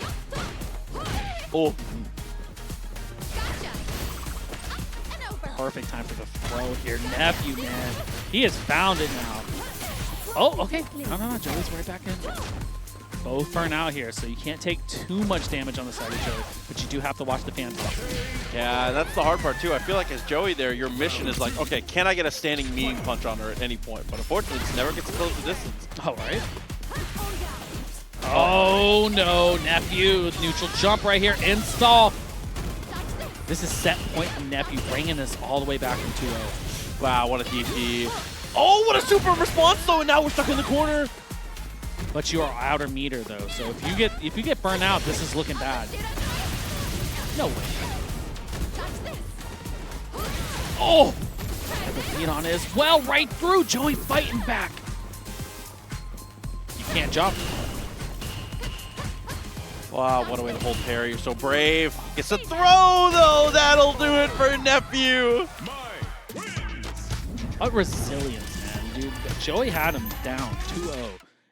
Oh. Perfect time for the throw here. Nephew, man. He has found it now. Oh, okay. No. Joey's right back in. Both burn out here, so you can't take too much damage on the side of Joey, but you do have to watch the fan touch. Yeah, that's the hard part, too. I feel like as Joey there, your mission is like, okay, can I get a standing meating punch on her at any point? But unfortunately, it never gets close to distance. All right. Oh, no. Nephew, neutral jump right here. Install. This is set point from Nephew, bringing this all the way back from 2-0. Wow, what a DP. Oh, what a super response, though, and now we're stuck in the corner. But you are outer meter, though, so if you get burnt out, this is looking bad. No way. Oh! Have a beat on it as well, right through. Joey fighting back. You can't jump. Wow, what a way to hold parry. You're so brave. Gets a throw, though. That'll do it for Nephew. What resilience, man, dude. Joey had him down 2-0.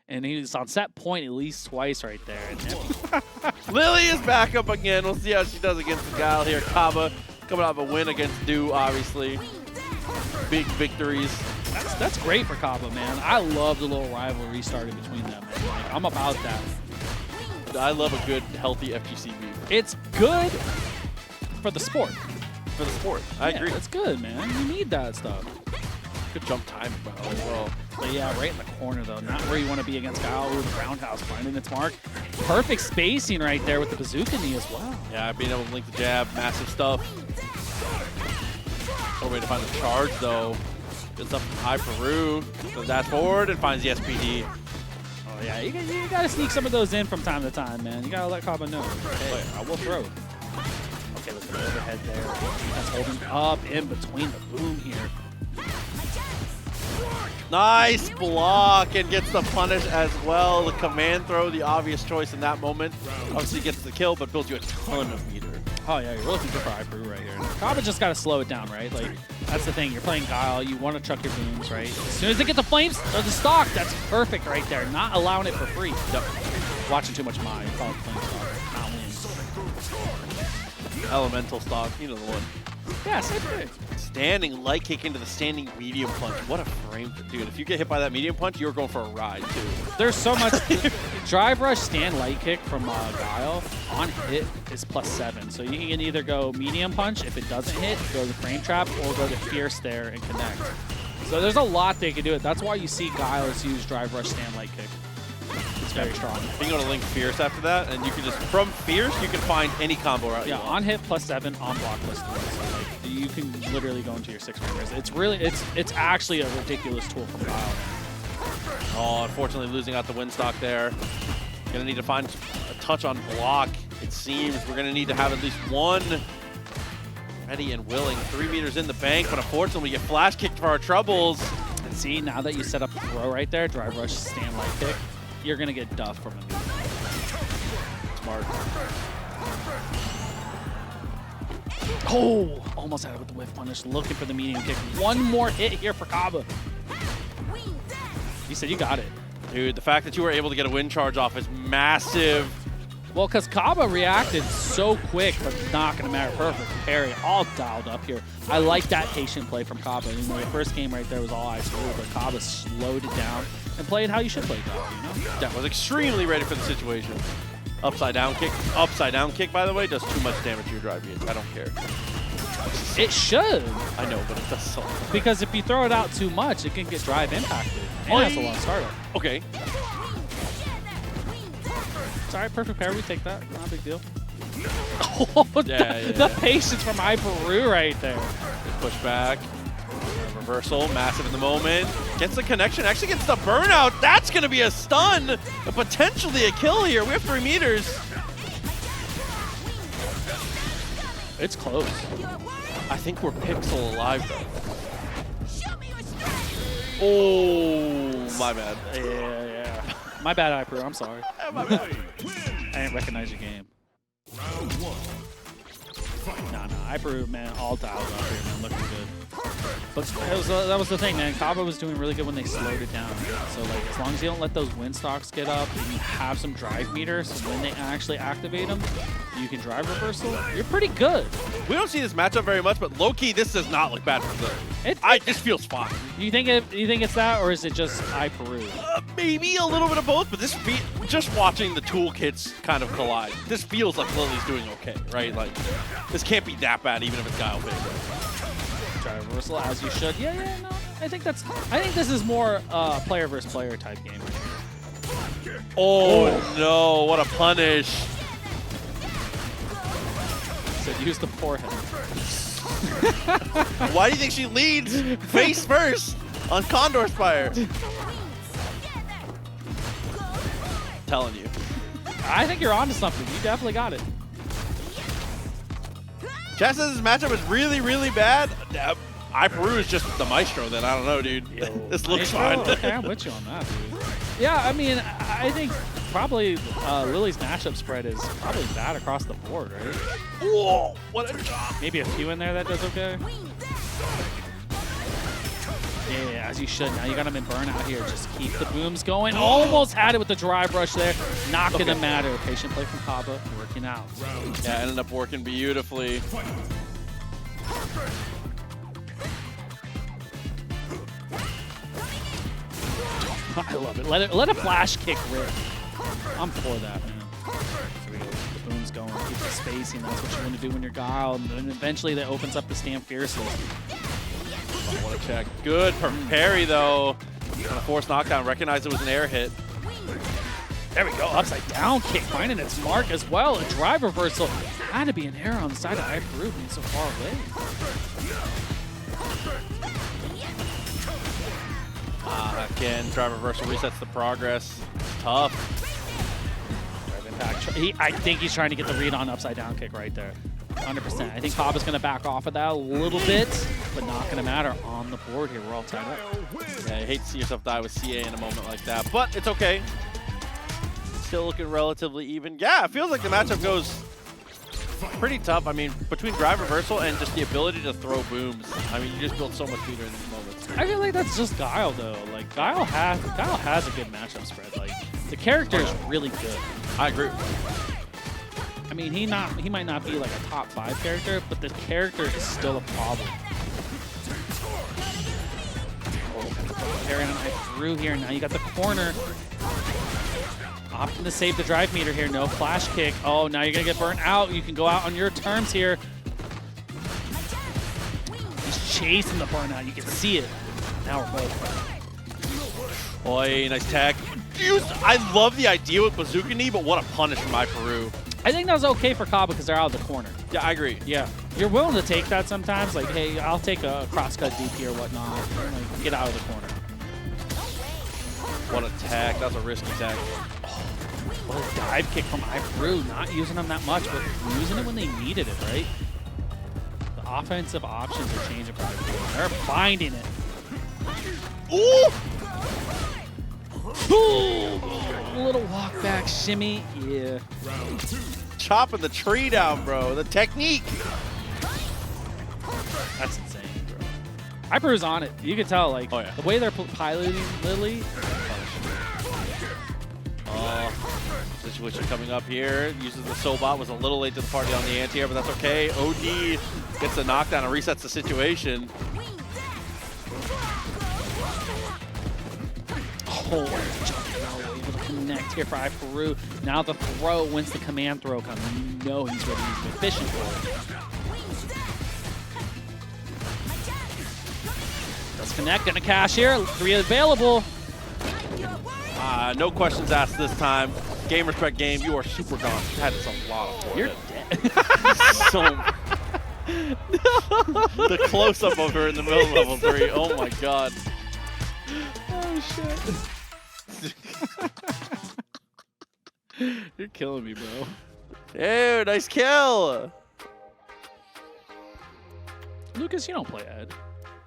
And he was on set point at least twice right there. And Lily is back up again. We'll see how she does against the Guile here. Caba coming out of a win against Du, obviously. Big victories. That's great for Caba, man. I love the little rivalry starting between them. Man. Like, I'm about that. I love a good, healthy FGC beat. It's good for the sport. For the sport. I agree. It's good, man. You need that stuff. Good jump time as well. But yeah, right in the corner, though. Not where you want to be against Guile. Ooh, the roundhouse finding its mark. Perfect spacing right there with the bazooka knee as well. Yeah, being able to link the jab, massive stuff. No way to find the charge, though. Good stuff from iPeru. Goes dash forward and finds the SPD. Oh, yeah, you got to sneak some of those in from time to time, man. You got to let Caba know. Hey, I will throw. Okay, look at the overhead there. That's holding up in between the boom here. Nice block and gets the punish as well. The command throw, the obvious choice in that moment. Obviously gets the kill, but builds you a ton of meter. Oh yeah, you're looking good for iPeru right here. Kaba just gotta slow it down, right? Like, that's the thing. You're playing Guile, you want to chuck your booms, right? As soon as they get the flames or the stock, that's perfect right there. Not allowing it for free. Yep. Watching too much Mai. You're probably playing stock. Not win. Elemental stock, you know the one. Yeah, same thing. Standing light kick into the standing medium punch. What a frame. Dude, if you get hit by that medium punch, you're going for a ride, too. There's so much. Drive rush, stand light kick from Guile on hit is +7. So you can either go medium punch. If it doesn't hit, go to frame trap, or go to fierce there and connect. So there's a lot they can do it. That's why you see Guile's use drive rush, stand light kick. It's very strong. You can go to link fierce after that, and you can just, from fierce, you can find any combo route. Yeah, on hit +7, on block +3. So like, you can literally go into your 6 framers. It's really, it's actually a ridiculous tool from Guile. Oh, unfortunately losing out the win stock there. Gonna need to find a touch on block. It seems we're gonna need to have at least one ready and willing. 3 meters in the bank, but unfortunately we get flash kicked for our troubles. And see, now that you set up the throw right there, drive rush, stand light kick, you're gonna get duff from him. Smart. Oh, almost had it with the whiff punish, looking for the medium kick. One more hit here for Caba. You said you got it. Dude, the fact that you were able to get a win charge off is massive. Well, because Caba reacted so quick, but not going to matter. Perfect parry, all dialed up here. I like that patient play from Caba. You know, the first game right there was all iPeru, but Caba slowed it down and played how you should play Caba, you know? That was extremely ready for the situation. Upside down kick. Upside down kick, by the way, does too much damage to your drive unit. I don't care. It should. I know, but it does so much. Because if you throw it out too much, it can get drive impacted. And that's a long startup. Okay. It's all right, perfect parry. We take that. Not a big deal. Yeah, the patience from iPeru right there. Good push back. Reversal, massive in the moment. Gets the connection, actually gets the burnout. That's going to be a stun. And potentially a kill here. We have 3 meters. It's close. I think we're pixel alive, though. Oh, my bad. Yeah. My bad, iPeru. I'm sorry. My bad. I didn't recognize your game. Nah, iPeru, man, all dialed up here, man, looking good. But that was the thing, man. Caba was doing really good when they slowed it down. So, like, as long as you don't let those win stocks get up and you have some drive meters, so when they actually activate them, you can drive reversal, you're pretty good. We don't see this matchup very much, but low-key, this does not look bad for Blaizzy. This feels fine. You think it's that, or is it just iPeru? Maybe a little bit of both, but just watching the toolkits kind of collide, this feels like Lily's doing okay, right? Like, this can't be that bad, even if it's Guile big. Drive reversal as you should. Yeah, no. I think this is more player versus player type game. Oh no! What a punish! So use the forehead. Why do you think she leads face first on Condor Spire? Telling you. I think you're onto something. You definitely got it. Chad says this matchup is really, really bad. iPeru is just the maestro then. I don't know, dude. This looks fine. Okay, I'm with you on that, dude. Yeah, I mean, I think probably Lily's matchup spread is probably bad across the board, right? Whoa! What a job! Maybe a few in there that does okay. Yeah, as you should. Now you got him in burnout here. Just keep the booms going. Almost had it with the drive rush there. Not gonna matter. Patient play from Caba, working out. Yeah, ended up working beautifully. I love it. Let a flash kick rip. I'm for that, man. Here we go. The boom's going. Keep the spacing. That's what you want to do when you're Guile. And then eventually that opens up the stand fiercely. I want to check. Good from parry, though. Gonna force knockdown. Recognize it was an air hit. There we go. Upside down kick. Finding its mark as well. A drive reversal. Had to be an error on the side of iPeru being so far away. Again, drive reversal resets the progress. It's tough. Drive impact. I think he's trying to get the read on upside down kick right there. 100%. I think Caba's going to back off of that a little bit, but not going to matter on the board here. We're all tied up. Yeah, I hate to see yourself die with CA in a moment like that, but it's okay. Still looking relatively even. Yeah, it feels like the matchup goes pretty tough. I mean, between drive reversal and just the ability to throw booms. I mean, you just build so much meter in these moments. I feel like that's just Guile though. Like Guile has a good matchup spread. Like the character is really good. I agree. I mean, he might not be like a top 5 character, but the character is still a problem. Tyrant and iPeru here. Now you got the corner. Opting to save the drive meter here. No flash kick. Oh, now you're going to get burnt out. You can go out on your terms here. He's chasing the burnout. You can see it. Now we're both. Oi, nice tag. I love the idea with bazooka knee, but what a punish from iPeru. I think that was okay for Caba because they're out of the corner. Yeah, I agree. Yeah. You're willing to take that sometimes. Like, hey, I'll take a crosscut DP or whatnot. Like, get out of the corner. What a tag. That was a risky tag. What a dive kick from iPeru. Not using them that much, but using it when they needed it, right? The offensive options are changing for iPeru. They're finding it. Ooh! Boom! A little walk back shimmy. Yeah. Chopping the tree down, bro. The technique. That's insane, bro. iPeru's on it. You can tell, like, oh, yeah. The way they're piloting Lily. Situation coming up here. Uses the Sobot. Was a little late to the party on the anti-air, but that's okay. OD gets the knockdown and resets the situation. Oh, able to connect here for iPeru. Now the throw, once the command throw comes, you know he's ready. He's efficient for it. Does connect, gonna cash here. 3 available. No questions asked this time. Game respect game. You are super gone. That is a lot of forehead. You're dead. So the close-up of her in the middle of level 3. Oh my god. Oh shit. You're killing me, bro. Dude, nice kill. Lucas, you don't play Ed.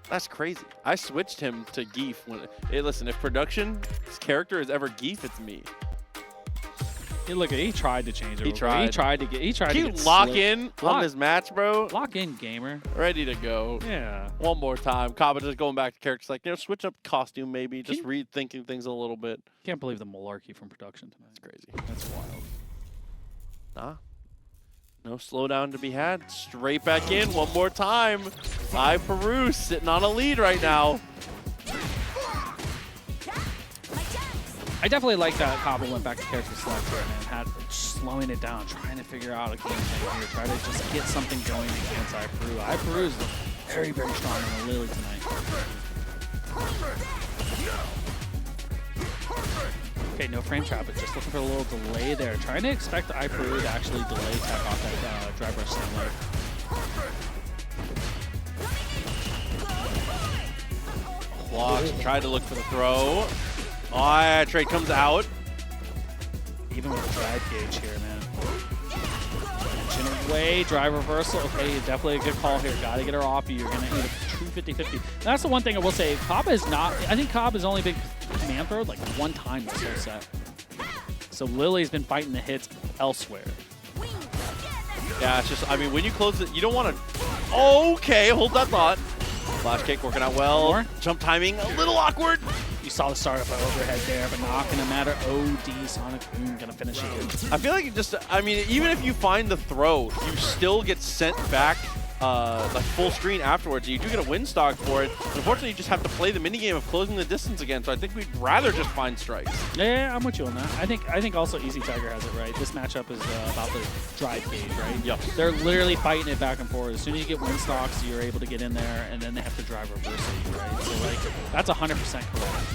That's crazy. I switched him to Geef. Hey, listen, if production's character is ever Geef, it's me. Hey, look, he tried to change it. He tried. He tried to get. Can you lock in on this match, bro? Lock in, gamer. Ready to go. Yeah. One more time. Caba just going back to characters like, switch up costume maybe. Just rethinking things a little bit. Can't believe the malarkey from production tonight. That's crazy. That's wild. Nah. No slowdown to be had. Straight back in one more time. iPeru sitting on a lead right now. I definitely like that Caba went back to character select here, man. Had slowing it down, trying to figure out a game plan here, try to just get something going against iPeru. iPeru is very, very strong on the Lily tonight. Okay, no frame trap, but just looking for a little delay there. Trying to expect iPeru to actually delay tech off that drive rush stand leg. Blocks, tried to look for the throw. Oh, trade comes out. Even with the drive gauge here, man. Tension away, drive reversal. Okay, definitely a good call here. Got to get her off you. You're going to need a true 50-50. That's the one thing I will say. Caba is not, I think Caba has only been command throw like one time this whole set. So Lily's been fighting the hits elsewhere. Yeah, it's just, I mean, when you close it, you don't want to. Okay, hold that thought. Flash kick working out well. More. Jump timing a little awkward. You saw the start of an overhead there, but not going to matter. OD, Sonic Boom going to finish it here. I feel like it just, I mean, even if you find the throw, you still get sent back like full screen afterwards. You do get a win stock for it. Unfortunately, you just have to play the minigame of closing the distance again. So I think we'd rather just find strikes. Yeah, I'm with you on that. I think also LazyTiger has it right. This matchup is about the drive gauge, right? Yep. They're literally fighting it back and forth. As soon as you get win stocks, you're able to get in there, and then they have to drive reversal, right? So like that's 100% correct.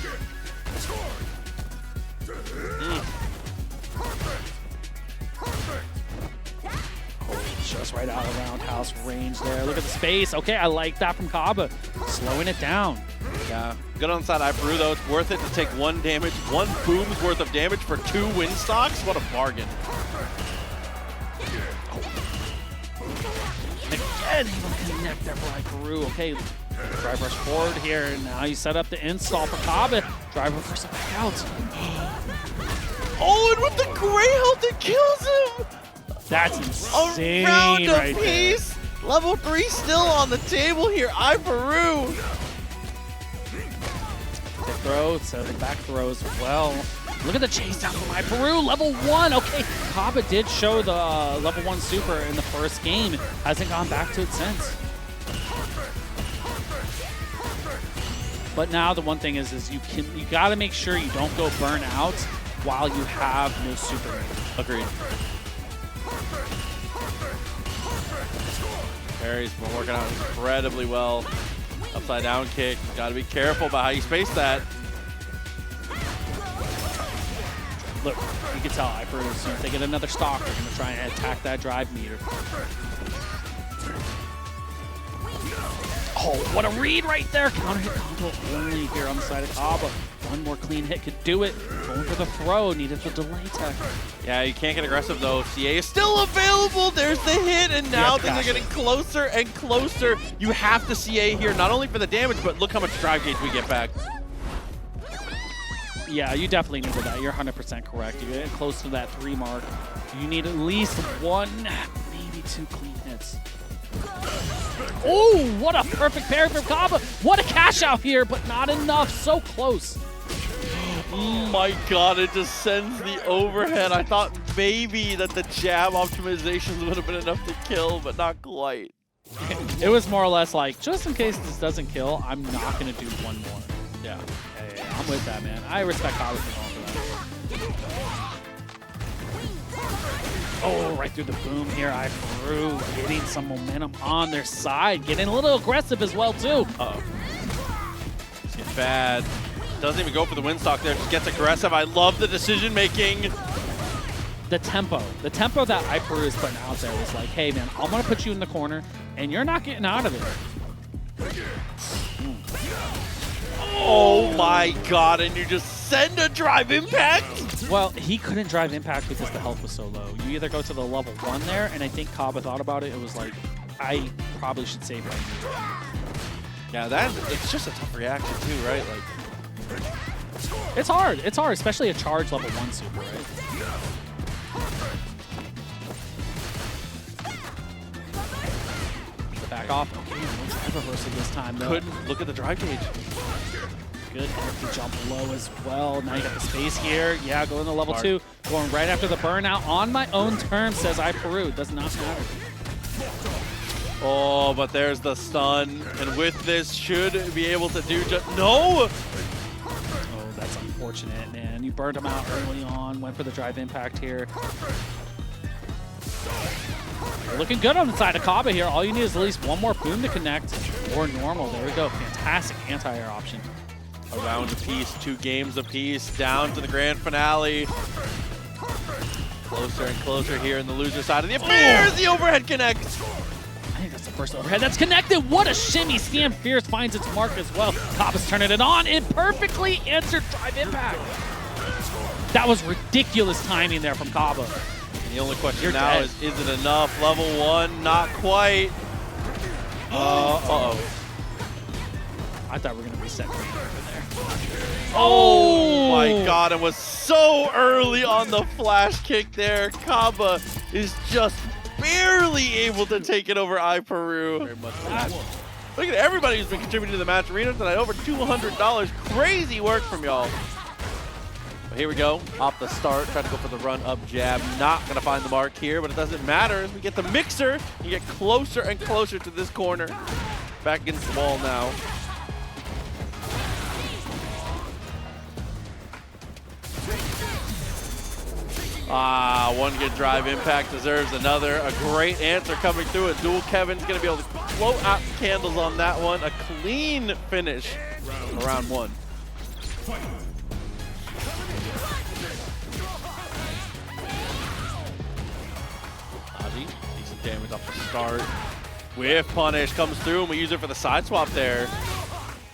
Just right out of roundhouse range there. Look at the space. Okay, I like that from Caba. Slowing it down. Yeah. Good on side iPeru though. It's worth it to take one boom's worth of damage for 2 win stocks. What a bargain. Again, able to connect there for iPeru. Okay, Drive rush forward here. Now you set up the install for Caba. Drive reverse back out. Oh, and with the gray health, it kills him! That's insane. A round right apiece. Level 3 still on the table here. iPeru. The throw, so the back throw as well. Look at the chase down from iPeru. Level 1. Okay, Caba did show the level 1 super in the first game. Hasn't gone back to it since. But now the one thing is you got to make sure you don't go burn out while you have no super range. Agreed. Perry's been working out incredibly well. Upside down kick. Got to be careful about how you space that. Look, you can tell iPeru, as soon as they get another stock, they're going to try and attack that drive meter. Oh, what a read right there. Counter hit combo only here on the side of Caba. One more clean hit could do it. Going for the throw, needed the delay tech. Yeah, you can't get aggressive though. CA is still available. There's the hit, and now things are getting closer and closer. You have to CA here, not only for the damage, but look how much drive gauge we get back. Yeah, you definitely needed that. You're 100% correct. You're getting close to that 3 mark. You need at least 1, maybe 2 clean hits. Oh, what a perfect parry from Caba. What a cash out here, but not enough. So close. Oh my god, it just sends the overhead. I thought maybe that the jab optimizations would have been enough to kill, but not quite. It was more or less like, just in case this doesn't kill, I'm not going to do one more. Yeah. Yeah, I'm with that, man. I respect Caba for going for that. Oh, right through the boom here. iPeru getting some momentum on their side. Getting a little aggressive as well, too. Uh-oh. It's getting bad. Doesn't even go for the windstock there. Just gets aggressive. I love the decision making. The tempo that iPeru is putting out there was like, hey, man, I'm going to put you in the corner, and you're not getting out of it. Oh my god, and you just send a drive impact? Well, he couldn't drive impact because the health was so low. You either go to the level 1 there, and I think Caba thought about it. It was like, I probably should save right here. Yeah, it's just a tough reaction too, right? Like, it's hard, especially a charge level 1 super, right? Back off. Okay, no drive reversal this time, though. couldn't look at the drive gauge. Good empty jump low as well. Now you got the space here. Yeah, going to level 2. Going right after the burnout on my own terms, says iPeru. Does not matter. Oh, but there's the stun. And with this, should be able to do just... No! Oh, that's unfortunate, man. You burned him out early on. Went for the drive impact here. You're looking good on the side of Caba here. All you need is at least one more boom to connect. Or normal. There we go. Fantastic anti-air option. A round apiece, 2 games apiece, down to the grand finale. Closer and closer here in the loser side of the affairs. The overhead connects. I think that's the first overhead that's connected. What a shimmy. Stand Fierce finds its mark as well. Caba's turning it on. It perfectly answered drive impact. That was ridiculous timing there from Caba. And the only question now is it enough? Level 1, not quite. Uh-oh. I thought we were going to reset green over there. Oh my god, it was so early on the flash kick there. Caba is just barely able to take it over iPeru. Very much for that. Look at everybody who's been contributing to the match arena tonight. Over $200. Crazy work from y'all. But here we go. Off the start. Trying to go for the run up jab. Not going to find the mark here, but it doesn't matter. As we get the mixer, you get closer and closer to this corner. Back against the wall now. Ah, one good drive impact deserves another. A great answer coming through. A dual Kevin's going to be able to float out the candles on that one. A clean finish for round 1. Naji, decent damage off the start. With punish, comes through, and we use it for the side swap there.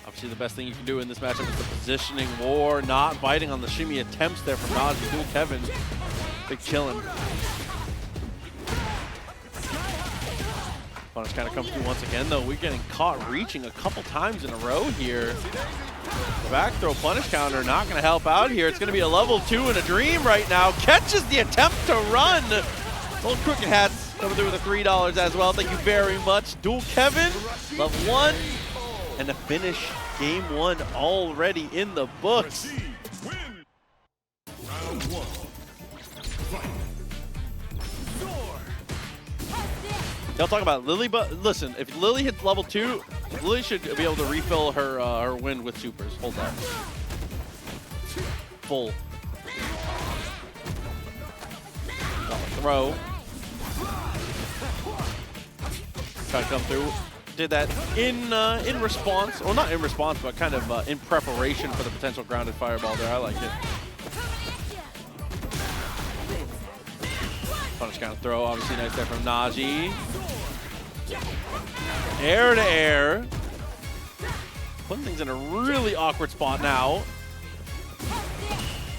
Obviously, the best thing you can do in this matchup is the positioning war. Not biting on the shimmy attempts there from Naji. Dual Kevin. Big chillin'. Punish kind of comes through once again, though. We're getting caught reaching a couple times in a row here. The back throw punish counter not going to help out here. It's going to be a level 2 in a dream right now. Catches the attempt to run. Old Crooked Hats coming through with the $3 as well. Thank you very much. Dual Kevin, level 1. And to finish game 1 already in the books. Round 1. Y'all talk about Lily, but listen, if Lily hits level 2, Lily should be able to refill her her win with supers. Hold that. Full. Throw. Try to come through. Did that in response, or not in response, but kind of in preparation for the potential grounded fireball there. I like it. Punish kind of throw, obviously nice there from Naji. Air to air. Putting things in a really awkward spot now.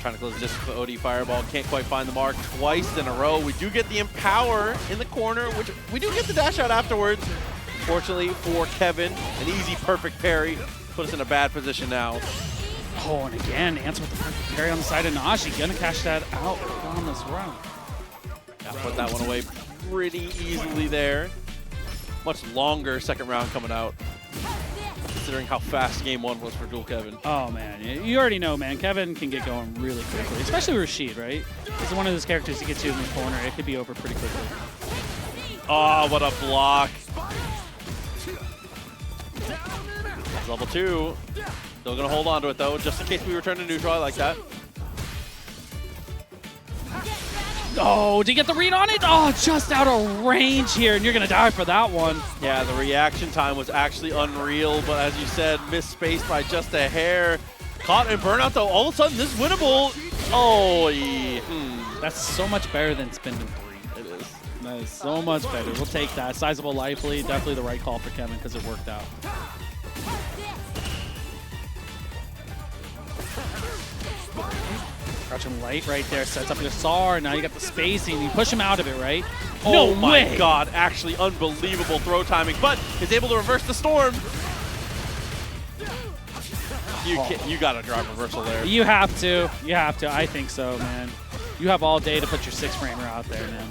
Trying to close the distance with OD fireball. Can't quite find the mark twice in a row. We do get the empower in the corner, which we do get the dash out afterwards. Fortunately for Kevin, an easy perfect parry. Put us in a bad position now. Oh, and again, answer with the perfect parry on the side of Naji. Gonna cash that out on this round. Put that one away pretty easily there. Much longer second round coming out, considering how fast game 1 was for Dual Kevin. Oh, man. You already know, man. Kevin can get going really quickly, especially Rashid, right? He's one of those characters you get to in the corner. It could be over pretty quickly. Oh, what a block. Level 2. Still going to hold on to it, though, just in case we return to neutral. I like that. Oh, did you get the read on it? Oh, just out of range here, and you're going to die for that one. Yeah, the reaction time was actually unreal, but as you said, missed space by just a hair. Caught in burnout, though. All of a sudden, this is winnable. Oh, yeah. That's so much better than spending 3. It is. That is so much better. We'll take that. Sizable life lead. Definitely the right call for Kevin because it worked out. Crouch him light right there, sets up your SAR. Now you got the spacing. You push him out of it, right? Oh No my way. God, actually unbelievable throw timing, but is able to reverse the storm. You got to drive reversal there. You have to. You have to. I think so, man. You have all day to put your 6-framer out there, man.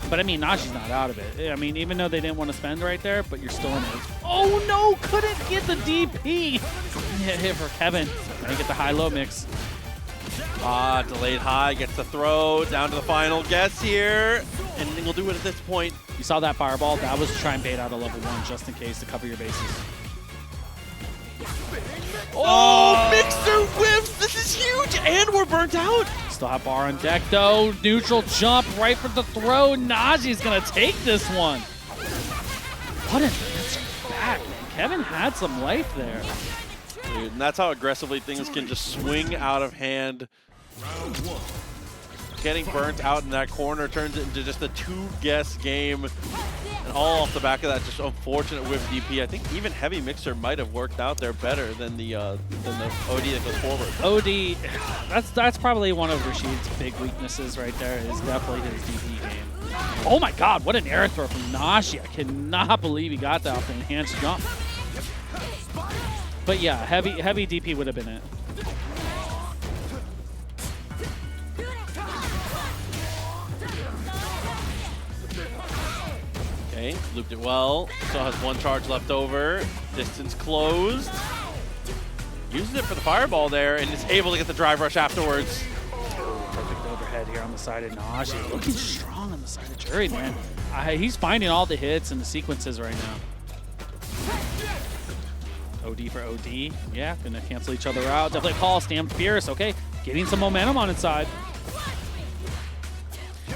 But I mean, Naji's not out of it. I mean, even though they didn't want to spend right there, but you're still in it. Oh no, couldn't get the DP. Hit for Kevin. Trying to get the high-low mix. Delayed high, gets the throw, down to the final guess here. Anything will do it at this point. You saw that fireball? That was to try and bait out a level 1 just in case to cover your bases. Oh, Mixer whiffs! This is huge, and we're burnt out. Still have bar on deck, though. Neutral jump right for the throw. Naji's going to take this one. What an answer back, man. Kevin had some life there. Dude, and that's how aggressively things can just swing out of hand. Getting burnt out in that corner turns it into just a 2-guess game. And all off the back of that, just unfortunate whiff DP. I think even Heavy Mixer might have worked out there better than the OD that goes forward. OD, that's probably one of Rashid's big weaknesses right there, is definitely his DP game. Oh my God, what an air throw from Naji. I cannot believe he got that off the enhanced jump. But yeah, heavy DP would have been it. Okay, looped it well. Still has 1 charge left over. Distance closed. Uses it for the fireball there and is able to get the drive rush afterwards. Perfect overhead here on the side of Naji. Looking strong on the side of Juri, man. He's finding all the hits and the sequences right now. OD for OD. Yeah, gonna cancel each other out. Definitely a call. Stand fierce. Okay, getting some momentum on its side.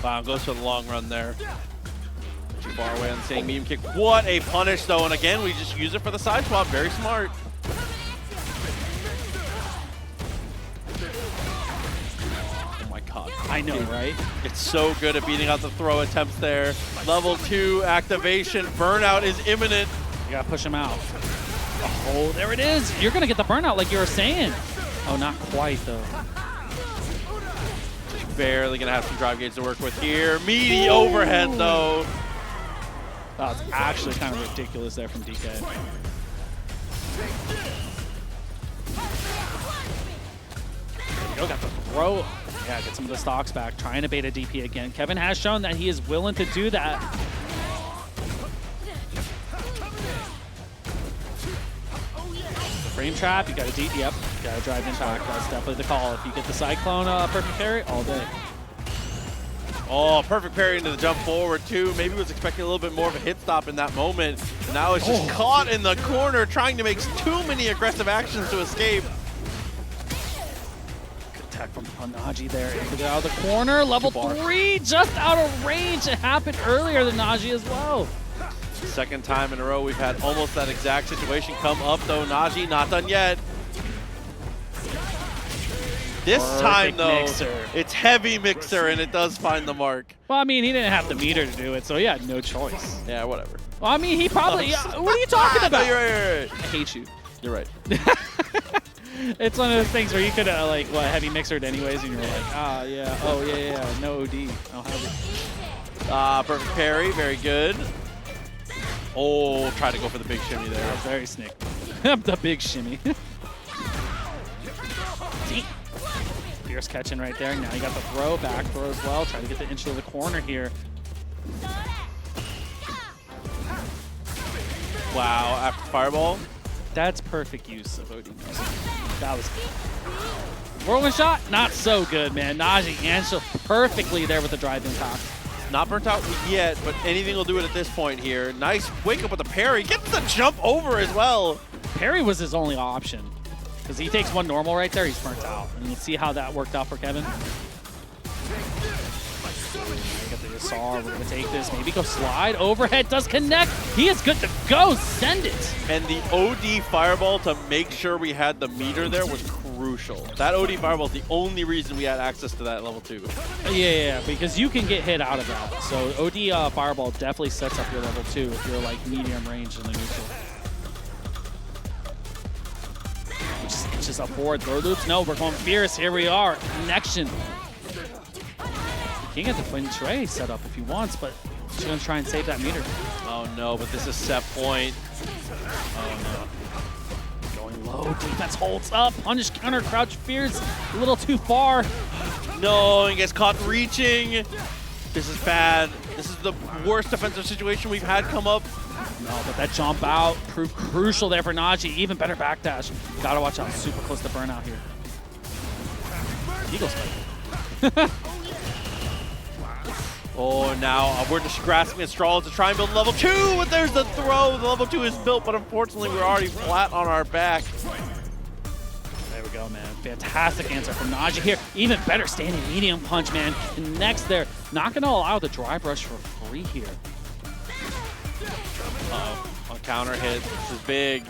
Wow, goes for the long run there. Too far away on the same medium kick. What a punish, though. And again, we just use it for the side swap. Very smart. Oh my God. I know, right? It's so good at beating out the throw attempts there. Level 2 activation. Burnout is imminent. You gotta push him out. Oh, there it is. You're gonna get the burnout like you were saying. Oh, not quite, though. Just barely going to have some drive gauge to work with here. Meaty overhead, though. That was actually kind of ridiculous there from DK. There you go, got the throw. Yeah, get some of the stocks back, trying to bait a DP again. Kevin has shown that he is willing to do that. Frame trap, you got a yep, you got to drive impact. That's definitely the call. If you get the Cyclone perfect parry, all day. Oh, perfect parry into the jump forward, too. Maybe was expecting a little bit more of a hit stop in that moment. And now it's just caught in the corner, trying to make too many aggressive actions to escape. Good attack from Naji there. Get out of the corner. Level 3, just out of range. It happened earlier than Naji as well. Second time in a row we've had almost that exact situation come up, though. Naji not done yet. This time, though, it's heavy mixer, and it does find the mark. Well, I mean, he didn't have the meter to do it, so he had no choice. Yeah, whatever. Well, I mean, he probably... Yeah, what are you talking about? No, you're right. I hate you. You're right. It's one of those things where you could have, like, what, heavy mixered anyways, and you're like, ah, yeah, oh, yeah, no OD. I'll have it. Perfect parry, very good. Oh, try to go for the big shimmy there. Very snick. The big shimmy. Fierce catching right there. Now you got the throw, back throw as well. Try to get the inch to the corner here. Wow, after fireball. That's perfect use of OD music. That was good. Whirlwind shot, not so good, man. Naji answered perfectly there with the drive impact. Not burnt out yet, but anything will do it at this point here. Nice wake up with the parry. Gets the jump over as well. Parry was his only option. Because he takes one normal right there, he's burnt out. And you see how that worked out for Kevin. Get the Yasar, we're going to take this. Maybe go slide. Overhead does connect. He is good to go. Send it. And the OD fireball to make sure we had the meter there was crucial. That OD fireball is the only reason we had access to that level 2. Yeah, because you can get hit out of that. So OD fireball definitely sets up your level 2 if you're like medium range in the neutral. Just up forward, throw loops. No, we're going fierce. Here we are. Connection. You can get the twin tray set up if he wants, but he's going to try and save that meter. Oh no, but this is set point. Oh no. Going low. Defense holds up. Punish, counter, crouch, fierce. A little too far. No, he gets caught reaching. This is bad. This is the worst defensive situation we've had come up. No, but that jump out proved crucial there for Naji. Even better backdash. Gotta watch out. Super close to burnout here. Eagle spike. Oh, now we're just grasping at straws to try and build level 2. And there's the throw. The level 2 is built, but unfortunately we're already flat on our back. There we go, man. Fantastic answer from Naji here. Even better standing medium punch, man. And next there, not gonna allow the dry brush for free here. Uh-oh, on counter hit, this is big.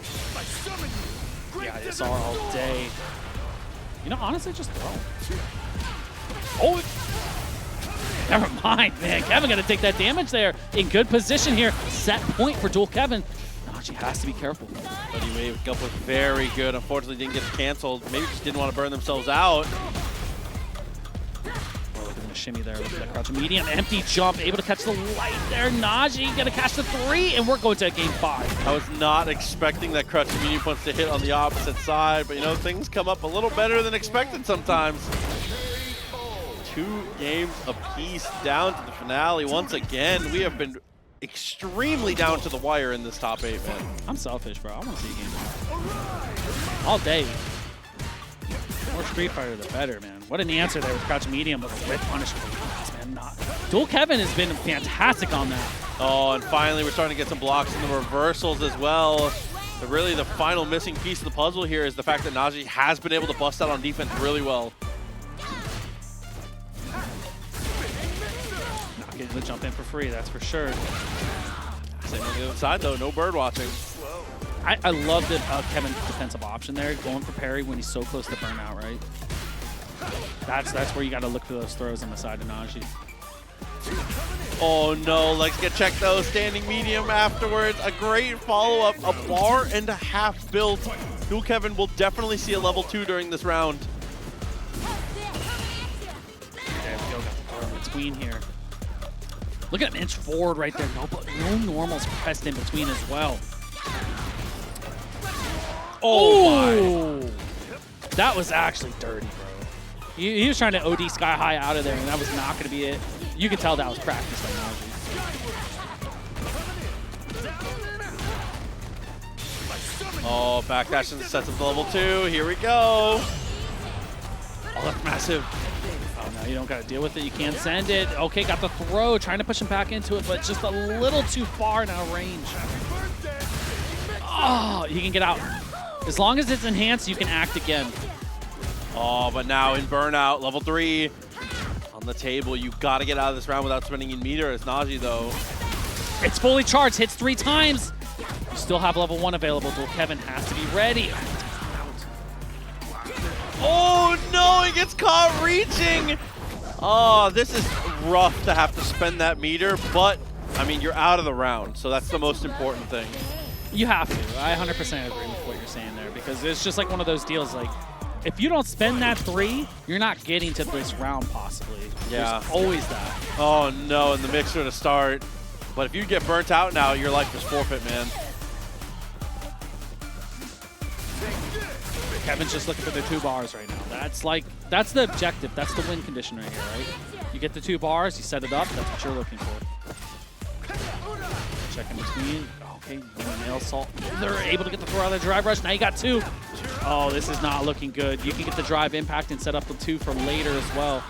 Yeah, Yasar all day. You know, honestly, just throw. Oh, never mind, man. Kevin got to take that damage there. In good position here. Set point for dual Kevin. Naji has to be careful. But he waved up with very good. Unfortunately, didn't get canceled. Maybe just didn't want to burn themselves out. Shimmy there with the crouch medium, empty jump, able to catch the light there. Naji gonna catch the 3, and we're going to game 5. I was not expecting that crouch medium punch to hit on the opposite side, but you know, things come up a little better than expected sometimes. 2 games apiece down to the finale. Once again, we have been extremely down to the wire in this top 8, man. I'm selfish, bro. I want to see a game 5. All day. The more Street Fighter, the better, man. What an answer there with crouch medium with a red punish. Man, dual Kevin has been fantastic on that. Oh, and finally we're starting to get some blocks in the reversals as well. But really the final missing piece of the puzzle here is the fact that Naji has been able to bust out on defense really well. Not getting the jump in for free, that's for sure. Same on the other side though, no bird watching. I love the Kevin's defensive option there, going for parry when he's so close to burnout, right? That's where you got to look for those throws on the side of Naji. Oh no, legs get checked though, standing medium afterwards. A great follow-up, a bar and a half built. Dual Kevin will definitely see a level 2 during this round. Okay, between here. Look at him inch forward right there. No normals pressed in between as well. Oh my. That was actually dirty, bro. He was trying to OD sky high out of there, and that was not going to be it. You could tell that was practice by Naji. Oh, backdash and sets up the level 2. Here we go. Oh, that's massive. Oh, no, you don't got to deal with it. You can't send it. Okay, got the throw. Trying to push him back into it, but just a little too far now range. Oh, he can get out. As long as it's enhanced, you can act again. Oh, but now in burnout, level 3 on the table. You got to get out of this round without spending in meter. It's Naji, though. It's fully charged. Hits 3 times. You still have level 1 available, so Kevin has to be ready. Oh, no, he gets caught reaching. Oh, this is rough to have to spend that meter, but, I mean, you're out of the round, so that's the most important thing. You have to. I 100% agree with what you're saying there, because it's just like one of those deals, like, if you don't spend that 3, you're not getting to this round, possibly. Yeah. There's always that. Oh, no, and the mixer to start. But if you get burnt out now, your life is forfeit, man. Kevin's just looking for the 2 bars right now. That's the objective. That's the win condition right here, right? You get the 2 bars, you set it up, that's what you're looking for. Check in between. Okay, nail salt. They're able to get the throw out of the drive rush. Now you got 2. Oh, this is not looking good. You can get the drive impact and set up the 2 for later as well.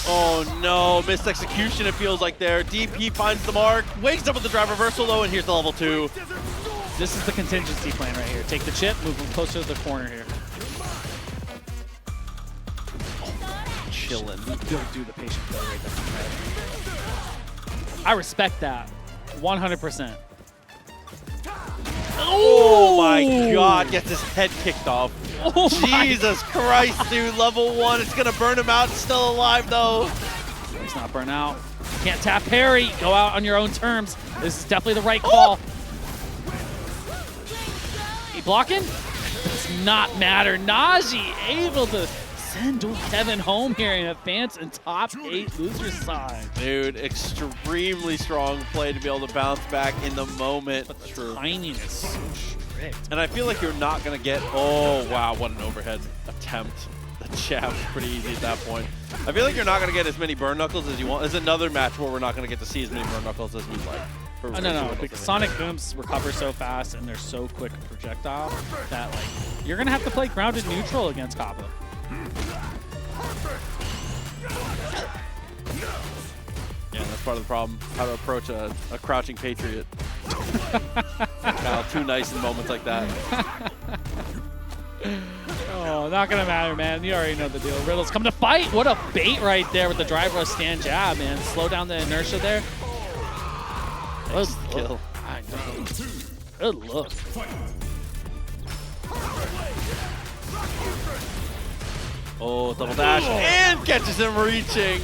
Oh no, missed execution it feels like there. DP finds the mark, wakes up with the drive reversal though, and here's the level 2. This is the contingency plan right here. Take the chip, move him closer to the corner here. Chillin'. Don't do the patient play right there. I respect that. 100%. Oh my god, gets his head kicked off. Oh Jesus Christ, dude, level 1. It's gonna burn him out. Still alive though. He's not burnt out. Can't tap parry. Go out on your own terms. This is definitely the right call. He blocking? Does not matter. Naji able to send Kevin home here and advance in top 8 loser side. Dude, extremely strong play to be able to bounce back in the moment. But the timing is so strict. And I feel like you're not going to get... Oh, wow, what an overhead attempt. The jab was pretty easy at that point. I feel like you're not going to get as many burn knuckles as you want. There's another match where we're not going to get to see as many burn knuckles as we'd like. No, because Sonic Booms recover so fast and they're so quick projectile that like you're going to have to play grounded neutral against Caba. Yeah, that's part of the problem. How to approach a crouching Patriot. Too nice in moments like that. Oh, not gonna matter, man. You already know the deal. Riddles come to fight. What a bait right there with the drive rush stand jab, man. Slow down the inertia there. Good kill. I know. Good look. Oh, double dash and catches him reaching.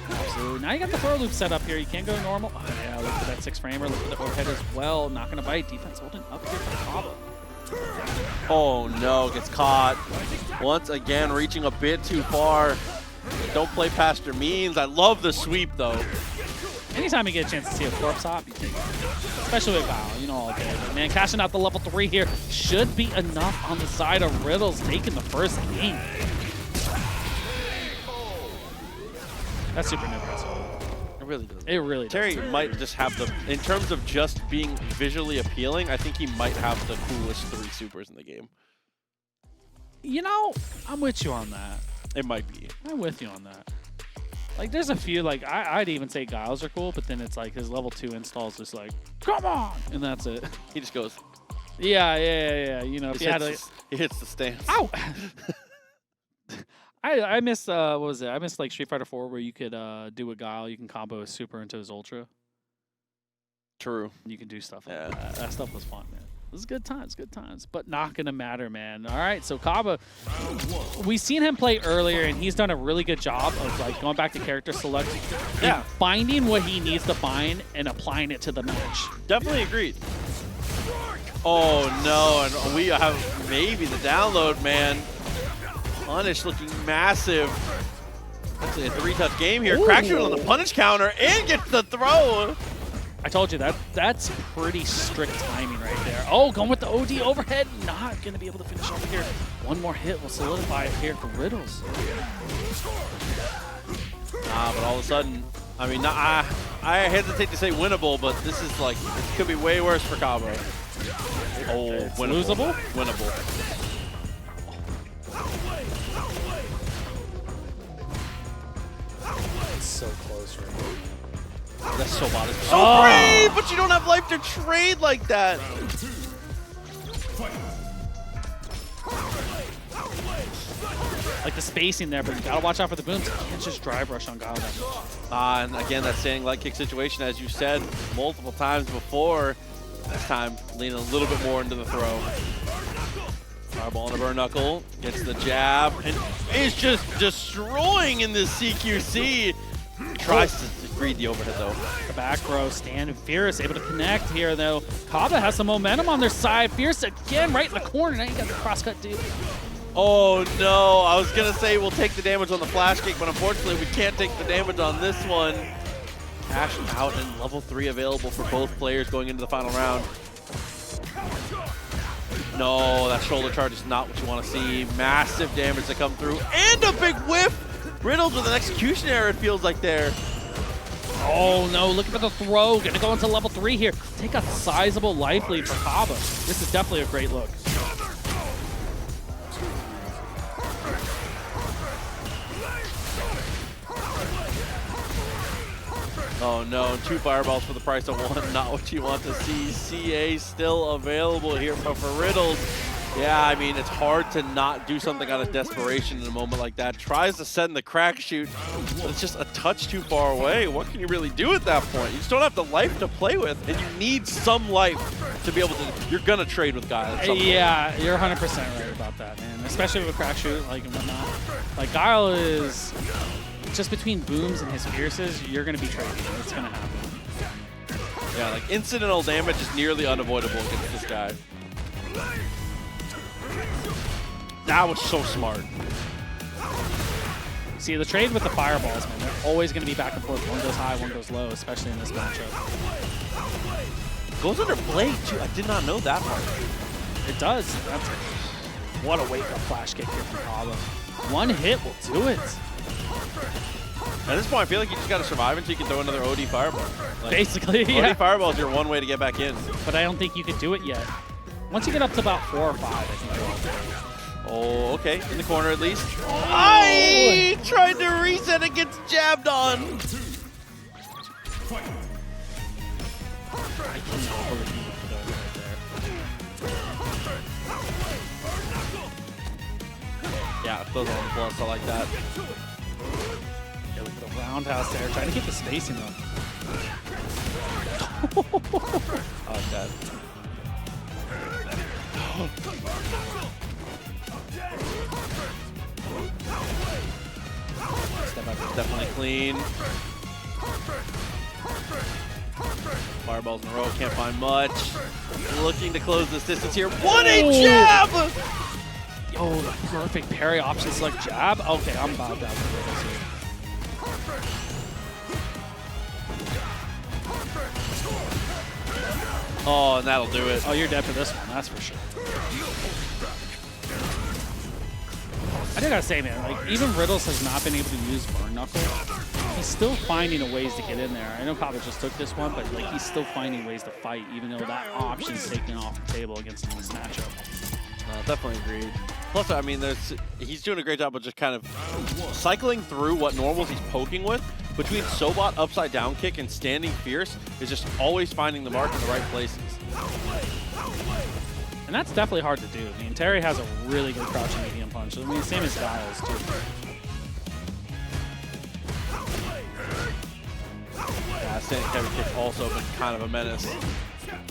Absolutely. Now you got the throw loop set up here. You can't go normal. Oh, yeah, look for that 6-framer. Look for the overhead as well. Not going to bite. Defense holding up here for Caba. Oh, no. Gets caught. Once again, reaching a bit too far. Don't play past your means. I love the sweep, though. Anytime you get a chance to see a corpse hop, you take it. Especially with Guile, you know all day. But man, cashing out the level 3 here should be enough on the side of Riddles taking the first game. That's super impressive. It really does. It really does. Terry might just have the, in terms of just being visually appealing, I think he might have the coolest 3 supers in the game. You know, I'm with you on that. It might be. I'm with you on that. Like, there's a few, like, I'd even say Guile's are cool, but then it's like his level 2 installs just like, come on! And that's it. He just goes. Yeah. You know, if you had like, he hits the stance. Ow! I miss, what was it? I missed like Street Fighter 4 where you could do a Guile, you can combo a super into his ultra. True. You can do stuff like that. That stuff was fun, man. It was good times, but not gonna matter, man. All right, so Caba, we've seen him play earlier, and he's done a really good job of like going back to character select, and finding what he needs to find and applying it to the match. Definitely agreed. Oh no, and we have maybe the download, man. punish looking massive. Actually a 3-touch game here. Crackshot on the punish counter and gets the throw. I told you that's pretty strict timing right there. Oh, going with the OD overhead. Not going to be able to finish over here. One more hit will solidify it here for Riddles. But all of a sudden, I mean, I hesitate to say winnable, but this is like, it could be way worse for Caba. Oh, It's winnable. losable? Winnable. It's so close right now. That's so bad. It's so brave, but you don't have life to trade like that. Like the spacing there, but you gotta watch out for the booms. You can't just drive rush on Guile that much. And again, that standing leg kick situation, as you said multiple times before. This time, leaning a little bit more into the throw. Fireball on the burn knuckle, gets the jab, and is just destroying in this CQC. Tries to read the overhead though. The back row, Stan and Fierce able to connect here though. Caba has some momentum on their side. Fierce again right in the corner. Now you got the crosscut dude. Oh no, I was gonna say we'll take the damage on the flash kick, but unfortunately we can't take the damage on this one. Cash out and level 3 available for both players going into the final round. No, that shoulder charge is not what you want to see. Massive damage to come through and a big whiff. Riddles with an execution error, it feels like there. Oh no, looking for the throw. Gonna go into level 3 here. Take a sizable life lead for Caba. This is definitely a great look. Oh no, 2 fireballs for the price of 1. Not what you want to see. CA still available here, but for Riddles, yeah, I mean, it's hard to not do something out of desperation in a moment like that. Tries to send the crack shoot, but it's just a touch too far away. What can you really do at that point? You just don't have the life to play with, and you need some life to be able to, you're gonna trade with Guile at some point. Yeah, you're 100% right about that, man. Especially with crack shoot, like, and whatnot. Like, Guile is just between booms and his fierces, you're gonna be trading. It's gonna happen. Yeah, like incidental damage is nearly unavoidable against this guy. That was so smart. See, the trade with the fireballs, man, they're always gonna be back and forth. One goes high, one goes low, especially in this matchup. Goes under blade too. I did not know that part. It does. That's what a wake-up flash kick here from Caba. One hit will do it. At this point, I feel like you just got to survive until you can throw another OD fireball. Like, Basically, OD yeah. fireball is your one way to get back in. But I don't think you could do it yet. Once you get up to about 4 or 5, I think you're all good. Oh, okay. In the corner at least. I tried to reset and gets jabbed on. I cannot believe you put that right there. Yeah, those are on the plus. I like that. Yeah, look at the roundhouse there, trying to keep the spacing though. I like that. Step up is definitely clean. Fireballs in a row, can't find much. Looking to close this distance here. What a jab! Oh, the perfect parry option select jab. Okay, I'm about that one. Oh, and that'll do it. Oh, you're dead for this one, that's for sure. I do gotta say, man, like, even Riddles has not been able to use Burn Knuckle. He's still finding a ways to get in there. I know Caba just took this one, but like he's still finding ways to fight, even though that option's taken off the table against him in this matchup. Definitely agreed. Plus, I mean, he's doing a great job of just kind of cycling through what normals he's poking with. Between Sobot upside down kick and standing fierce is just always finding the mark in the right places. And that's definitely hard to do. I mean, Terry has a really good crouching medium punch. I mean, same as Guile's too. Yeah, standing heavy kick also been kind of a menace.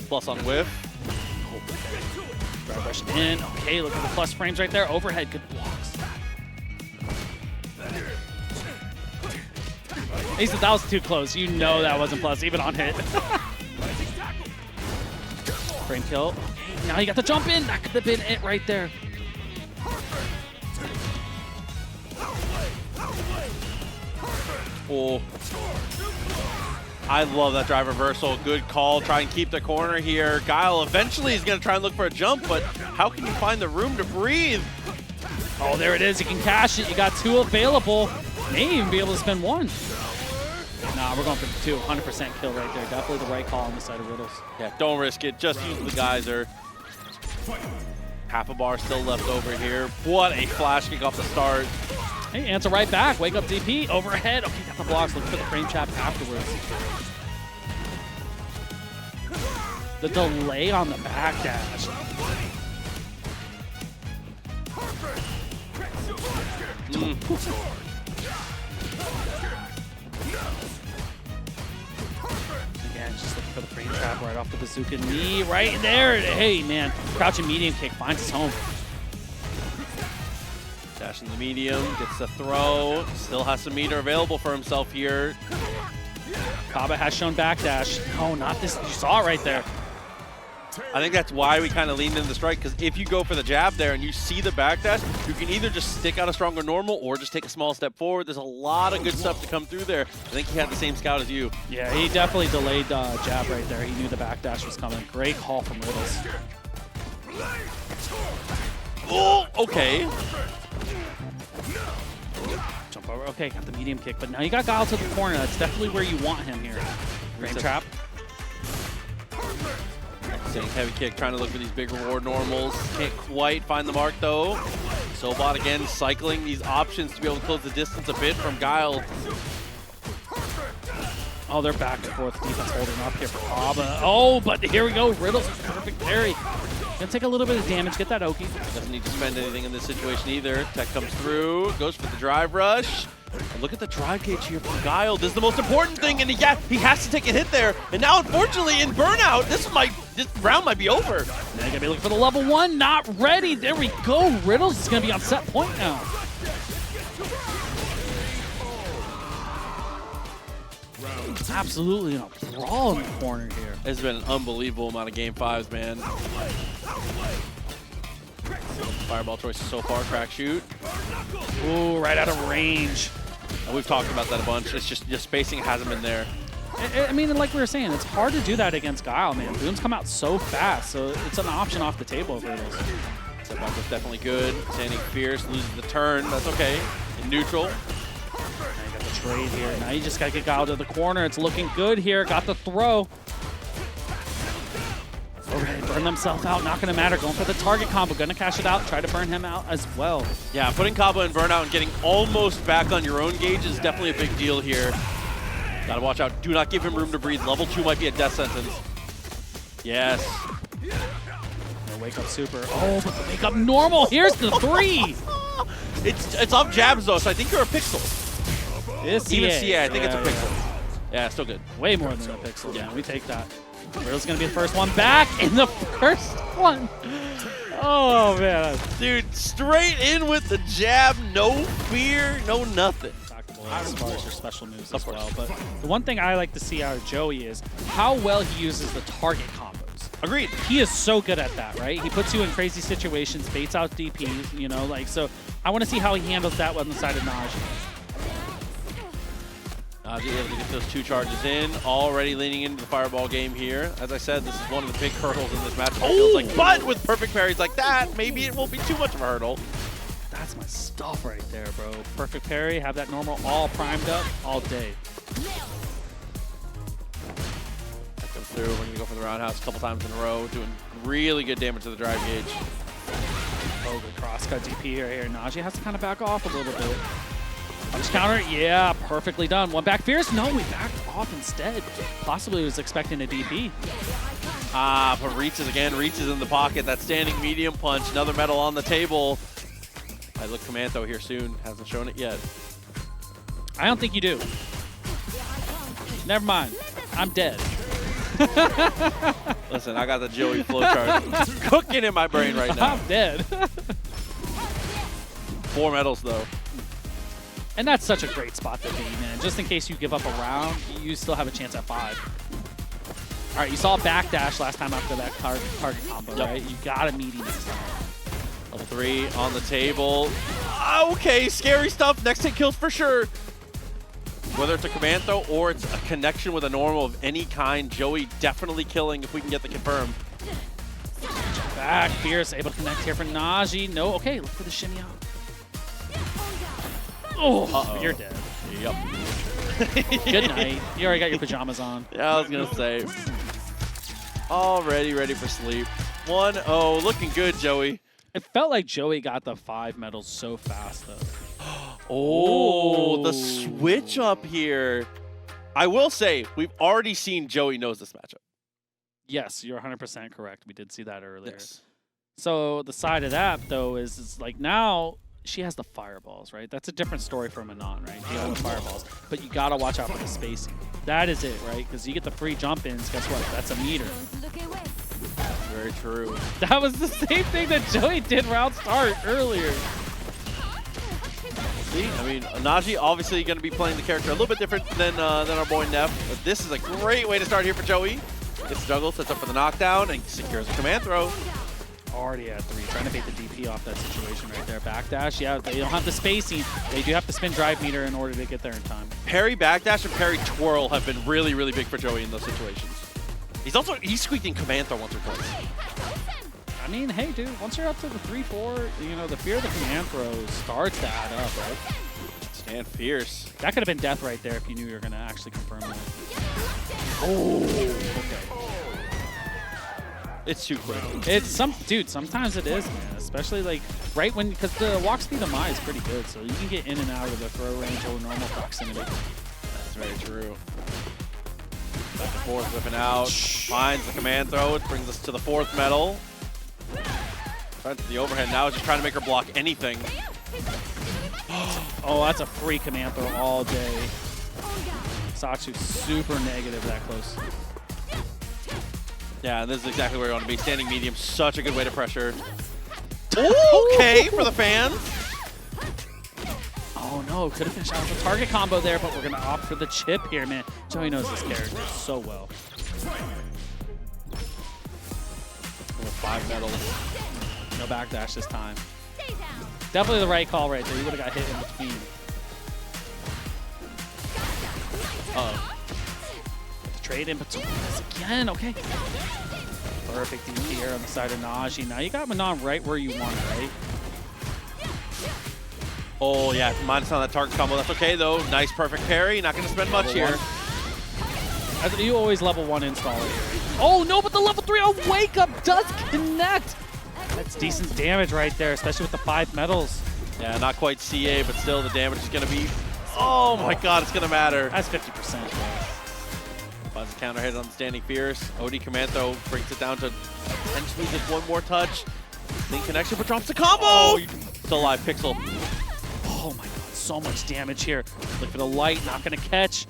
Plus on whiff. Grab rush in. Okay, look at the plus frames right there. Overhead, good blocks. He said that was too close. You know that wasn't plus, even on hit. Frame kill. Okay, now you got the jump in. That could have been it right there. Oh. I love that drive reversal. Good call. Try and keep the corner here. Guile eventually is going to try and look for a jump, but how can you find the room to breathe? Oh, there it is. You can cash it. You got 2 available. May even be able to spend 1. Nah, we're going for 2. 100% kill right there. Definitely the right call on the side of Riddles. Yeah, don't risk it. Just use the geyser. Half a bar still left over here. What a flash kick off the start. Hey, answer right back. Wake up DP. Overhead. Okay, got the blocks. Look for the frame trap afterwards. The delay on the backdash. Again, just looking for the frame trap right off the bazooka knee. Right there. Hey, man. Crouching medium kick finds his home. Dash in the medium, gets the throw, still has some meter available for himself here. Caba has shown backdash. No, not this. You saw it right there. I think that's why we kind of leaned into the strike, because if you go for the jab there and you see the backdash, you can either just stick out a stronger normal or just take a small step forward. There's a lot of good stuff to come through there. I think he had the same scout as you. Yeah, he definitely delayed jab right there. He knew the backdash was coming. Great call from Riddles. Oh, okay. Jump over. Okay, got the medium kick, but now you got Guile to the corner. That's definitely where you want him here. Frame trap. Sitting heavy kick, trying to look for these big reward normals. Can't quite find the mark though. Sobot again cycling these options to be able to close the distance a bit from Guile. Oh, they're back and forth. Defense holding up here for Caba. Oh, but here we go. Riddles, perfect parry. Gonna take a little bit of damage, get that Oki. Doesn't need to spend anything in this situation either. Tech comes through, goes for the drive rush. And look at the drive gauge here from Guile. This is the most important thing, and he has to take a hit there. And now, unfortunately, in burnout, this round might be over. Now you gotta be looking for the level 1, not ready. There we go. Riddles is gonna be on set point now. Absolutely in a brawl in the corner here. It's been an unbelievable amount of game 5s, man. Fireball choices so far, crack shoot. Ooh, right out of range. And we've talked about that a bunch. It's just the spacing hasn't been there. I mean, like we were saying, it's hard to do that against Guile, man. Booms come out so fast, so it's an option off the table for this. Setback was definitely good. Standing fierce, loses the turn. That's okay. In neutral. Now you got the trade here. Now you just got to get Guile to the corner. It's looking good here. Got the throw. Overhead, burn themselves out. Not going to matter. Going for the target combo. Going to cash it out. Try to burn him out as well. Yeah, putting Caba in burnout and getting almost back on your own gauge is definitely a big deal here. Gotta watch out. Do not give him room to breathe. Level 2 might be a death sentence. Yes. Wake up super. Oh, but the wake up normal. Here's the 3. It's off jabs though, so I think you're a pixel. It's Even CA. CA, I think it's a pixel. Yeah, still good. Way more than a pixel. Yeah, we take that. Riddle's gonna be the first one back in the first one. Oh man, dude, straight in with the jab, no fear, no nothing. As far as your special moves as well, but the one thing I like to see out of Joey is how well he uses the target combos. Agreed. He is so good at that, right? He puts you in crazy situations, baits out DPs, you know, like, so I want to see how he handles that on the side of Naji. Naji able to get those 2 charges in, already leaning into the fireball game here. As I said, this is one of the big hurdles in this match. It feels like, but with perfect parries like that, maybe it won't be too much of a hurdle. That's my stuff right there, bro. Perfect parry, have that normal all primed up all day. That goes through. We're going to go for the roundhouse a couple times in a row, doing really good damage to the drive gauge. Oh, good crosscut DP right here. Naji has to kind of back off a little bit. Punch counter, yeah, perfectly done. One back fierce, no, we backed off instead. Possibly was expecting a DP. Ah, but reaches again, reaches in the pocket. That standing medium punch, another medal on the table. I look Commando here soon, hasn't shown it yet. I don't think you do. Never mind, I'm dead. Listen, I got the Joey flowchart cooking in my brain right now. I'm dead. 4 medals though. And that's such a great spot to be, man. Just in case you give up a round, you still have a chance at 5. All right, you saw a backdash last time after that target combo, right? You got a medium this time. Level 3 on the table. Okay, scary stuff. Next hit kills for sure. Whether it's a command throw or it's a connection with a normal of any kind, Joey definitely killing if we can get the confirm. Back, Fierce able to connect here for Naji. No, okay, look for the shimmy out. Oh, you're dead. Yep. Good night. You already got your pajamas on. Yeah, I was going to say. Already ready for sleep. 1-0, looking good, Joey. It felt like Joey got the 5 medals so fast, though. Oh, the switch up here. I will say, we've already seen Joey knows this matchup. Yes, you're 100% correct. We did see that earlier. Yes. So the side of that, though, is like now she has the fireballs, right? That's a different story for Manon, right? She has the fireballs. But you got to watch out for the spacing. That is it, right? Because you get the free jump-ins, guess what? That's a meter. Very true. That was the same thing that Joey did round start earlier. See, I mean, Naji obviously going to be playing the character a little bit different than our boy Neff, but this is a great way to start here for Joey. Gets the juggle, sets up for the knockdown, and secures a command throw. Already at 3, trying to bait the DP off that situation right there. Backdash, yeah, they don't have the spacing. They do have to spin drive meter in order to get there in time. Parry backdash and parry twirl have been really, really big for Joey in those situations. He's squeaked in command throw once or twice. I mean, hey, dude, once you're up to the 3-4, you know, the fear of the command throw starts to add up, right? Stand fierce. That could have been death right there if you knew you were going to actually confirm it. Oh, okay. It's too quick. It's dude, sometimes it is, man. Especially like right when, because the walk speed of Mai is pretty good, so you can get in and out of the throw range or normal proximity. That's very true. Back and forth, whipping out. Finds the command throw. It brings us to the 4th medal. Trying to the overhead now, just trying to make her block anything. Oh, that's a free command throw all day. Satsu's super negative that close. Yeah, and this is exactly where you want to be. Standing medium, such a good way to pressure. Okay, for the fans. Oh no, could have finished out with the target combo there, but we're going to opt for the chip here, man. Joey knows this character so well. 5 medals. No backdash this time. Definitely the right call right there. You would have got hit in between. Uh-oh. Trade in between this again. Okay. Perfect DP here on the side of Naji. Now you got Manon right where you want it, right? Oh, yeah, minus on that target combo. That's okay, though. Nice, perfect parry. Not going to spend much here. You always level 1 install it. Oh, no, but the level 3 wake up does connect. That's decent damage right there, especially with the 5 medals. Yeah, not quite CA, but still the damage is going to be... Oh, my God, it's going to matter. That's 50%. Buzz counter hit on the Standing Fierce. OD command throw brings it down to potentially just one more touch. Link connection, but drops the combo! Oh, still alive, Pixel. Oh, my God, so much damage here. Look for the light, not going to catch.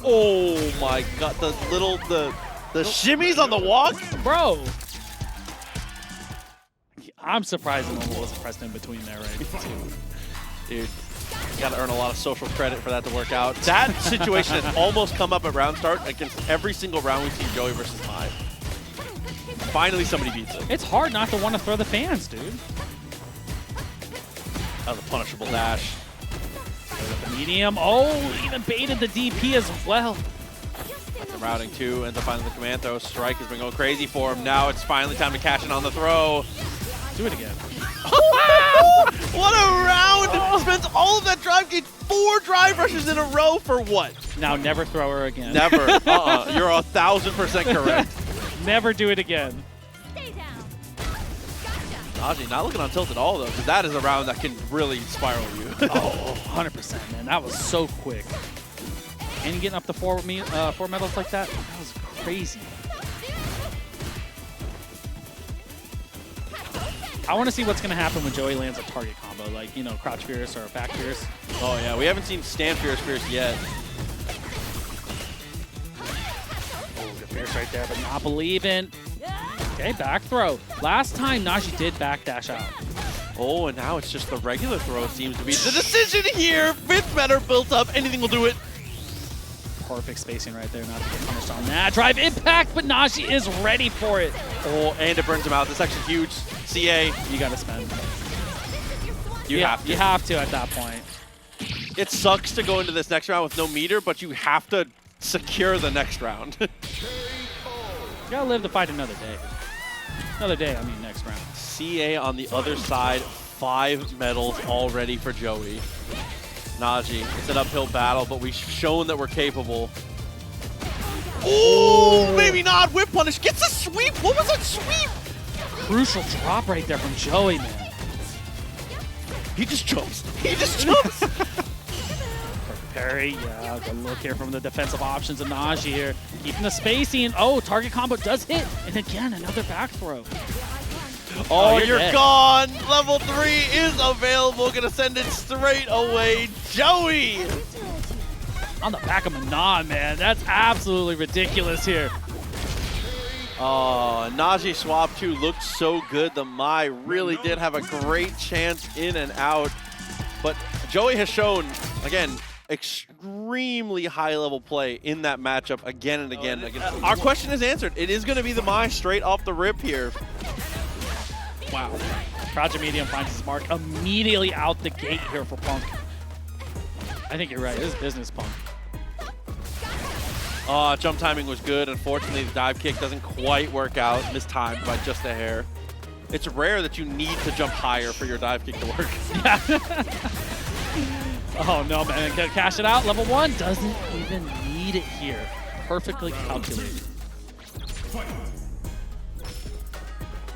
Oh, my God, the shimmies on the walk? Bro. I'm surprised the normal wasn't pressed in between there, right? Dude, you gotta earn a lot of social credit for that to work out. That situation has almost come up at round start against every single round we've seen Joey versus Mai. Finally, somebody beats it. It's hard not to want to throw the fans, dude. That was a punishable dash. The medium. Oh, even baited the DP as well. The routing 2 ends up finding the command throw. Strike has been going crazy for him. Now it's finally time to cash in on the throw. Do it again. What a round! Spends all of that drive gauge, 4 drive rushes in a row for what? Now never throw her again. Never. You're 1000% correct. Never do it again. Naji not looking on tilt at all, though, because that is a round that can really spiral you. Oh, 100%, man. That was so quick. And getting up to 4 medals like that, that was crazy. I want to see what's going to happen when Joey lands a target combo, like, you know, crouch fierce or back fierce. Oh, yeah. We haven't seen stand fierce yet. Oh, good fierce right there, but not believing. Okay, back throw. Last time, Naji did backdash out. Oh, and now it's just the regular throw seems to be the decision here. 5th meta built up. Anything will do it. Perfect spacing right there, not to get punished on that. Drive impact, but Naji is ready for it. Oh, and it burns him out. That's actually huge. CA. You got to spend. You have to. You have to at that point. It sucks to go into this next round with no meter, but you have to secure the next round. You gotta live to fight another day. Another day, I mean next round. CA on the other side, 5 medals already for Joey. Naji, it's an uphill battle, but we've shown that we're capable. Oh, maybe not. Whip punish. Gets a sweep. What was that sweep? Crucial drop right there from Joey, man. He just jumps. He just jumps. Perfect parry. Yeah, good look here from the defensive options of Naji here. Keeping the spacing. Oh, target combo does hit. And again, another back throw. Oh, you're dead. gone. Level 3 is available. Gonna send it straight away. Joey. On the back of Manon, man. That's absolutely ridiculous here. Oh, Naji swap 2 looked so good. The Mai really did have a great chance in and out. But Joey has shown, again, extremely high-level play in that matchup again and again. Our question is answered. It is going to be the Mai straight off the rip here. Wow. Project Medium finds his mark immediately out the gate here for Punk. I think you're right. This is business, Punk. Jump timing was good. Unfortunately, the dive kick doesn't quite work out. Mistimed by just a hair. It's rare that you need to jump higher for your dive kick to work. Yeah. Oh, no, man. Gotta cash it out. Level 1 doesn't even need it here. Perfectly calculated.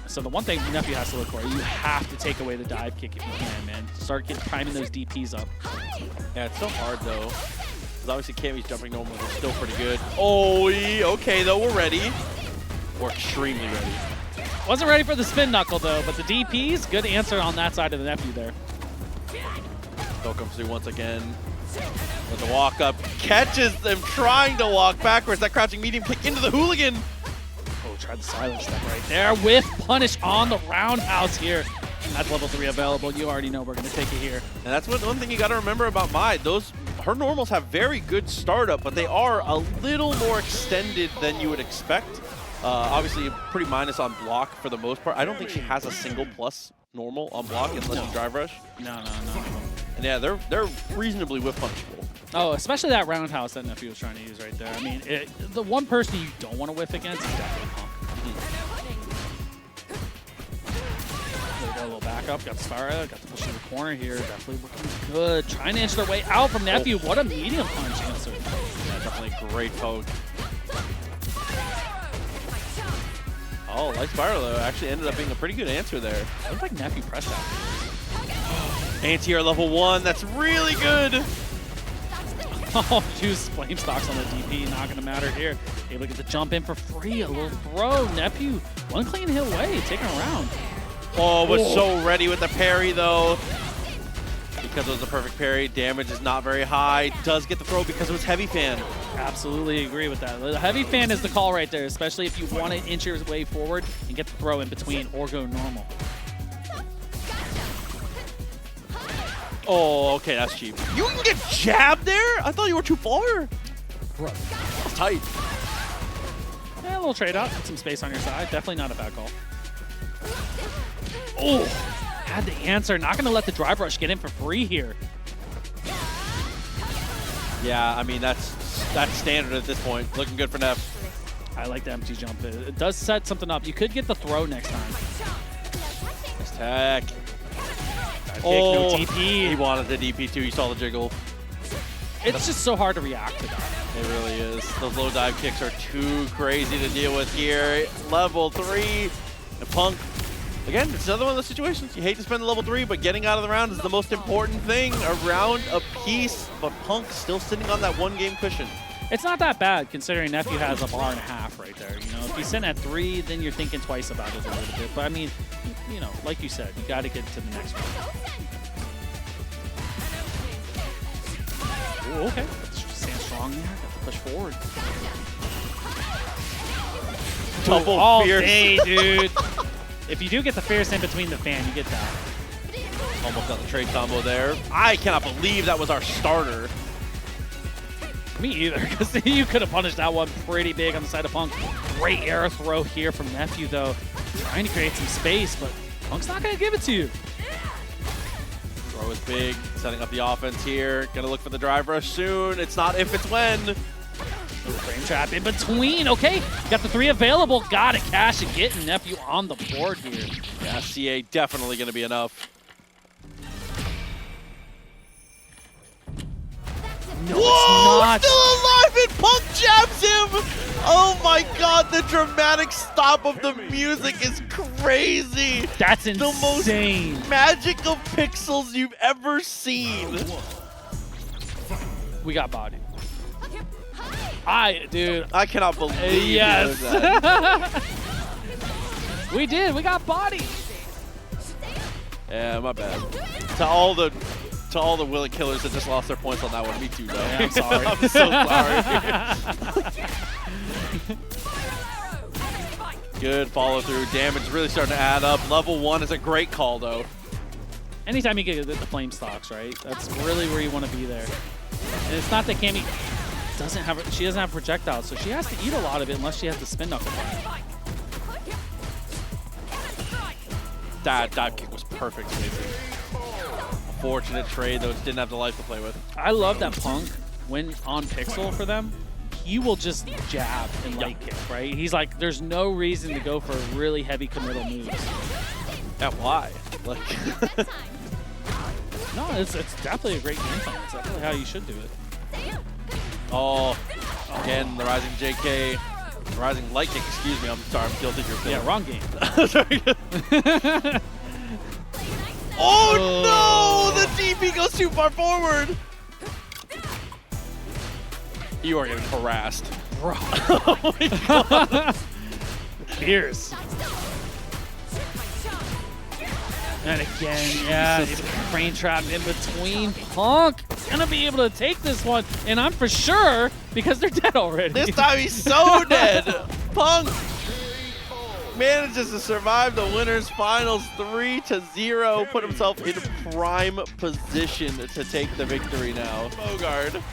So the one thing Nephew has to look for, you have to take away the dive kick if you can, man. Start priming those DPs up. Yeah, it's so hard, though. Obviously, Cammy's jumping normal is still pretty good. Oh, okay, though, we're ready. We're extremely ready. Wasn't ready for the spin knuckle, though, but the DPs, good answer on that side of the Nephew there. Go comes through once again with the walk up. Catches them trying to walk backwards. That crouching medium kick into the hooligan. Oh, tried the silence step right there with punish on the roundhouse here. That's level 3 available. You already know we're going to take it here. And that's one thing you got to remember about Mai. Her normals have very good startup, but they are a little more extended than you would expect. Obviously, pretty minus on block for the most part. I don't think she has a single plus normal on block unless you drive rush. No. And yeah, they're reasonably whip punchable. Oh, especially that roundhouse that Nephew was trying to use right there. I mean, the one person you don't want to whiff against is definitely Punk. There we go, a little back up, got the Spyro, got the push to the corner here. Definitely looking good. Trying to inch their way out from Nephew. What a medium punch answer. Yeah, definitely a great poke. Oh, Light Spiral, though, actually ended up being a pretty good answer there. It looked like Nephew pressed that. Anti-air level 1, that's really good. Oh, juice flame stocks on the DP, not going to matter here. Able to get the jump in for free, a little throw. Nephew, one clean hit away, taking a round. Oh, was so ready with the parry, though. Because it was a perfect parry, damage is not very high. Does get the throw because it was heavy fan. Absolutely agree with that. The heavy fan is the call right there, especially if you want to inch your way forward and get the throw in between or go normal. Oh, okay, that's cheap. You can get jabbed there? I thought you were too far. Bro. That's tight. Yeah, a little trade out, some space on your side. Definitely not a bad call. Oh, had the answer. Not going to let the drive rush get in for free here. Yeah, I mean, that's standard at this point. Looking good for Neff. I like the empty jump. It does set something up. You could get the throw next time. Nice tech. No DP. He wanted the DP too. You saw the jiggle. It's just so hard to react to that. It really is. Those low dive kicks are too crazy to deal with here. Level 3. And Punk, again, it's another one of those situations. You hate to spend the level 3, but getting out of the round is the most important thing. A round apiece, but Punk still sitting on that 1 game cushion. It's not that bad considering Nephew has a bar and a half right there. You know, if he's sitting at 3, then you're thinking twice about it a little bit. But I mean, you know, like you said, you got to get to the next round. Ooh, okay. Stand strong there. Got to push forward. Double all fierce. day, dude. If you do get the fierce in between the fan, you get that. Almost got the trade combo there. I cannot believe that was our starter. Me either, because you could have punished that one pretty big on the side of Punk. Great air throw here from Nephew, though. Trying to create some space, but Punk's not going to give it to you. Throw is big, setting up the offense here. Gonna look for the drive rush soon. It's not if, it's when. Ooh, frame trap in between. Okay, got the 3 available. Got it, Cash, and getting Nephew on the board here. Yeah, CA definitely gonna be enough. No, Whoa! it's not. Still alive and Punk jabs him! Oh my god, the dramatic stop of the music is crazy! That's The most insane. magic of pixels you've ever seen. We got bodied. Dude. I cannot believe Yes. you did that. We did. We got bodied. Yeah, my bad. To all the willing killers that just lost their points on that one, me too, though. Yeah, I'm sorry. I'm so sorry. Good follow through. Damage really starting to add up. Level 1 is a great call, though. Anytime you get the flame stocks, right? That's really where you want to be there. And it's not that Cammy doesn't have projectiles, so she has to eat a lot of it unless she has the spin knuckle fire. That dive kick was perfect. Fortunate trade, though, it didn't have the life to play with. I love that Punk, when on Pixel for them, he will just jab and light kick, right? He's like, there's no reason to go for really heavy committal moves. Yeah, why? Like, No, it's definitely a great game plan. It's definitely how you should do it. oh, again, the rising JK, the rising light kick, excuse me, I'm sorry, I'm guilty of your Yeah, wrong game. Sorry. Oh no! The DP goes too far forward! You are getting harassed. Bro. Oh my god. Fierce. And again, yeah, frame trap in between. Punk is gonna be able to take this one, and I'm for sure because they're dead already. This time he's so dead. Punk manages to survive the winners finals 3-0, put himself in prime position to take the victory now. Bogard.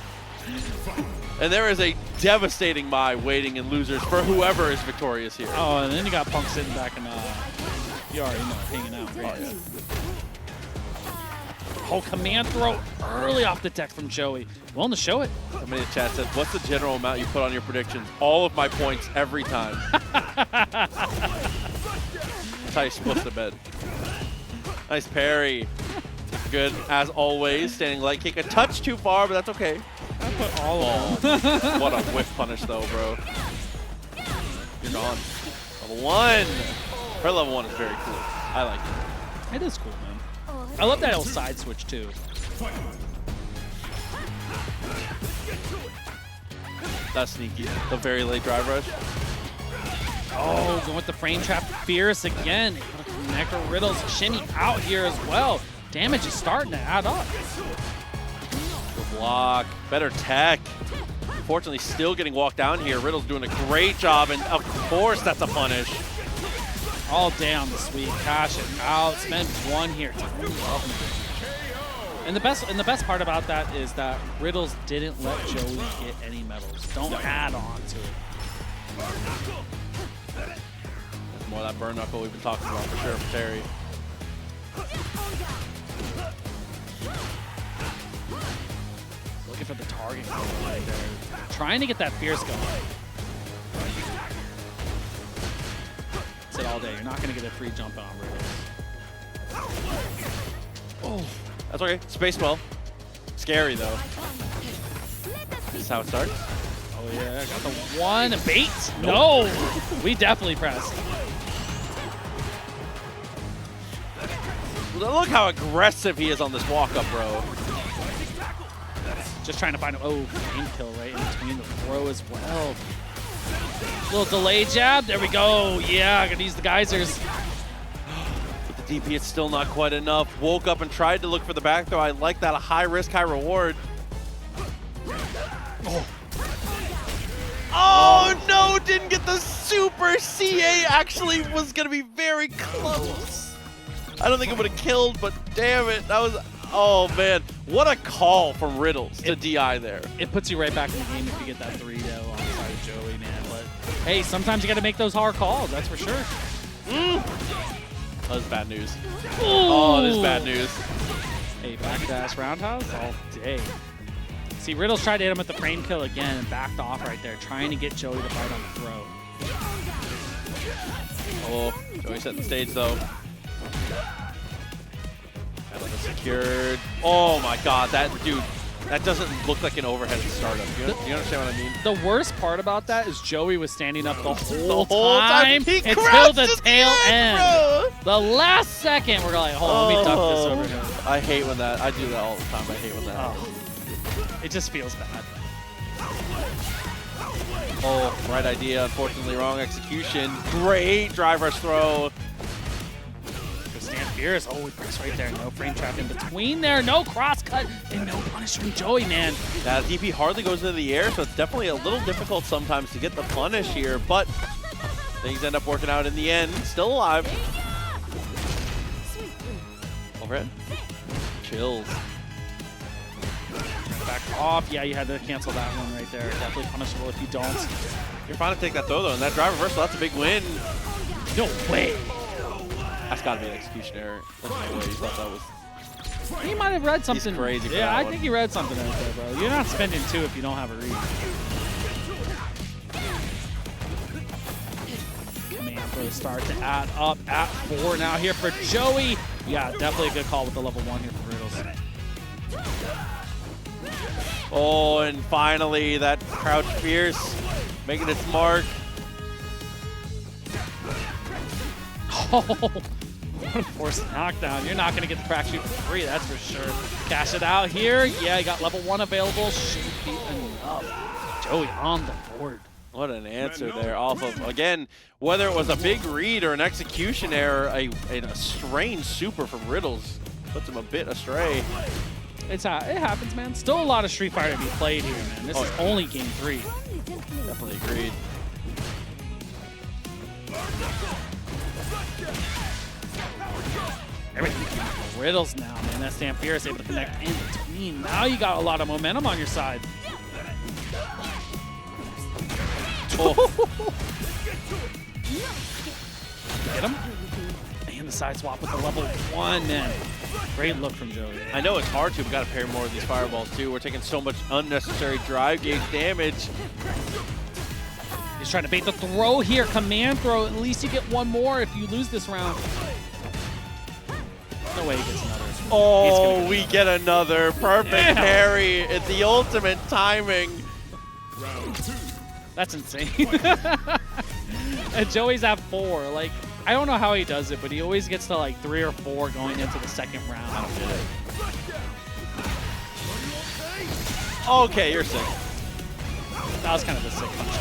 And there is a devastating bye waiting in losers for whoever is victorious here. Oh, and then you got Punk sitting back and you already know, hanging out. Right? Oh, yeah. Oh, command throw early off the deck from Joey. Willing to show it. Somebody in the chat said, what's the general amount you put on your predictions? All of my points every time. That's how you're supposed to bet. Nice parry. Good, as always. Standing light kick. A touch too far, but that's okay. I put all of them. What a whiff punish, though, bro. You're gone. Level 1. Her level 1 is very cool. I like it. It is cool, man. I love that little side switch, too. That's sneaky. The very late drive rush. Oh, going with the frame trap. Fierce again. Able to connect her Riddles. Shimmy out here as well. Damage is starting to add up. Good block. Better tech. Unfortunately, still getting walked down here. Riddles doing a great job, and of course, that's a punish. All down the sweep. Cash it out. Spend one here. And the best part about that is that Riddles didn't let Joey get any medals. Don't add on to it. That's more of that burn knuckle we've been talking about for sure for Terry. Looking for the target right there. Trying to get that fierce going. Said all day, you're not going to get a free jump on Riddles. Oh, that's okay. Space well. Scary though. This is how it starts. Oh yeah, got the one bait. No, we definitely pressed. Look how aggressive he is on this walk up, bro. Just trying to find a aim kill right in between the throw as well. Little delay jab. There we go. Yeah, I gotta use the geysers. With the DP, it's still not quite enough. Woke up and tried to look for the back throw. I like that. A high risk, high reward. Oh no, didn't get the super. CA actually was gonna be very close. I don't think it would have killed, but damn it. That was, Oh, man. What a call from Riddles to DI there. It puts you right back in the game if you get that 3 though on the side of Joey, man. But hey, sometimes you got to make those hard calls. That's for sure. That was bad news. Oh, this is bad news. Hey, backdash roundhouse all day. See, Riddles tried to hit him with the frame kill again and backed off right there, trying to get Joey to fight on the throw. Oh, Joey set the stage though. Got it secured. Oh my god, that dude, that doesn't look like an overhead startup. You understand what I mean? The worst part about that is Joey was standing up the whole time. time He until the crashed tail the end. bro. The last second, we're like, hold on, let me duck this over here. I hate when that. I do that all the time. I hate when that happens. It just feels bad. Oh, right idea. Unfortunately, wrong execution. Great drive rush throw. Stand fierce. Oh, we press right there. No frame trap in between there. No cross cut and no punish from Joey, man. Yeah, DP hardly goes into the air, so it's definitely a little difficult sometimes to get the punish here, but things end up working out in the end. Still alive. Overhead. Chills. Back off. Yeah, you had to cancel that one right there. Definitely punishable if you don't. You're fine to take that throw, though, and that drive reversal, that's a big win. No way. That's got to be an execution error. There's no way he thought that was... He might have read something. He's crazy for yeah, that I one. think he read something right there, bro. You're not spending 2 if you don't have a read. Command throw start to add up at 4 now here for Joey. Yeah, definitely a good call with the level 1 here for Riddles. Oh, and finally, that crouch fierce making its mark. Oh, what a forced knockdown. You're not going to get the crack shoot for free, that's for sure. Cash it out here. Yeah, you got level 1 available. Should be enough. Joey on the board. What an answer there off of, again, whether it was a big read or an execution error, a strange super from Riddles puts him a bit astray. It happens, man. Still a lot of Street Fighter to be played here, man. This is only game 3. Definitely agreed. Everything for Riddles now, man. That Stampede is able to connect in between. Now you got a lot of momentum on your side. Oh. Get him. And the side swap with the level 1, man. Great look from Joey. I know it's hard to, but got to parry more of these fireballs too. We're taking so much unnecessary drive gauge damage. He's trying to bait the throw here. Command throw. At least you get 1 more if you lose this round. No way he gets another. Oh, we get another perfect parry. It's the ultimate timing. That's insane. And Joey's at 4. Like, I don't know how he does it, but he always gets to like 3 or 4 going into the second round. I don't get it. Okay, you're sick. That was kind of a sick punch.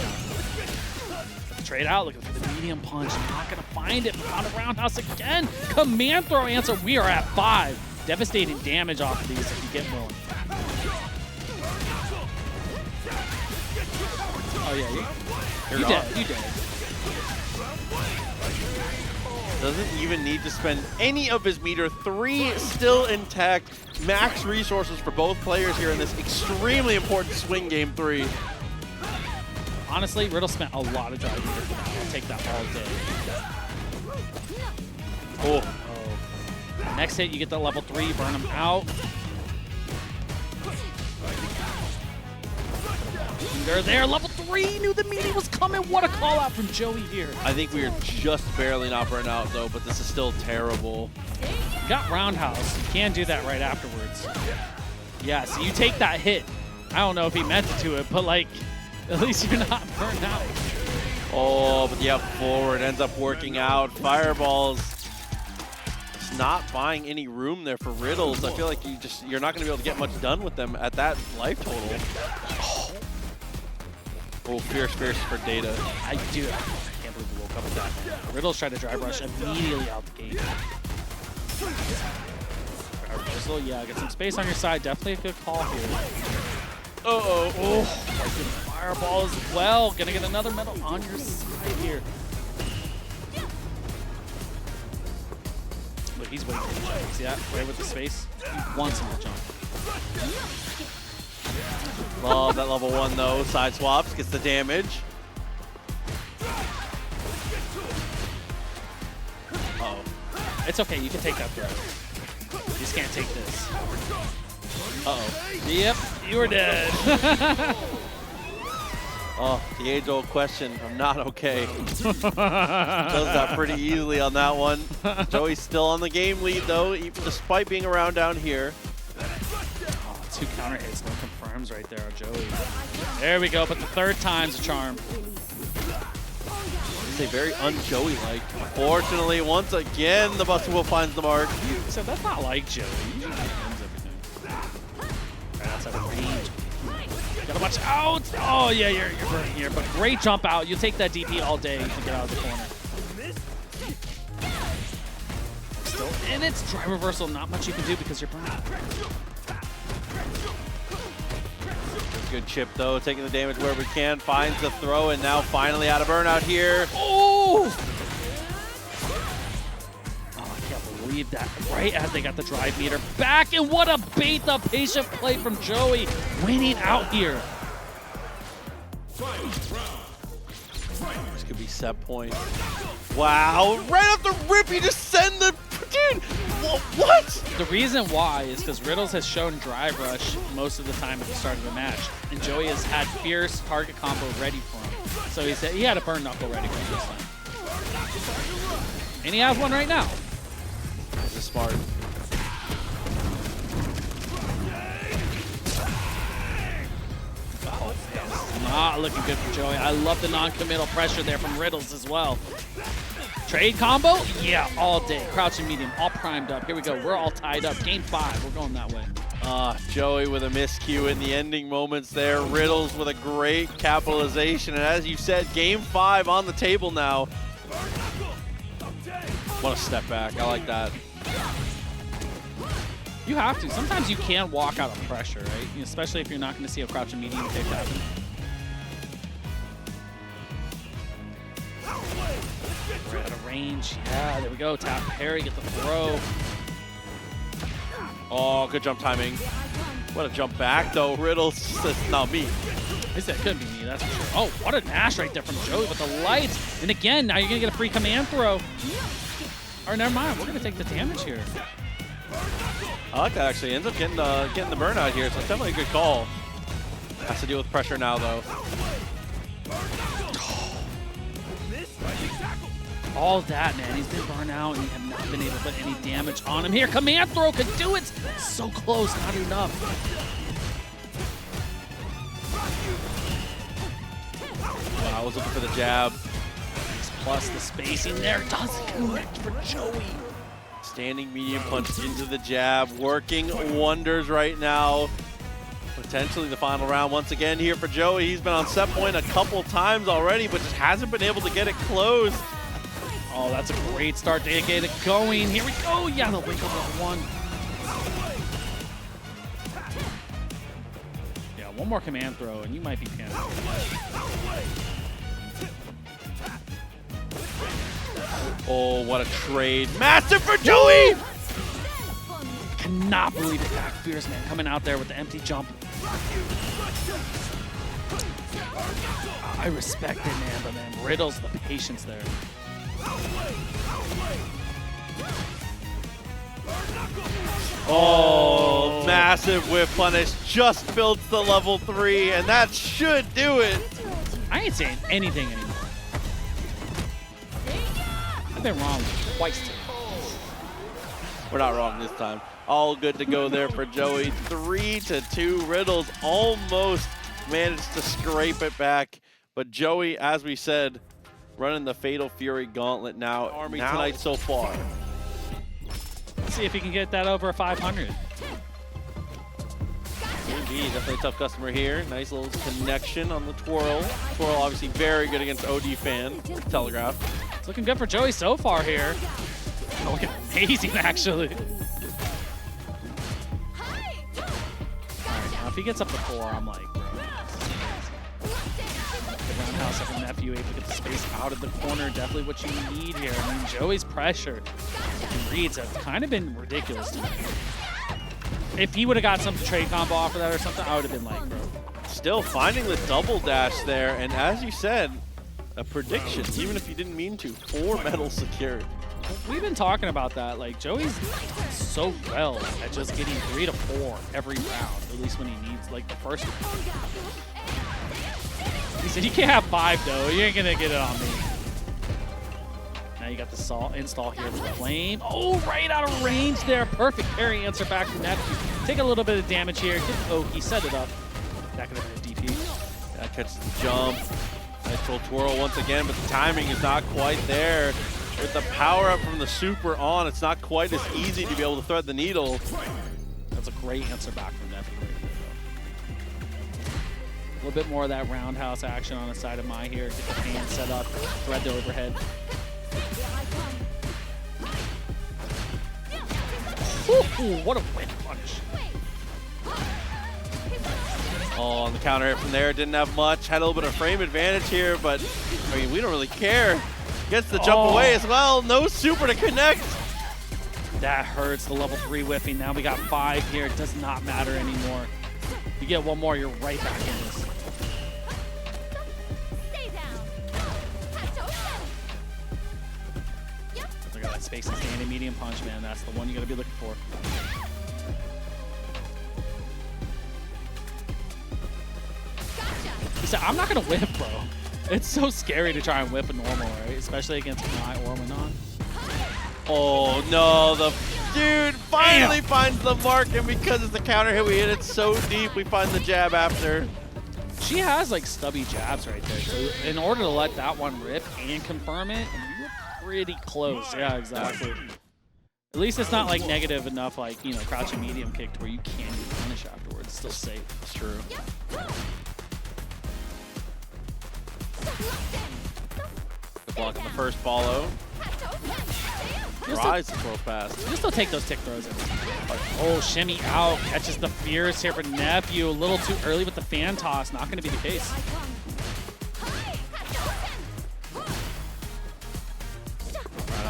Trade out, looking for the medium punch. Not gonna find it. Found a roundhouse again. Command throw answer. We are at 5. Devastating damage off of these if you get more. Oh yeah, you dead. You dead. Doesn't even need to spend any of his meter. 3 still intact. Max resources for both players here in this extremely important swing game 3. Honestly, Riddle spent a lot of drive meter for that. I'll take that all day. Oh. Next hit, you get the level 3, burn him out. They're there, level 3, knew the meaty was coming. What a call out from Joey here. I think we are just barely not burned out though, but this is still terrible. You got roundhouse, you can do that right afterwards. Yeah, so you take that hit. I don't know if he meant to do it, but like, at least you're not burned out. Oh, but the up forward ends up working out. Fireballs. It's not buying any room there for Riddles. I feel like you're not going to be able to get much done with them at that life total. Oh, fierce for data. I can't believe we woke up with that. Riddles tried to drive rush immediately out the gate. Reversal, yeah, get some space on your side. Definitely a good call here. Oh, fireball as well. Gonna get another medal on your side here. Look, He's waiting for the jump. See that? Right with the space? He wants him to jump. Love that level 1 though. Side swaps, gets the damage. Uh-oh. It's okay, you can take that throw. You just can't take this. Uh-oh. Yep, you were dead. Oh, the age-old question. I'm not okay. Does that pretty easily on that one. Joey's still on the game lead though, even despite being around down here. Oh, 2 counter hits, no confirms right there on Joey. There we go, but the 3rd time's a charm. It's a very un-Joey-like. Unfortunately, once again, the Buster Wolf finds the mark. So that's not like Joey. He usually wins everything. Right outside of range. Gotta watch out! Oh yeah, you're burning here, but great jump out. You take that DP all day to get out of the corner. Still in its drive reversal, not much you can do because you're burning. Good chip though, taking the damage where we can, finds the throw, and now finally out of burnout here. Oh! Oh, I can't believe that. Right as they got the drive meter back, and what a bait the patient play from Joey, winning out here. This could be set point. Wow, right off the rip, you just send the, dude, what? The reason why is because Riddles has shown drive rush most of the time at the start of the match, and Joey has had fierce target combo ready for him. So he had a burn knuckle ready for him this time. And he has one right now. This is smart. Oh, man, not looking good for Joey. I love the non-committal pressure there from Riddles as well. Trade combo? Yeah, all day. Crouching medium, all primed up. Here we go. We're all tied up. Game 5. We're going that way. Joey with a miscue in the ending moments there. Riddles with a great capitalization. And as you said, game 5 on the table now. What a step back. I like that. You have to. Sometimes you can walk out of pressure, right? Especially if you're not going to see a crouching medium kick happen. We're out of range. Yeah, there we go. Tap parry, get the throw. Oh, good jump timing. What a jump back, though. Riddles says, not me. He said it couldn't be me, that's for sure. Oh, what a dash right there from Joey with the lights. And again, now you're going to get a free command throw. Or never mind, we're going to take the damage here. I like that, actually. Ends up getting the burnout here, so it's definitely a good call. Has to deal with pressure now, though. All that, man. He's been burned out, and you have not been able to put any damage on him. Here, command throw could do it. So close, not enough. Wow, I was looking for the jab. Plus the spacing there doesn't connect for Joey. Standing medium punch into the jab, working wonders right now. Potentially the final round once again here for Joey. He's been on set point a couple times already, but just hasn't been able to get it closed. Oh, that's a great start to get it going. Here we go. Yeah, the wake up on one. Yeah, one more command throw, and you might be camped. Oh, what a trade. Massive for Joey! Cannot believe it. Back fierce, man, coming out there with the empty jump. I respect it, man, but man, Riddles the patience there. Oh, massive whip punish. Just builds the level 3, and that should do it. I ain't saying anything anymore. I've been wrong twice today. We're not wrong this time. All good to go there for Joey. 3-2. Riddles almost managed to scrape it back. But Joey, as we said, running the Fatal Fury Gauntlet now. Army tonight so far. Let's see if he can get that over 500. Indeed, definitely a tough customer here. Nice little connection on the twirl. Twirl obviously very good against OD fan. Telegraph. It's looking good for Joey so far here. Oh, looking amazing, actually. All right, now if he gets up to 4, I'm like, bro. The roundhouse of Nephew able to get the space out of the corner. Definitely what you need here. I mean, Joey's pressure and reads have kind of been ridiculous to me. If he would have got some trade combo off of that or something, I would have been like, bro. Still finding the double dash there, and as you said, a prediction, even if you didn't mean to, 4 medals secured. We've been talking about that. Like, Joey's so well at just getting 3 to 4 every round, at least when he needs, like, the first round. He said, you can't have 5, though. You ain't going to get it on me. Now you got the install here with the flame. Oh, right out of range there. Perfect parry answer back from Nephew. Take a little bit of damage here. Oh, he set it up. That could have been a DP. That catches the jump. Nice little twirl once again, but the timing is not quite there. With the power up from the super on, it's not quite as easy to be able to thread the needle. That's a great answer back from Nephew right there, though. A little bit more of that roundhouse action on the side of my here. Get the hand set up, thread the overhead. Ooh, what a whip punch. Oh, on the counter hit from there, didn't have much. Had a little bit of frame advantage here, but I mean, we don't really care. Gets the jump away as well. No super to connect. That hurts, the level 3 whiffing. Now we got 5 here. It does not matter anymore. You get one more, you're right back in this. Look at that space and standing medium punch, man. That's the one you gotta be looking for. He said, I'm not gonna whip, bro. It's so scary to try and whip a normal, right? Especially against my or Manon. Oh no, the dude finally finds the mark, and because it's the counter hit, we hit it so deep, we find the jab after. She has like stubby jabs right there. So in order to let that one rip and confirm it, you were pretty close. Yeah, exactly. At least it's not like negative enough, like, you know, crouching medium kick to where you can't even punish afterwards. It's still safe. That's true. Good block on the first follow. Rise to throw fast. You still take those tick throws in. Oh, shimmy out. Catches the fierce here for Nephew. A little too early with the fan toss. Not going to be the case.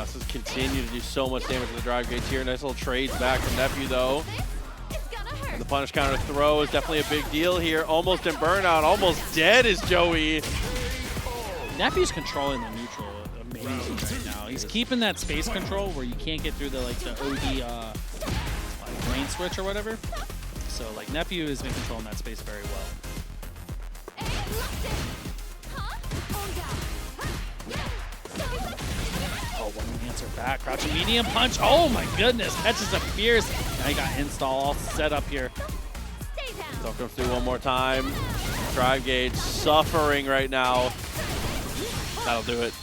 This has continued to do so much damage to the drive gauge here. Nice little trades back from Nephew, though. And the punish counter throw is definitely a big deal here. Almost in burnout. Almost dead is Joey. Nephew's controlling the neutral amazing right now. He's keeping that space control where you can't get through the like the OD like lane switch or whatever. So like Nephew has been controlling that space very well. Oh, one answer back. Crouching medium punch. Oh my goodness. Catches a fierce. Now he got install all set up here. Don't come through one more time. Drive gauge suffering right now. That'll do it.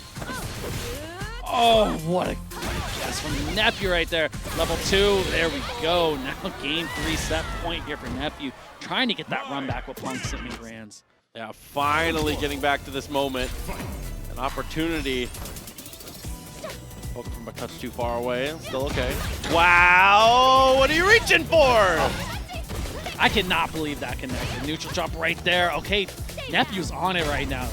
Oh, what a guess from Nephew right there. Level 2, there we go. Now game 3 set point here for Nephew. Trying to get that run back with Punk sitting in grands. Yeah, finally getting back to this moment. An opportunity. Focus from a touch too far away. Still okay. Wow, what are you reaching for? Oh, I cannot believe that connected. Neutral jump right there. Okay, Nephew's on it right now.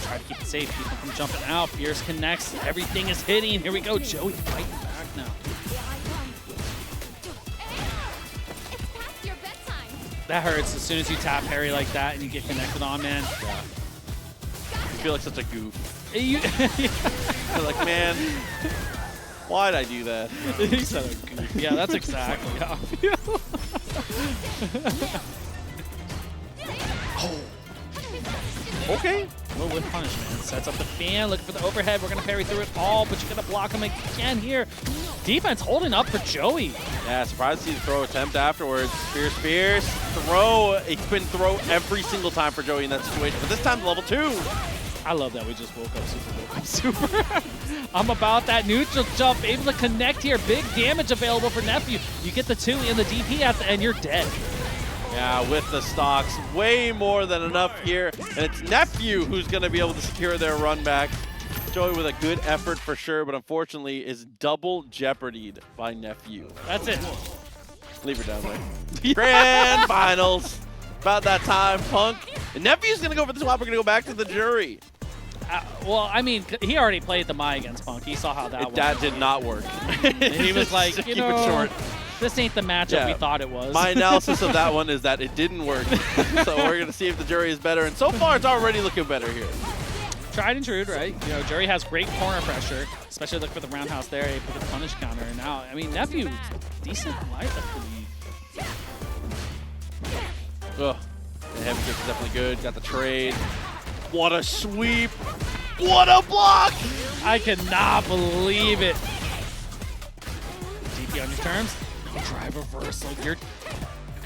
Try to keep it safe, keep him from jumping out. Fierce connects, everything is hitting. Here we go, Joey fighting back now. That hurts as soon as you tap parry like that and you get connected on, man. Yeah. You feel like such a goof. You're like, man, why'd I do that? He said a goof. Yeah, that's exactly how I feel. Oh. Okay. Little whip punish, man. Sets up the fan, looking for the overhead. We're going to parry through it all, but you're going to block him again here. Defense holding up for Joey. Yeah, surprised to see the throw attempt afterwards. Fierce. Throw. It can throw every single time for Joey in that situation, but this time level 2. I love that we just woke up super. I'm about that neutral jump, able to connect here. Big damage available for Nephew. You get the 2 and the DP at the end, you're dead. Yeah, with the stocks, way more than enough here. And it's Nephew who's going to be able to secure their run back. Joey with a good effort for sure, but unfortunately is double jeopardied by Nephew. That's it. Leave her down there. Grand finals. About that time, Punk. And Nephew's going to go for the swap. We're going to go back to the Juri. Well, I mean, he already played the Mai against Punk. He saw how that went. That did not work. And he was like, Keep you it know, short. this ain't the matchup we thought it was. My analysis of that one is that it didn't work. So we're going to see if the Juri is better. And so far, it's already looking better here. Tried and true, right? You know, Juri has great corner pressure, especially look for the roundhouse there, able to punish counter. And now, I mean, Nephew, decent life for the Ugh. The heavy kick is definitely good. Got the trade. What a sweep. What a block. I cannot believe it. DP on your terms. Drive reversal. You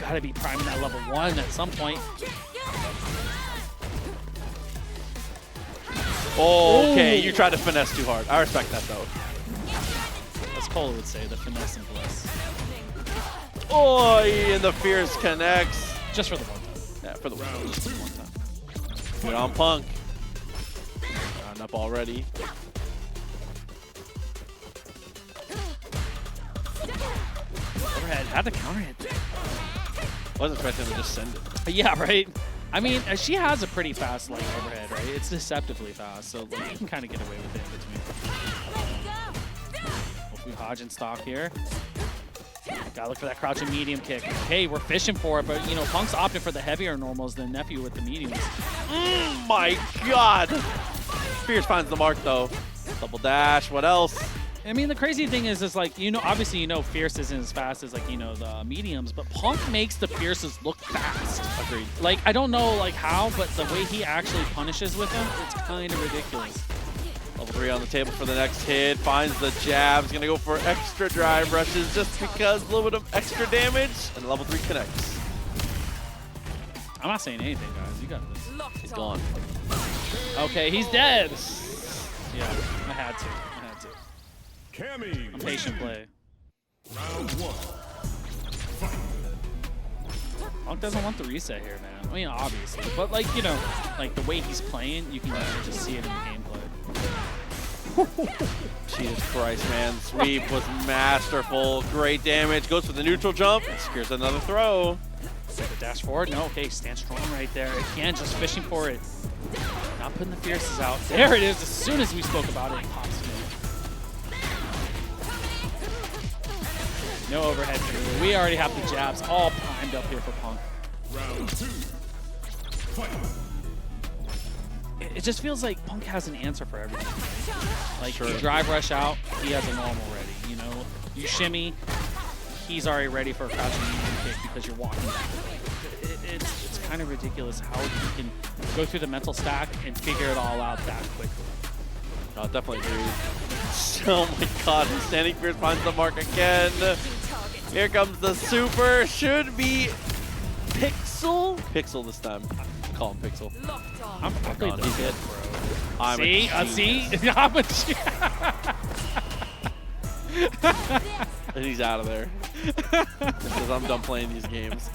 gotta be priming that level 1 at some point. Okay, you tried to finesse too hard. I respect that though. As Cole would say, the finesse and bliss. Oh, and the Fierce connects. Just for the one time. Yeah, for the one. Just for the one time. Good on Punk. Round up already. Overhead. Had to counter hit. Wasn't expecting him to just send it. Yeah, right? I mean, she has a pretty fast like overhead, right? It's deceptively fast, so like, you can kind of get away with it in between. Hopefully Hodgin stock here. Gotta look for that crouching medium kick. Hey, we're fishing for it, but you know, Punk's opting for the heavier normals than Nephew with the mediums. My God! Fierce finds the mark though. Double dash, what else? I mean, the crazy thing is like, you know, obviously, you know, Fierce isn't as fast as like, you know, the mediums, but Punk makes the Fierces look fast. Agreed. Like, I don't know like how, but the way he actually punishes with them, it's kind of ridiculous. Level 3 on the table for the next hit. Finds the jab. He's going to go for extra drive rushes just because a little bit of extra damage. And level 3 connects. I'm not saying anything, guys. You got this. He's gone. Okay, he's dead. Yeah, I had to. Cammy. I'm patient play. Round 1. Punk doesn't want the reset here, man. I mean, obviously. But, like, you know, like the way he's playing, you can just see it in the gameplay. Jesus Christ, man. Sweep was masterful. Great damage. Goes for the neutral jump. Secures another throw. The dash forward. No, okay, stand strong right there. Again, just fishing for it. Not putting the Fierces out. There it is. As soon as we spoke about it, it pops in. No overhead. We already have the jabs all primed up here for Punk. Round 2. Fight. It just feels like Punk has an answer for everything. Like, you drive rush out, he has a normal ready. You know, you shimmy, he's already ready for a crouching medium kick because you're walking back. It's kind of ridiculous how you can go through the mental stack and figure it all out that quickly. No, definitely agree. Oh my God, standing Fierce finds the mark again. Here comes the super. Should be Pixel. Pixel this time. Call him Pixel. I'm fucking He's dead, bro. I'm a see? genius. I'm a genius. And he's out of there. Because I'm done playing these games.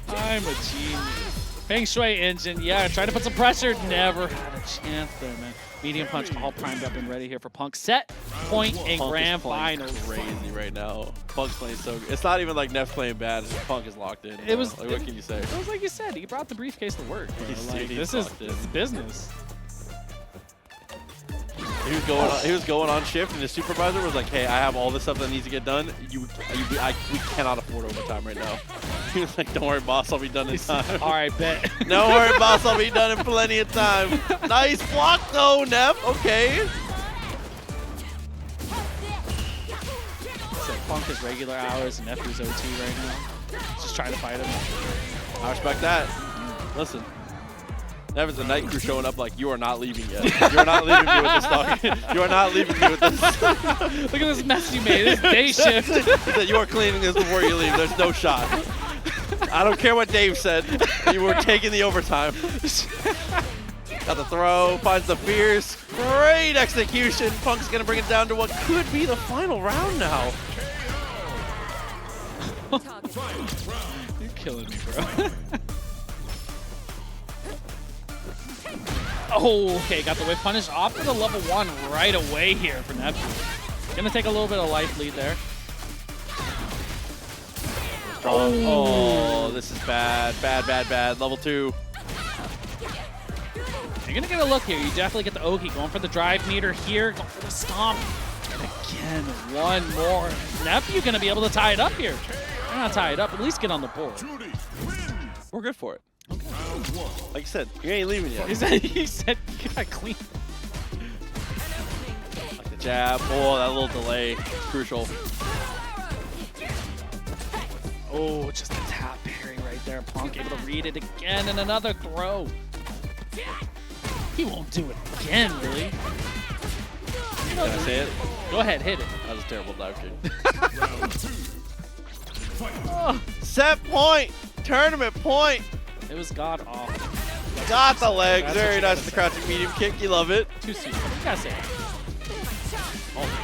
I'm a genius. Feng Shui engine, yeah, trying to put some pressure. Never had a chance there, man. Medium punch all primed up and ready here for Punk. Set, point, and Punk grand is playing finals. crazy right now. Punk's playing so good. It's not even like Neff's playing bad. It's just Punk is locked in. It was. Like, what can you say? It was like you said. He brought the briefcase to work. Bro. He's Like, he's this is locked in. business. He was going on shift, and his supervisor was like, "Hey, I have all this stuff that needs to get done. We cannot afford overtime right now." He was like, "Don't worry, boss. I'll be done in time." All right, bet. Don't worry, boss. I'll be done in plenty of time. Nice block, though, Neff. Okay. So Punk is regular hours, and Nephew's OT right now. Just trying to fight him. I respect that. Listen. Neff is a night crew showing up like, you are not leaving yet. You're not leaving me with this, dog. You are not leaving me with this. Look at this mess you made. This day shift. He said, you are cleaning this before you leave. There's no shot. I don't care what Dave said. You were taking the overtime. Got the throw, finds the Fierce. Great execution. Punk's going to bring it down to what could be the final round now. You're killing me, bro. Oh, okay, got the whip punish off to the level 1 right away here for Nephew. Gonna take a little bit of life lead there. Oh, this is bad. Bad, bad, bad. Level 2. You're going to get a look here. You definitely get the Oki going for the drive meter here, going for the stomp. And again, one more. Nephew going to be able to tie it up here. They're not tie it up, at least get on the board. We're good for it. Like I said, you ain't leaving yet. He said you got clean. Like the jab. Oh, that little delay. Crucial. Oh, just a tap parry right there. Punk able to read it again and another throw. He won't do it again, really. Can I say it? Go ahead, hit it. That was a terrible dive kick. Oh, Set point. Tournament point. it was god awful. Got the legs. That's what Very you nice gotta with the say. crouching medium kick. You love it. Too sweet. You gotta say it. Oh my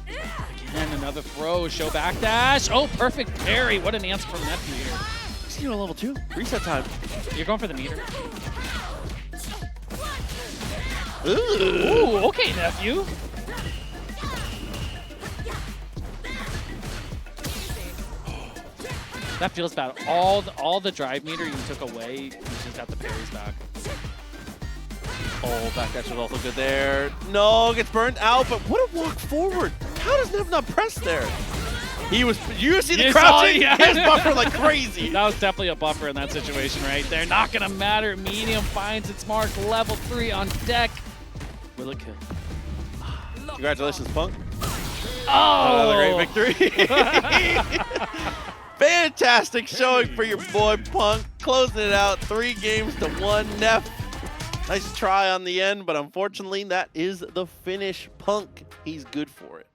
goodness. Again, another throw. Show back dash. Oh, perfect parry. What an answer from Nephew here. See you on level 2. Reset time. You're going for the meter. Ooh. Ooh, okay, Nephew. That feels bad. All the drive meter you took away, you just got the parries back. Oh, back dash was also good there. No, gets burned out, but what a walk forward. How does Nev not press there? He was, you see the You saw crouching? it, yeah. His buffer like crazy. That was definitely a buffer in that situation right there. Not gonna matter. Medium finds its mark. Level 3 on deck. Will it kill? Congratulations, Punk. Oh! Another great victory. Fantastic showing for your boy Punk. Closing it out 3 games to 1. Neff, nice try on the end, but unfortunately that is the finish. Punk, he's good for it.